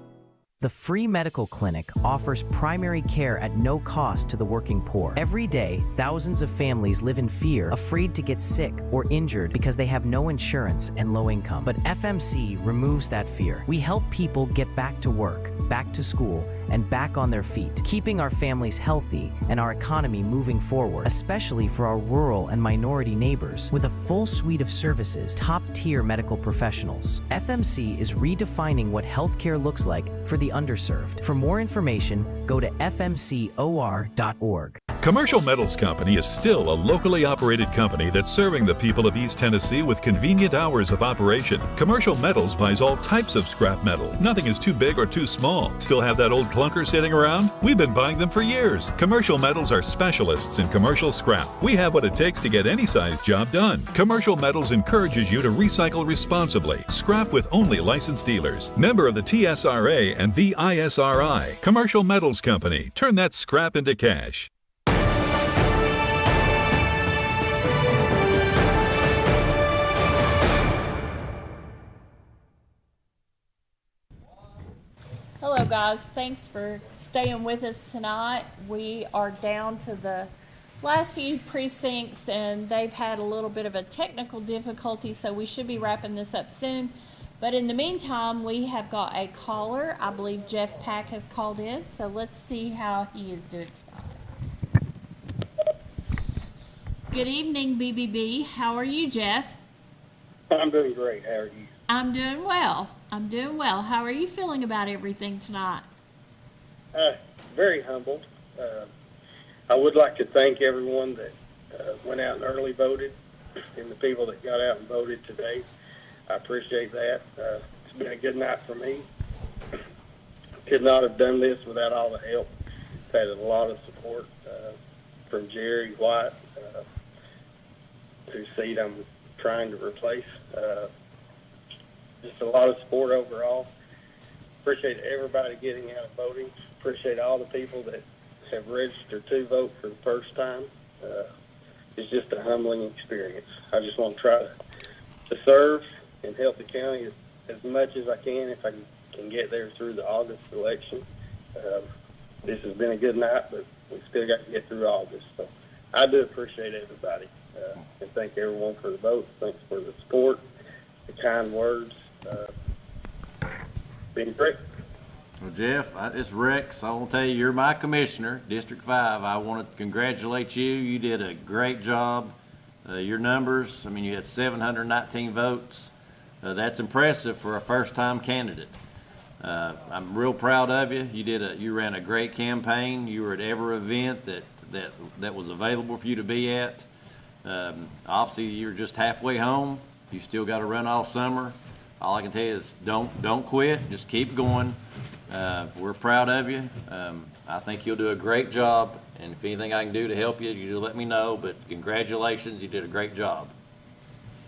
The free medical clinic offers primary care at no cost to the working poor. Every day, thousands of families live in fear, afraid to get sick or injured because they have no insurance and low income. But FMC removes that fear. We help people get back to work, back to school, and back on their feet, keeping our families healthy and our economy moving forward, especially for our rural and minority neighbors. With a full suite of services, top-tier medical professionals, FMC is redefining what healthcare looks like for the underserved. For more information, go to fmcor.org. Commercial Metals Company is still a locally operated company that's serving the people of East Tennessee with convenient hours of operation. Commercial Metals buys all types of scrap metal. Nothing is too big or too small. Still have that old clunker sitting around? We've been buying them for years. Commercial Metals are specialists in commercial scrap. We have what it takes to get any size job done. Commercial Metals encourages you to recycle responsibly. Scrap with only licensed dealers. Member of the TSRA and the ISRI. Commercial Metals Company. Turn that scrap into cash. Hello guys, thanks for staying with us tonight. We are down to the last few precincts and they've had a little bit of a technical difficulty, so we should be wrapping this up soon. But in the meantime, we have got a caller. I believe Jeff Pack has called in, so let's see how he is doing tonight. Good evening, BBB. How are you, Jeff? I'm doing great. How are you? I'm doing well. How are you feeling about everything tonight? Very humbled. I would like to thank everyone that went out and early voted and the people that got out and voted today. I appreciate that. It's been a good night for me. Could not have done this without all the help. Had a lot of support from Jerry White, whose seat I'm trying to replace. Just a lot of support overall. Appreciate everybody getting out and voting. Appreciate all the people that have registered to vote for the first time. It's just a humbling experience. I just want to try to serve and help the county as much as I can if I can get there through the August election. This has been a good night, but we still got to get through August. So I do appreciate everybody and thank everyone for the vote. Thanks for the support, the kind words. Been great. Well, Jeff, it's Rex. I want to tell you, you're my commissioner, District 5. I want to congratulate you. You did a great job. Your numbers, you had 719 votes. That's impressive for a first-time candidate. I'm real proud of you. You ran a great campaign. You were at every event that was available for you to be at. Obviously, you're just halfway home. You still got to run all summer. All I can tell you is don't quit. Just keep going. We're proud of you. I think you'll do a great job. And if anything I can do to help you, you just let me know. But congratulations, you did a great job.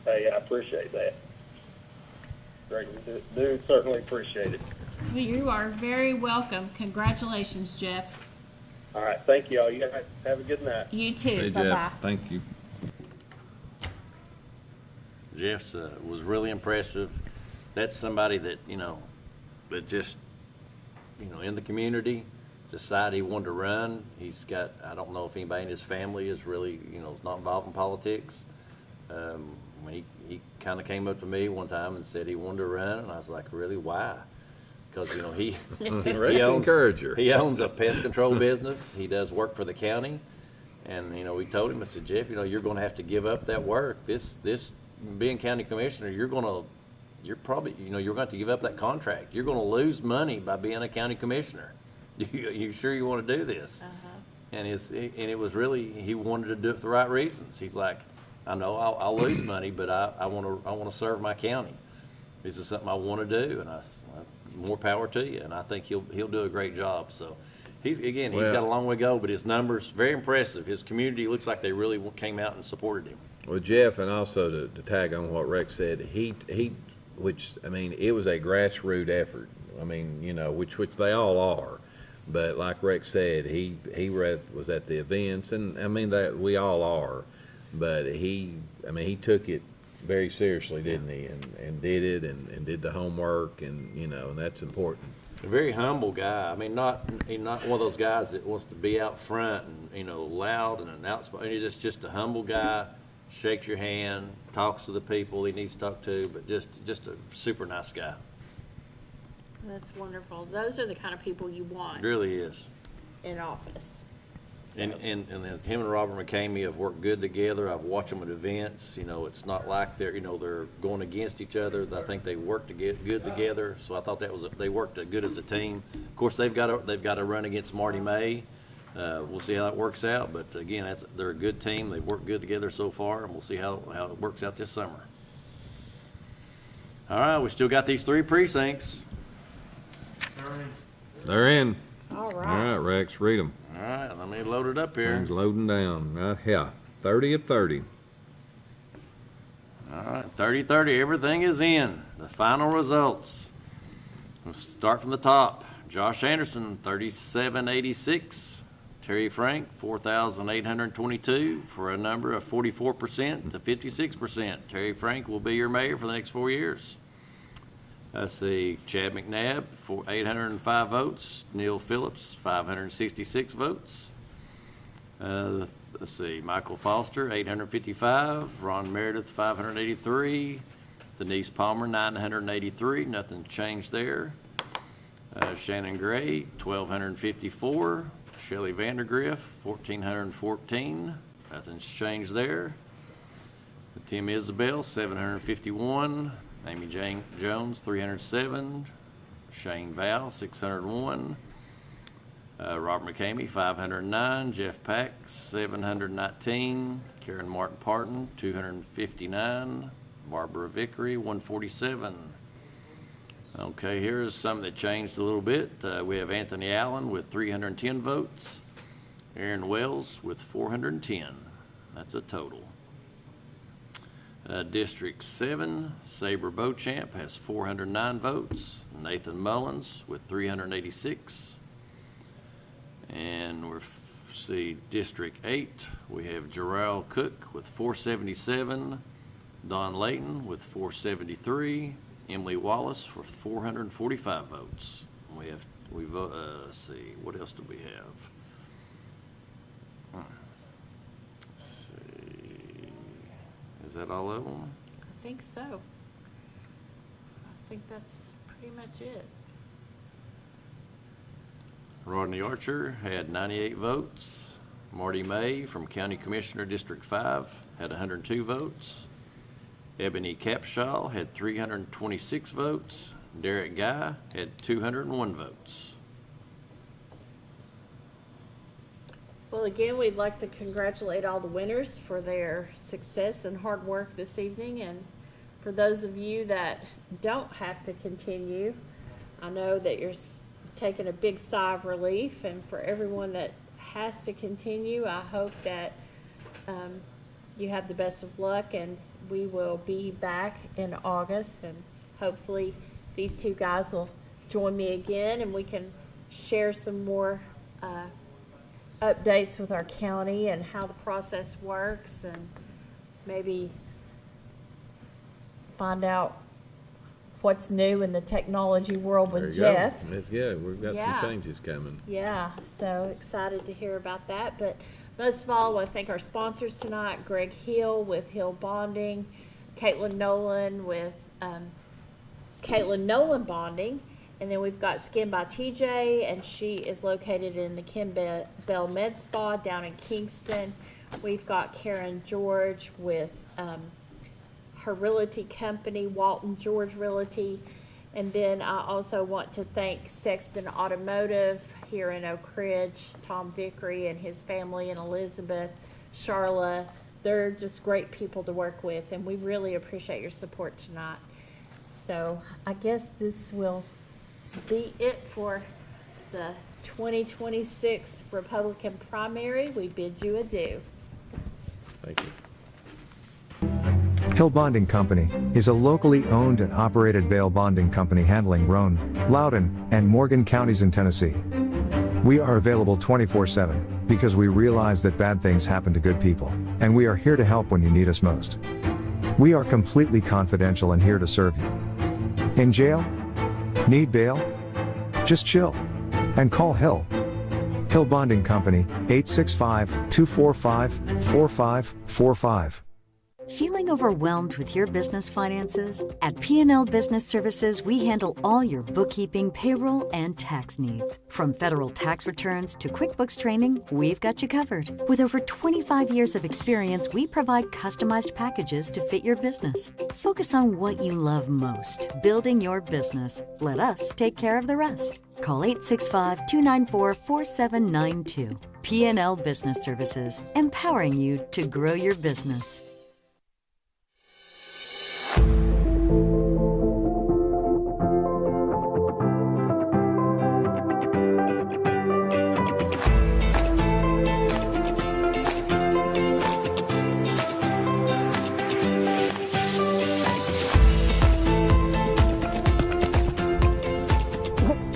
Hey, I appreciate that. Great. Do certainly appreciate it. Well, you are very welcome. Congratulations, Jeff. All right. Thank you all. You guys have a good night. You too. Hey, Bye-bye. Jeff, thank you. Jeff's was really impressive. That's somebody that, that just, in the community, decided he wanted to run. He's got, I don't know if anybody in his family is really, is not involved in politics. He kind of came up to me one time and said he wanted to run, and I was like, really, why? Because, he owns a pest control business. He does work for the county. And, we told him, I said, Jeff, you're going to have to give up that work. This being county commissioner, you're probably, you're going to have to give up that contract. You're going to lose money by being a county commissioner. You sure you want to do this? Uh-huh. And it was really, he wanted to do it for the right reasons. He's like, I know I'll lose money, but I want to serve my county. This is something I want to do, and more power to you. And I think he'll do a great job. So he's got a long way to go, but his numbers very impressive. His community looks like they really came out and supported him. Well, Jeff, and also to tag on what Rex said, it was a grassroots effort. Which they all are. But like Rex said, he was at the events, and that we all are. But he took it very seriously, didn't he? And did it, and did the homework, and that's important. A very humble guy. Not one of those guys that wants to be out front and loud and outspoken. He's just a humble guy. Shakes your hand, talks to the people he needs to talk to, but just a super nice guy. That's wonderful. Those are the kind of people you want. It really is. In office. So. And then him and Robert McCamey have worked good together. I've watched them at events. It's not like they're going against each other. I think they work to get good together. So I thought they worked good as a team. Of course, they've got to run against Marty May. We'll see how it works out, but again, they're a good team. They've worked good together so far, and we'll see how it works out this summer. All right, we still got these 3 precincts. They're in. All All right. right, Rex, read them. All right, let me load it up here. Things loading down. Right here. 30 of 30. All right, 30-30, everything is in. The final results. We'll start from the top. Josh Anderson, 3786. Terry Frank, 4,822, for a number of 44% to 56%. Terry Frank will be your mayor for the next 4 years. Let's see, Chad McNabb, 805 votes. Neil Phillips, 566 votes. Let's see, Michael Foster, 855. Ron Meredith, 583. Denise Palmer, 983. Nothing changed there. Shannon Gray, 1,254. Shelley Vandergriff, 1,414. Nothing's changed there. Tim Isabel, 751. Amy Jane Jones, 307. Shane Val, 601. Robert McCamey, 509. Jeff Pack, 719. Karen Martin Parton, 259. Barbara Vickery, 147. Okay, here's something that changed a little bit. We have Anthony Allen with 310 votes. Aaron Wells with 410. That's a total. District 7, Sabre Beauchamp has 409 votes. Nathan Mullins with 386. And see District 8, we have Jarrell Cook with 477. Don Layton with 473. Emily Wallace for 445 votes. Let's see, what else do we have? Let's see, is that all of them? I think so. I think that's pretty much it. Rodney Archer had 98 votes. Marty May from County Commissioner District 5 had 102 votes. Ebony Capshaw had 326 votes. Derek Guy had 201 votes. Well, again, we'd like to congratulate all the winners for their success and hard work this evening. And for those of you that don't have to continue, I know that you're taking a big sigh of relief. And for everyone that has to continue, I hope that you have the best of luck, and we will be back in August, and hopefully these 2 guys will join me again, and we can share some more updates with our county and how the process works, and maybe find out what's new in the technology world with Jeff. Yeah, we've got Yeah. some changes coming. Yeah, so excited to hear about that. But most of all, I want to thank our sponsors tonight, Greg Hill with Hill Bonding, Caitlin Nolan with Caitlin Nolan Bonding, and then we've got Skin by TJ, and she is located in the Kim Bell Med Spa down in Kingston. We've got Karen George with her realty company, Walton George Realty. And then I also want to thank Sexton Automotive here in Oak Ridge, Tom Vickery and his family, and Elizabeth, Charla. They're just great people to work with, and we really appreciate your support tonight. So I guess this will be it for the 2026 Republican primary. We bid you adieu. Thank you. Hill Bonding Company is a locally owned and operated bail bonding company handling Roane, Loudoun, and Morgan counties in Tennessee. We are available 24/7 because we realize that bad things happen to good people, and we are here to help when you need us most. We are completely confidential and here to serve you. In jail? Need bail? Just chill and call Hill. Hill Bonding Company, 865-245-4545. Feeling overwhelmed with your business finances? At P&L Business Services, we handle all your bookkeeping, payroll, and tax needs. From federal tax returns to QuickBooks training, we've got you covered. With over 25 years of experience, we provide customized packages to fit your business. Focus on what you love most, building your business. Let us take care of the rest. Call 865-294-4792. P&L Business Services, empowering you to grow your business.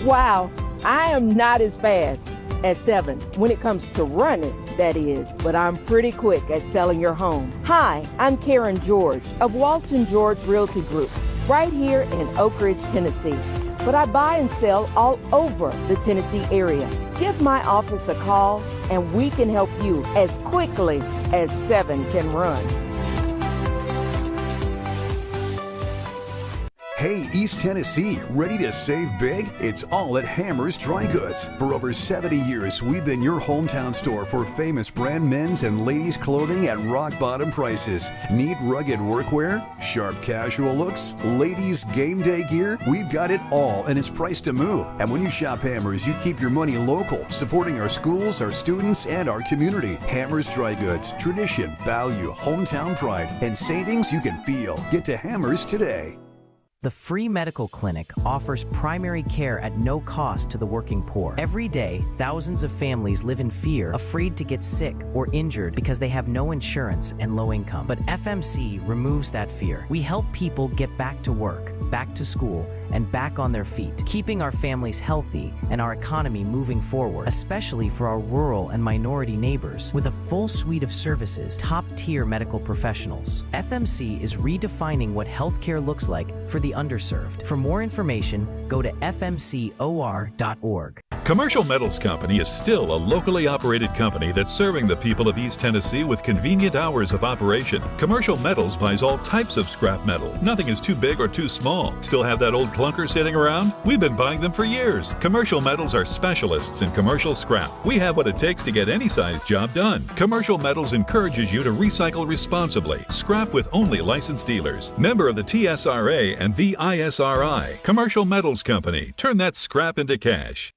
Wow, I am not as fast as 7 when it comes to running, that is, but I'm pretty quick at selling your home. Hi, I'm Karen George of Walton George Realty Group, right here in Oak Ridge, Tennessee. But I buy and sell all over the Tennessee area. Give my office a call and we can help you as quickly as 7 can run. Hey, East Tennessee, ready to save big? It's all at Hammer's Dry Goods. For over 70 years, we've been your hometown store for famous brand men's and ladies' clothing at rock bottom prices. Need rugged workwear? Sharp casual looks? Ladies' game day gear? We've got it all, and it's priced to move. And when you shop Hammer's, you keep your money local, supporting our schools, our students, and our community. Hammer's Dry Goods. Tradition, value, hometown pride, and savings you can feel. Get to Hammer's today. The free medical clinic offers primary care at no cost to the working poor. Every day, thousands of families live in fear, afraid to get sick or injured because they have no insurance and low income. But FMC removes that fear. We help people get back to work, back to school, and back on their feet, keeping our families healthy and our economy moving forward, especially for our rural and minority neighbors. With a full suite of services, top-tier medical professionals, FMC is redefining what healthcare looks like for the underserved. For more information, go to fmcor.org. Commercial Metals Company is still a locally operated company that's serving the people of East Tennessee with convenient hours of operation. Commercial Metals buys all types of scrap metal. Nothing is too big or too small. Still have that old clunker sitting around? We've been buying them for years. Commercial Metals are specialists in commercial scrap. We have what it takes to get any size job done. Commercial Metals encourages you to recycle responsibly. Scrap with only licensed dealers. Member of the TSRA and the ISRI. Commercial Metals Company. Turn that scrap into cash.